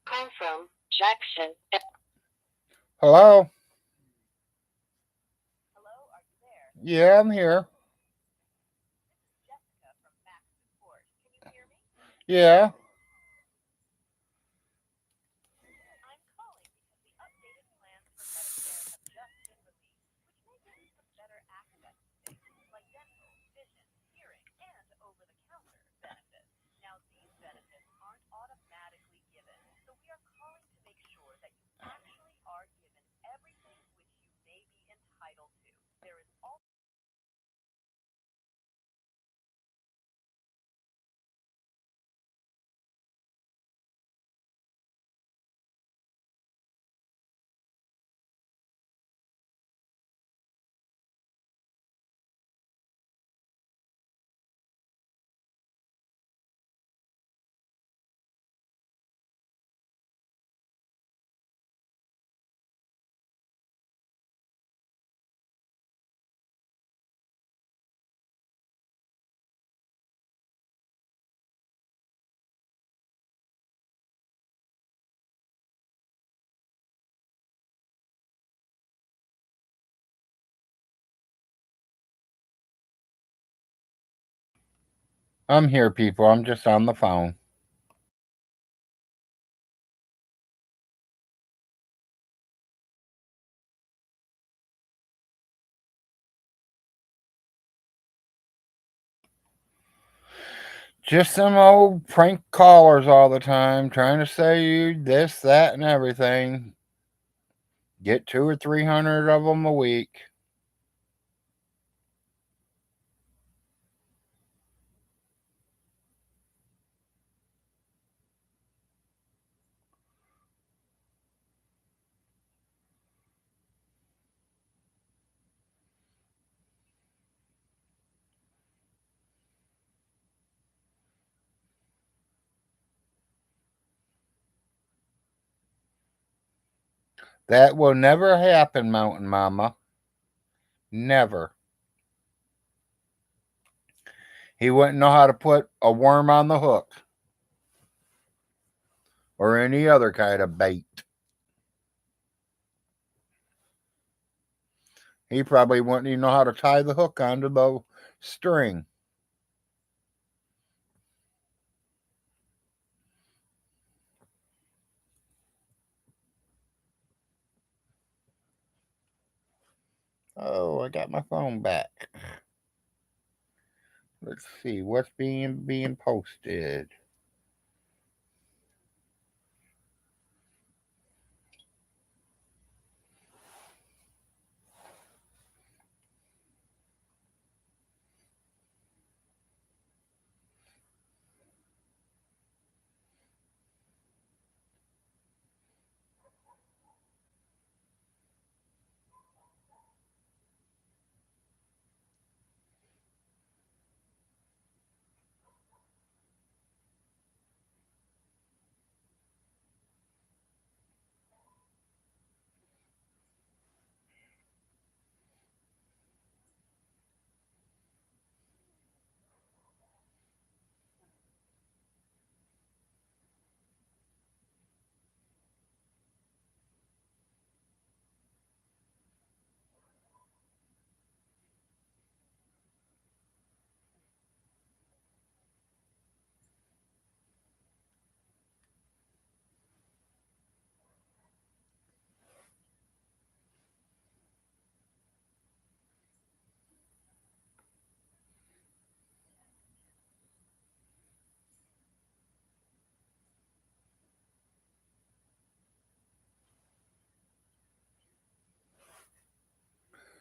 Call from Jackson. hello? Hello, are you there? Yeah, I'm here. Jessica from Max Support. Can you hear me? Yeah. I'm calling because the updated plans for Medicare have just been released, which may give you some better access to things like dental, vision, hearing, and over-the-counter benefits. Now, these benefits aren't automatically given, so we are calling to make sure that you actually are given everything which you may be entitled to. There is also I'm here, people. I'm just on the phone. Just some old prank callers all the time trying to say you this, that, and everything. Get 200 or 300 of them a week. That will never happen, Mountain Mama. Never. He wouldn't know how to put a worm on the hook or any other kind of bait. He probably wouldn't even know how to tie the hook onto the string. Oh, I got my phone back. Let's see what's being posted.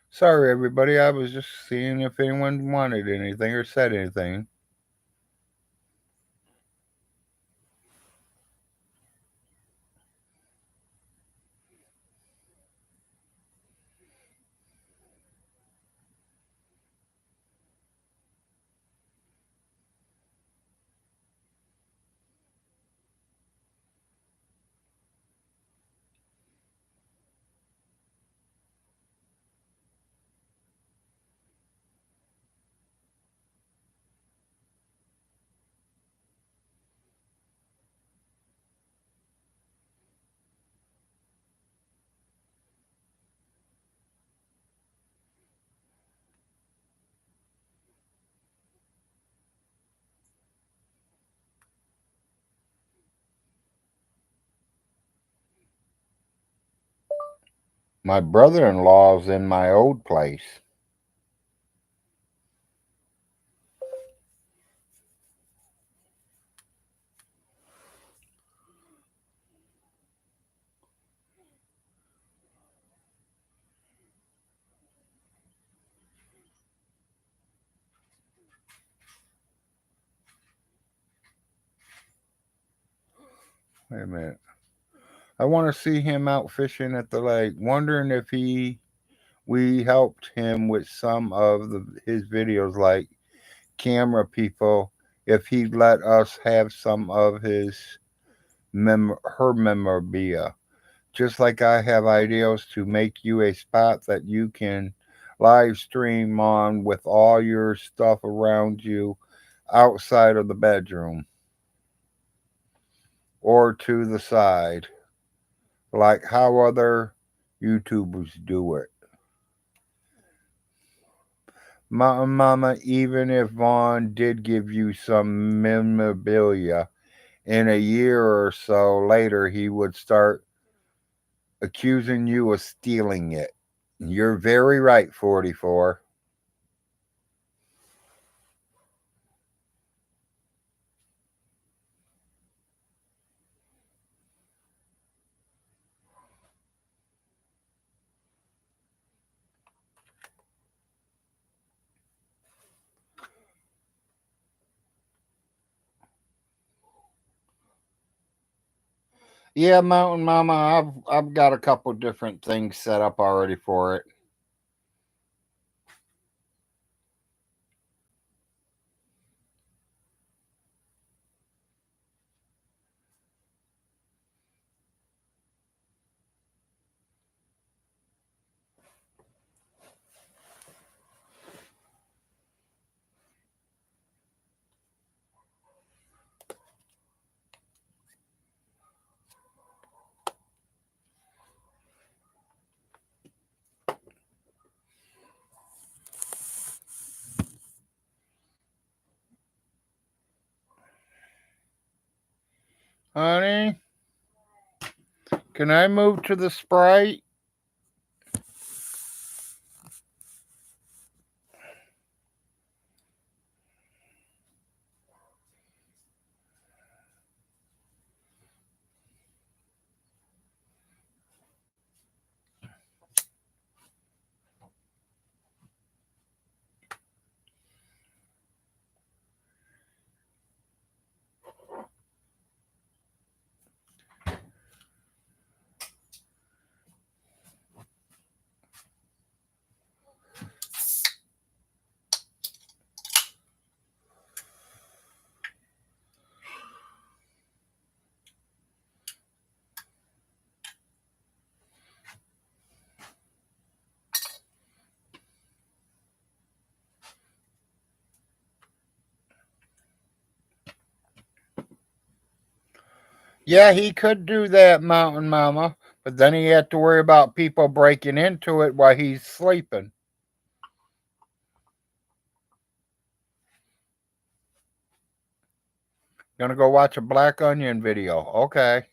Sorry, everybody. I was just seeing if anyone wanted anything or said anything. My brother-in-law's in my old place. Wait a minute. I want to see him out fishing at the lake. Wondering if we helped him with some of his videos, like camera people, if he'd let us have some of her memorabilia. Just like I have ideas to make you a spot that you can live stream on with all your stuff around you outside of the bedroom or to the side, like how other YouTubers do it. Mama, even if Vaughn did give you some memorabilia, in a year or so later, he would start accusing you of stealing it. You're very right, 44. Yeah, Mountain Mama, I've got a couple different things set up already for it. Honey, can I move to the Sprite? Yeah, he could do that, Mountain Mama, but then he had to worry about people breaking into it while he's sleeping. Gonna go watch a Black Onion video. Okay.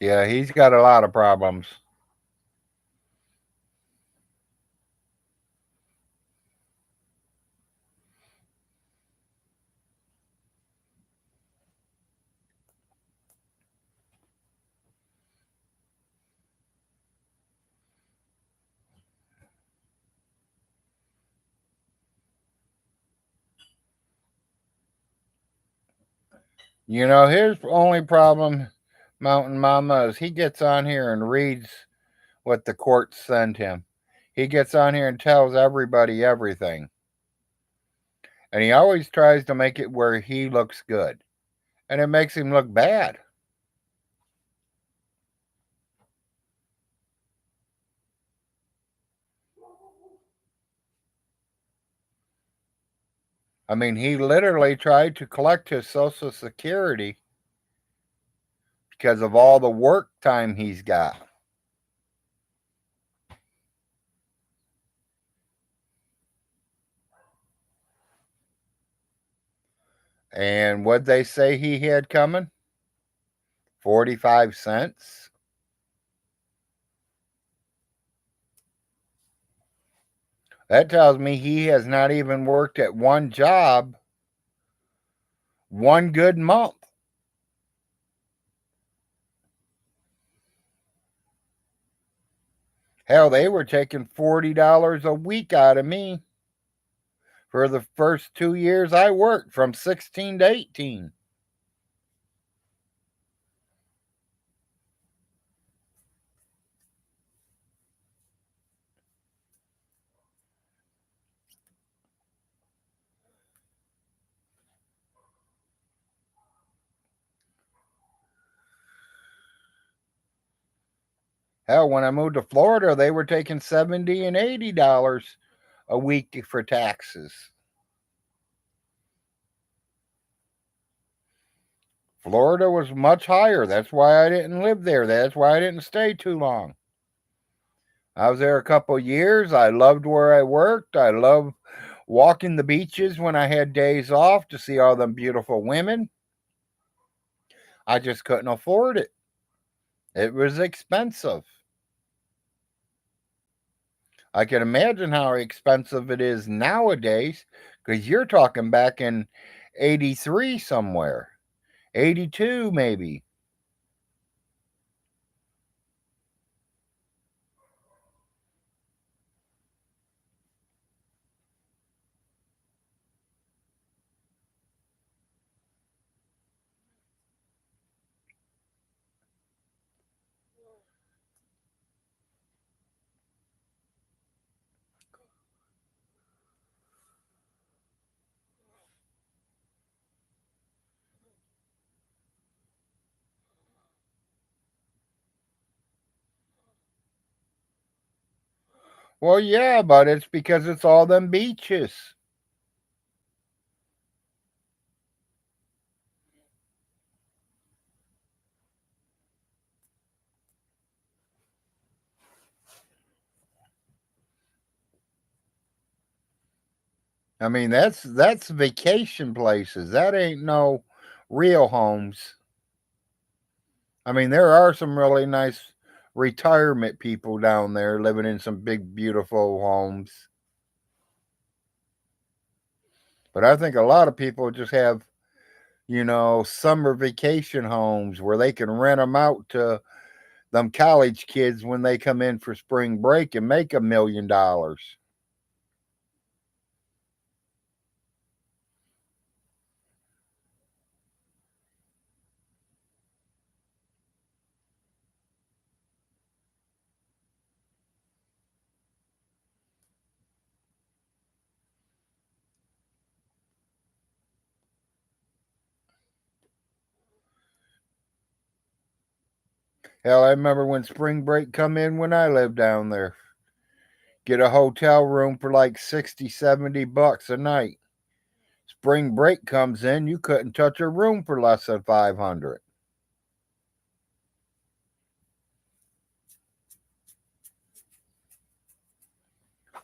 Yeah, he's got a lot of problems. You know, his only problem, Mountain Mama, is he gets on here and reads what the courts send him. He gets on here and tells everybody everything. And he always tries to make it where he looks good. And it makes him look bad. I mean, he literally tried to collect his Social Security because of all the work time he's got. And what they say he had coming? 45 cents. That tells me he has not even worked at one job one good month. Hell, they were taking $40 a week out of me for the first 2 years I worked from 16 to 18. Hell, when I moved to Florida, they were taking $70 and $80 a week for taxes. Florida was much higher. That's why I didn't live there. That's why I didn't stay too long. I was there a couple years. I loved where I worked. I loved walking the beaches when I had days off to see all them beautiful women. I just couldn't afford it. It was expensive. I can imagine how expensive it is nowadays because you're talking back in 83 somewhere, 82 maybe. Well, yeah, but it's because it's all them beaches. I mean, that's vacation places. That ain't no real homes. I mean, there are some really nice retirement people down there living in some big, beautiful homes. But I think a lot of people just have, summer vacation homes where they can rent them out to them college kids when they come in for spring break and make $1 million. Hell, I remember when spring break come in when I lived down there. Get a hotel room for like 60, $70 a night. Spring break comes in, you couldn't touch a room for less than 500.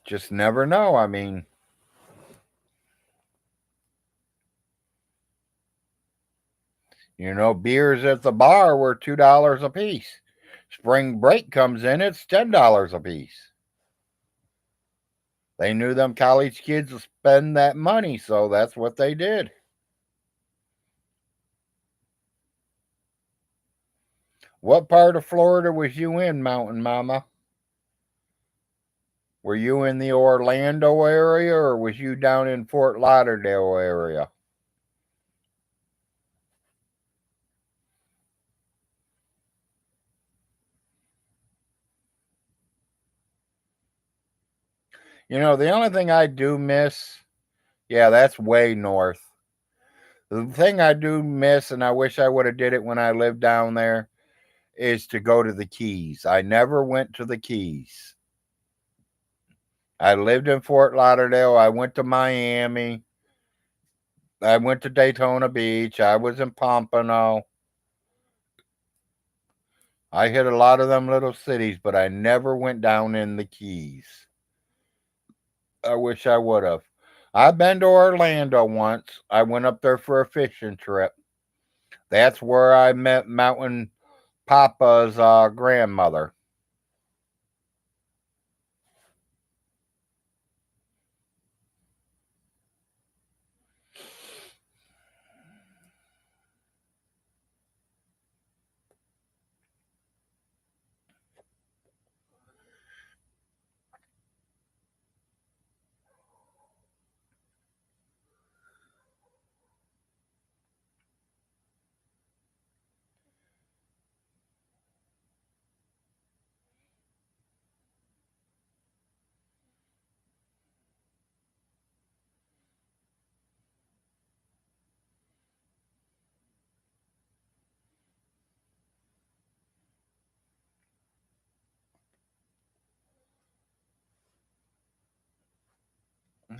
Just never know. I mean, beers at the bar were $2 a piece. Spring break comes in, it's $10 a piece. They knew them college kids would spend that money, so that's what they did. What part of Florida was you in, Mountain Mama? Were you in the Orlando area or was you down in Fort Lauderdale area? The only thing I do miss, yeah, that's way north. The thing I do miss, and I wish I would have did it when I lived down there, is to go to the Keys. I never went to the Keys. I lived in Fort Lauderdale. I went to Miami. I went to Daytona Beach. I was in Pompano. I hit a lot of them little cities, but I never went down in the Keys. I wish I would have. I've been to Orlando once. I went up there for a fishing trip. That's where I met Mountain Papa's grandmother.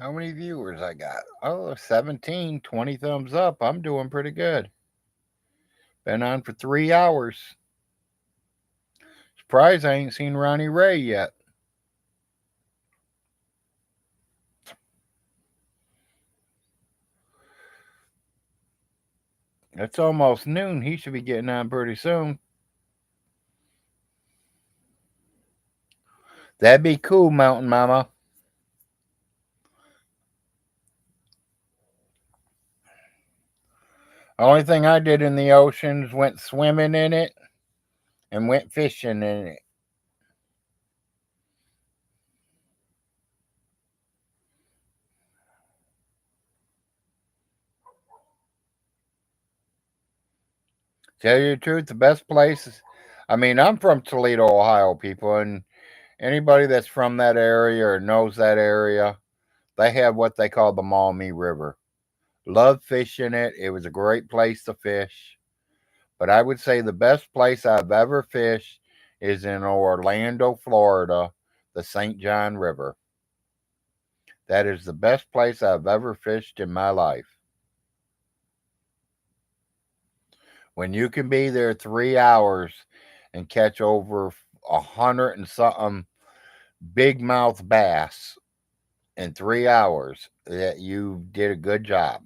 How many viewers I got? Oh, 17, 20 thumbs up. I'm doing pretty good. Been on for 3 hours. Surprised I ain't seen Ronnie Ray yet. It's almost noon. He should be getting on pretty soon. That'd be cool, Mountain Mama. Only thing I did in the oceans went swimming in it and went fishing in it. Tell you the truth, the best places. I mean, I'm from Toledo, Ohio, people, and anybody that's from that area or knows that area, they have what they call the Maumee River. Love fishing it. It was a great place to fish. But I would say the best place I've ever fished is in Orlando, Florida. the St. John River. That is the best place I've ever fished in my life. When you can be there 3 hours and catch over 100 and something big mouth bass in 3 hours, that you did a good job.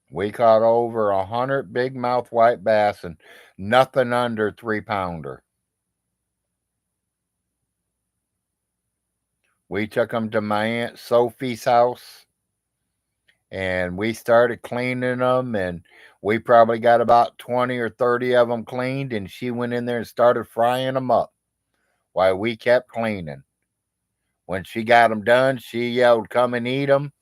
We caught over 100 big mouth white bass and nothing under 3-pounder. We took them to my Aunt Sophie's house and we started cleaning them, and we probably got about 20 or 30 of them cleaned, and she went in there and started frying them up while we kept cleaning. When she got them done, she yelled, "Come and eat them."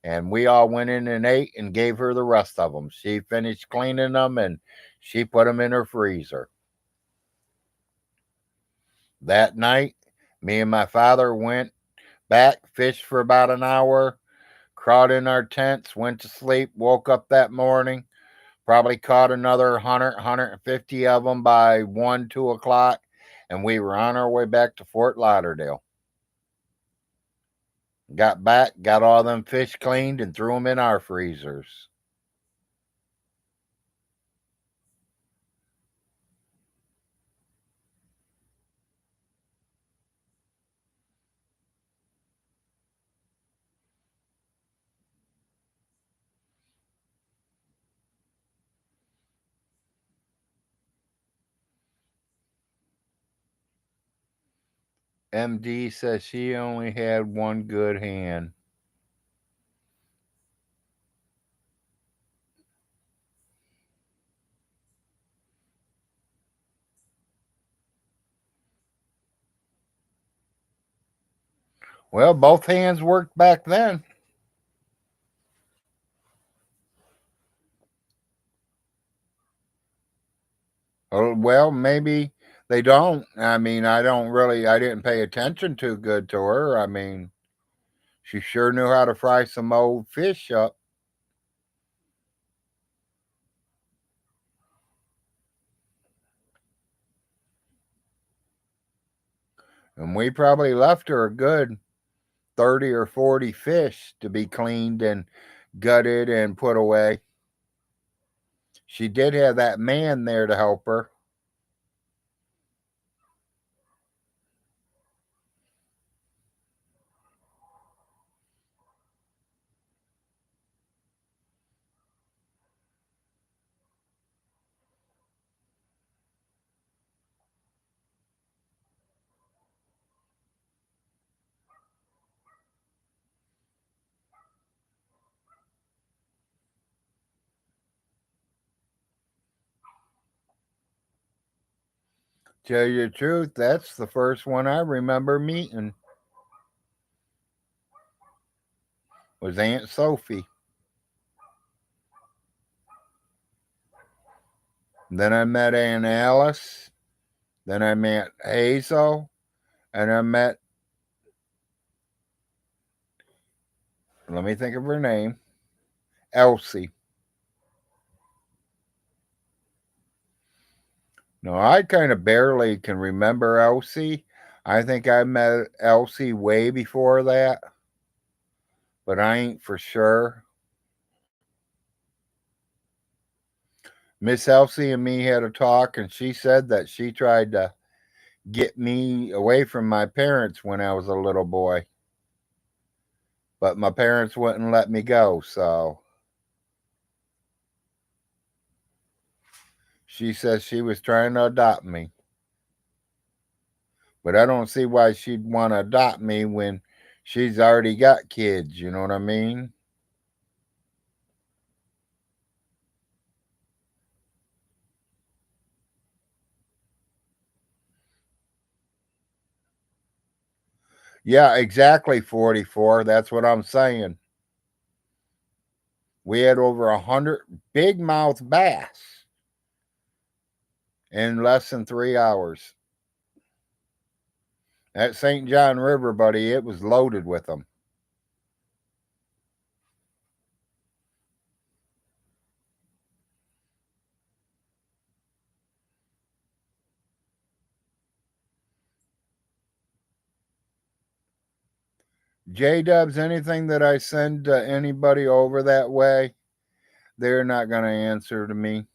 And we all went in and ate and gave her the rest of them. She finished cleaning them and she put them in her freezer. That night, me and my father went back, fished for about an hour, crawled in our tents, went to sleep, woke up that morning, probably caught another 100, 150 of them by 1, 2 o'clock, and we were on our way back to Fort Lauderdale. Got back, got all them fish cleaned, and threw them in our freezers. MD says she only had one good hand. Well, both hands worked back then. Oh, well, maybe they don't. I mean, I didn't pay attention too good to her. I mean, she sure knew how to fry some old fish up. And we probably left her a good 30 or 40 fish to be cleaned and gutted and put away. She did have that man there to help her. Tell you the truth, that's the first one I remember meeting. Was Aunt Sophie. Then I met Aunt Alice. Then I met Hazel. And I met, let me think of her name, Elsie. No, I kind of barely can remember Elsie. I think I met Elsie way before that, but I ain't for sure. Miss Elsie and me had a talk, and she said that she tried to get me away from my parents when I was a little boy, but my parents wouldn't let me go, so she says she was trying to adopt me. But I don't see why she'd want to adopt me when she's already got kids, you know what I mean? Yeah, exactly, 44. That's what I'm saying. We had over 100 big mouth bass in less than 3 hours. That St. John River, buddy, it was loaded with them. J-Dubs, anything that I send to anybody over that way, they're not going to answer to me.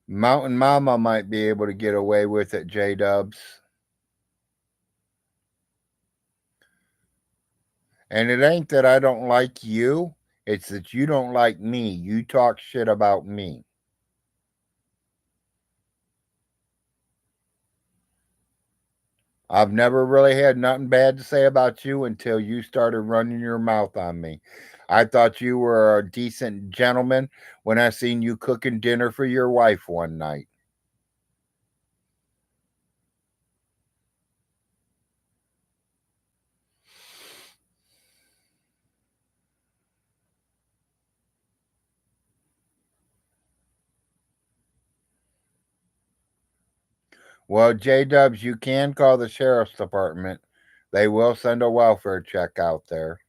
Mountain Mama might be able to get away with it, J-Dubs. And it ain't that I don't like you. It's that you don't like me. You talk shit about me. I've never really had nothing bad to say about you until you started running your mouth on me. I thought you were a decent gentleman when I seen you cooking dinner for your wife one night. Well, J-Dubs, you can call the sheriff's department. They will send a welfare check out there.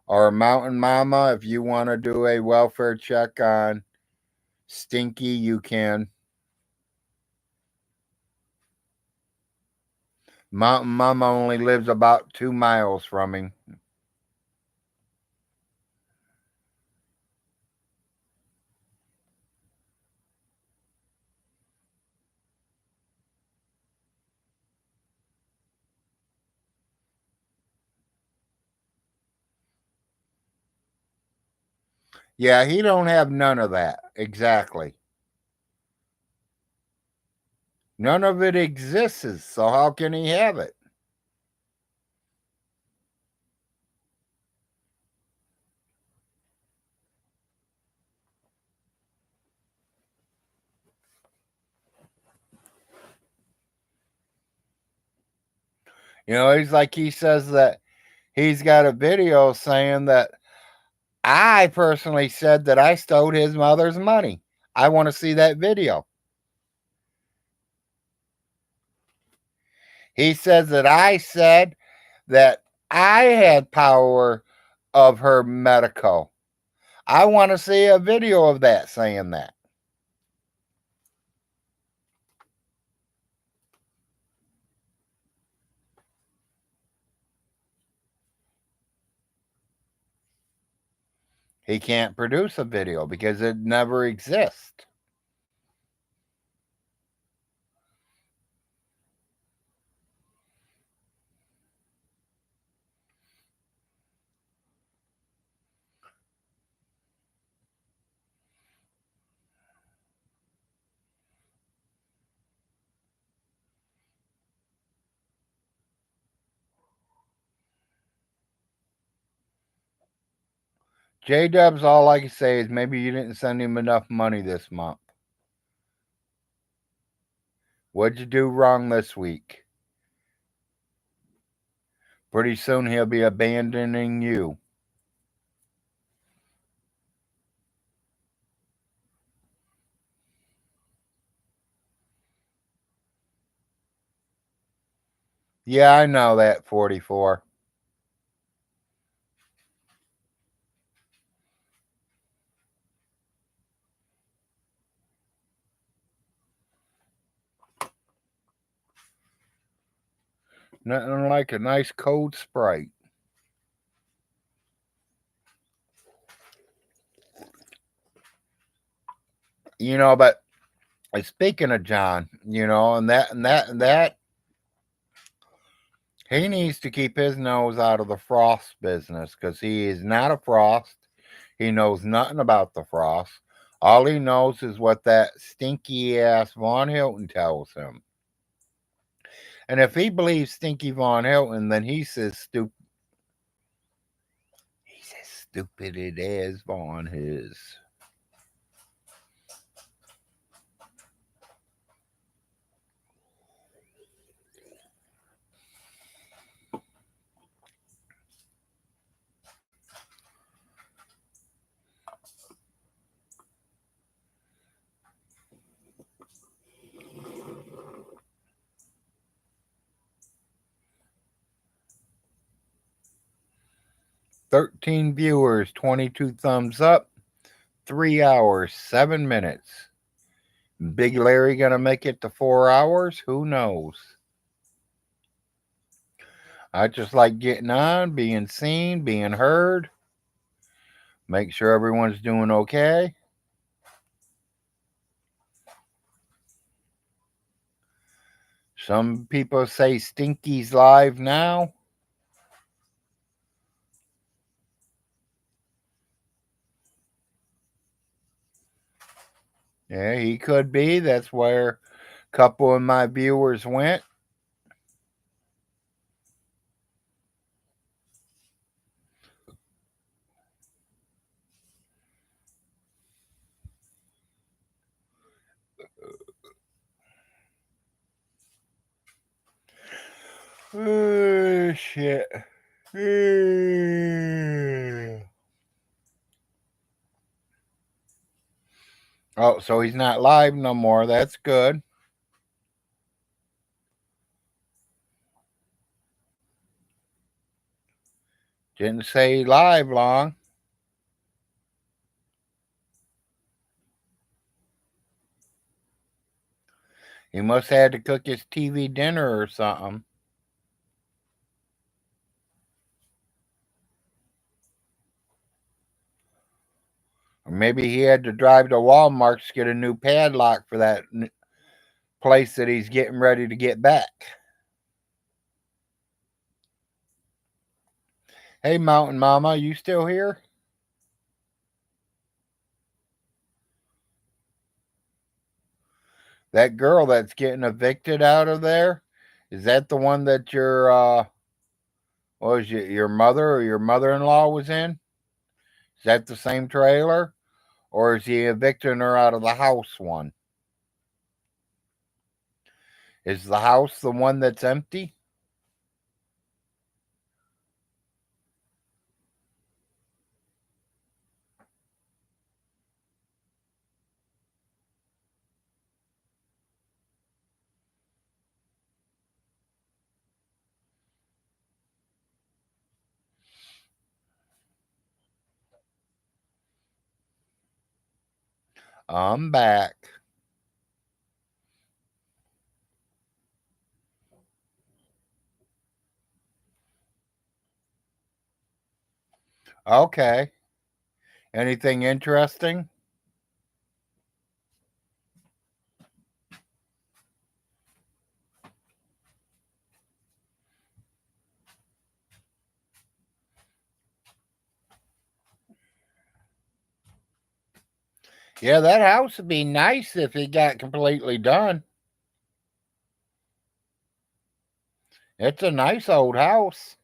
Or Mountain Mama, if you want to do a welfare check on Stinky, you can. Mountain Mama only lives about 2 miles from him. Yeah, he don't have none of that. Exactly. None of it exists, so how can he have it? You know, he's like he says that he's got a video saying that I personally said that I stole his mother's money. I want to see that video. He says that I said that I had power of her medical. I want to see a video of that saying that. He can't produce a video because it never exists. J-Dubs, all I can say is maybe you didn't send him enough money this month. What'd you do wrong this week? Pretty soon he'll be abandoning you. Yeah, I know that, 44. Nothing like a nice cold Sprite. You know, but speaking of John, you know, and that, he needs to keep his nose out of the frost business because he is not a frost. He knows nothing about the frost. All he knows is what that stinky ass Von Hilton tells him. And if he believes Stinky Von Hilton, then he's as stupid. He's as stupid as Von is. "13 viewers, 22 thumbs up, 3 hours, 7 minutes. Big Larry gonna make it to 4 hours? Who knows?" I just like getting on, being seen, being heard, make sure everyone's doing okay. Some people say Stinky's live now. Yeah, he could be. That's where a couple of my viewers went. Oh, shit. Oh, so he's not live no more. That's good. Didn't say live long. He must have had to cook his TV dinner or something. Or maybe he had to drive to Walmart to get a new padlock for that place that he's getting ready to get back. Hey, Mountain Mama, you still here? That girl that's getting evicted out of there, is that the one that your what was it, your mother or your mother-in-law was in? Is that the same trailer? Or is he evicting her out of the house one? Is the house the one that's empty? I'm back. Okay. Anything interesting? Yeah, that house would be nice if it got completely done. It's a nice old house.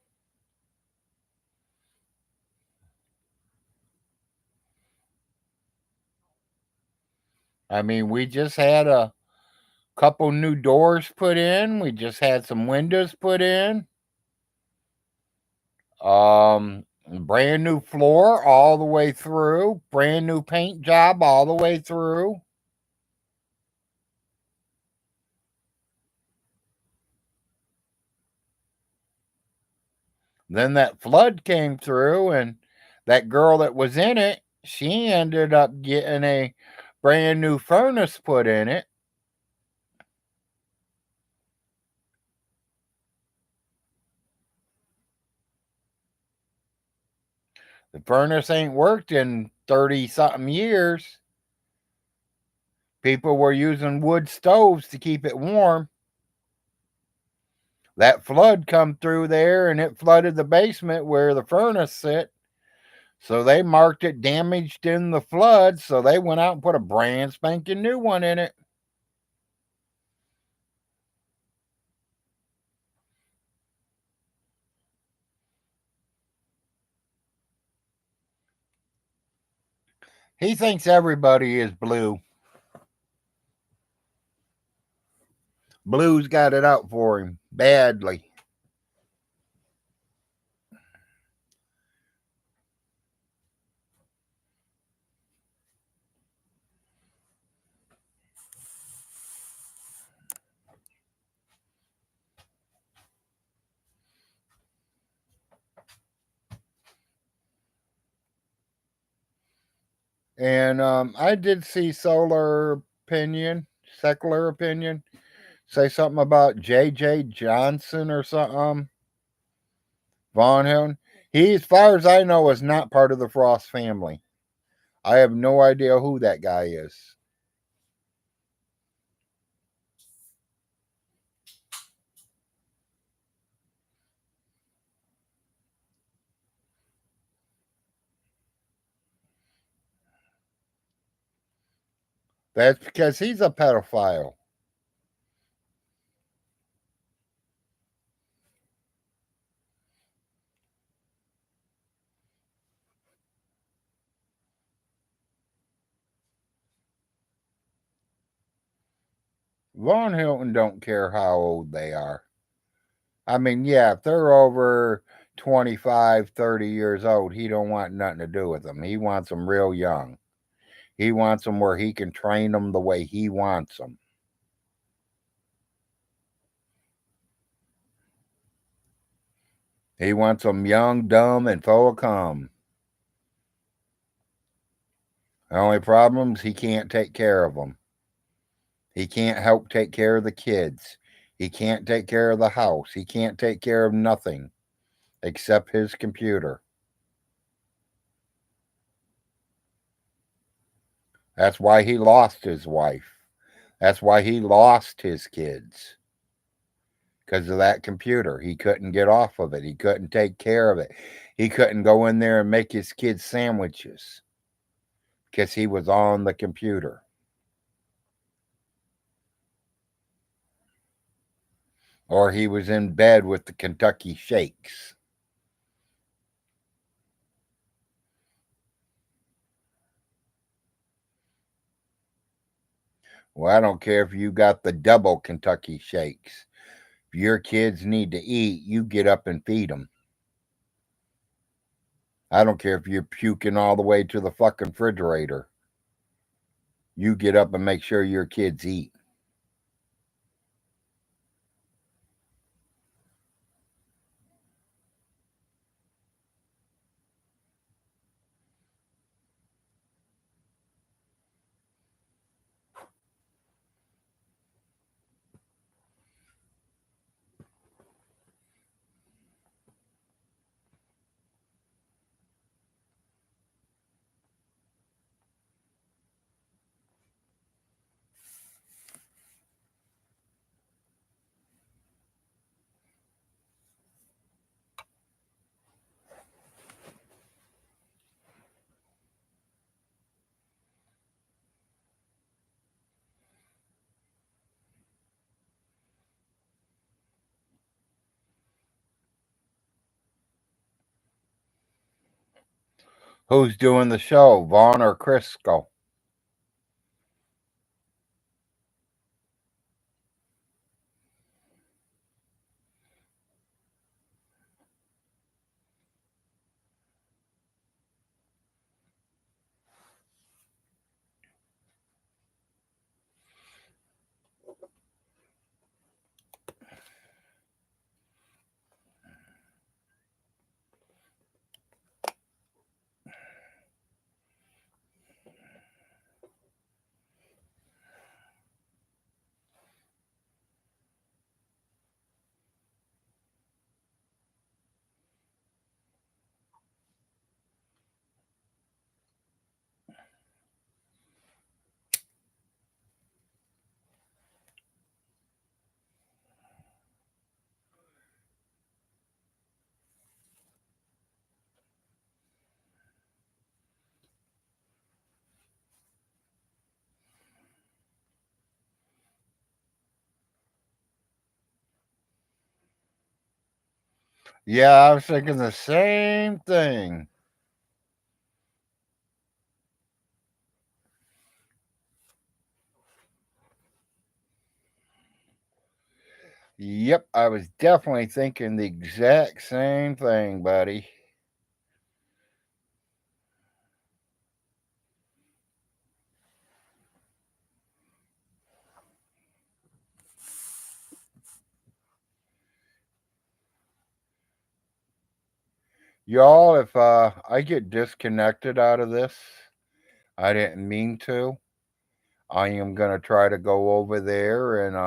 I mean, we just had a couple new doors put in. We just had some windows put in. Brand new floor all the way through. Brand new paint job all the way through. Then that flood came through, and that girl that was in it, she ended up getting a brand new furnace put in it. The furnace ain't worked in 30 something years. People were using wood stoves to keep it warm. That flood come through there and it flooded the basement where the furnace sit. So they marked it damaged in the flood. So they went out and put a brand spanking new one in it. He thinks everybody is blue. Blue's got it out for him badly. And I did see Secular Opinion, say something about J.J. Johnson or something. Von Hilton. He, as far as I know, is not part of the Frost family. I have no idea who that guy is. That's because he's a pedophile. Von Hilton don't care how old they are. I mean, yeah, if they're over 25, 30 years old, he don't want nothing to do with them. He wants them real young. He wants them where he can train them the way he wants them. He wants them young, dumb, and full of cum. The only problem is he can't take care of them. He can't help take care of the kids. He can't take care of the house. He can't take care of nothing except his computer. That's why he lost his wife. That's why he lost his kids. Because of that computer. He couldn't get off of it. He couldn't take care of it. He couldn't go in there and make his kids sandwiches because he was on the computer. Or he was in bed with the Kentucky Shakes. Well, I don't care if you got the double Kentucky Shakes. If your kids need to eat, you get up and feed them. I don't care if you're puking all the way to the fucking refrigerator. You get up and make sure your kids eat. Who's doing the show, Vaughn or Crisco? Yeah, I was thinking the same thing. Yep, I was definitely thinking the exact same thing, buddy. Y'all, if I get disconnected out of this, I didn't mean to. I am going to try to go over there and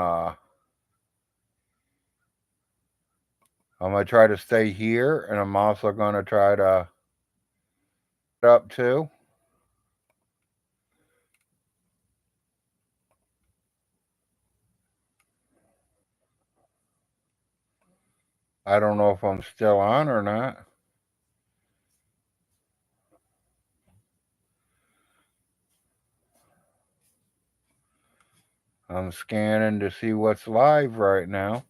I'm going to try to stay here, and I'm also going to try to up too. I don't know if I'm still on or not. I'm scanning to see what's live right now.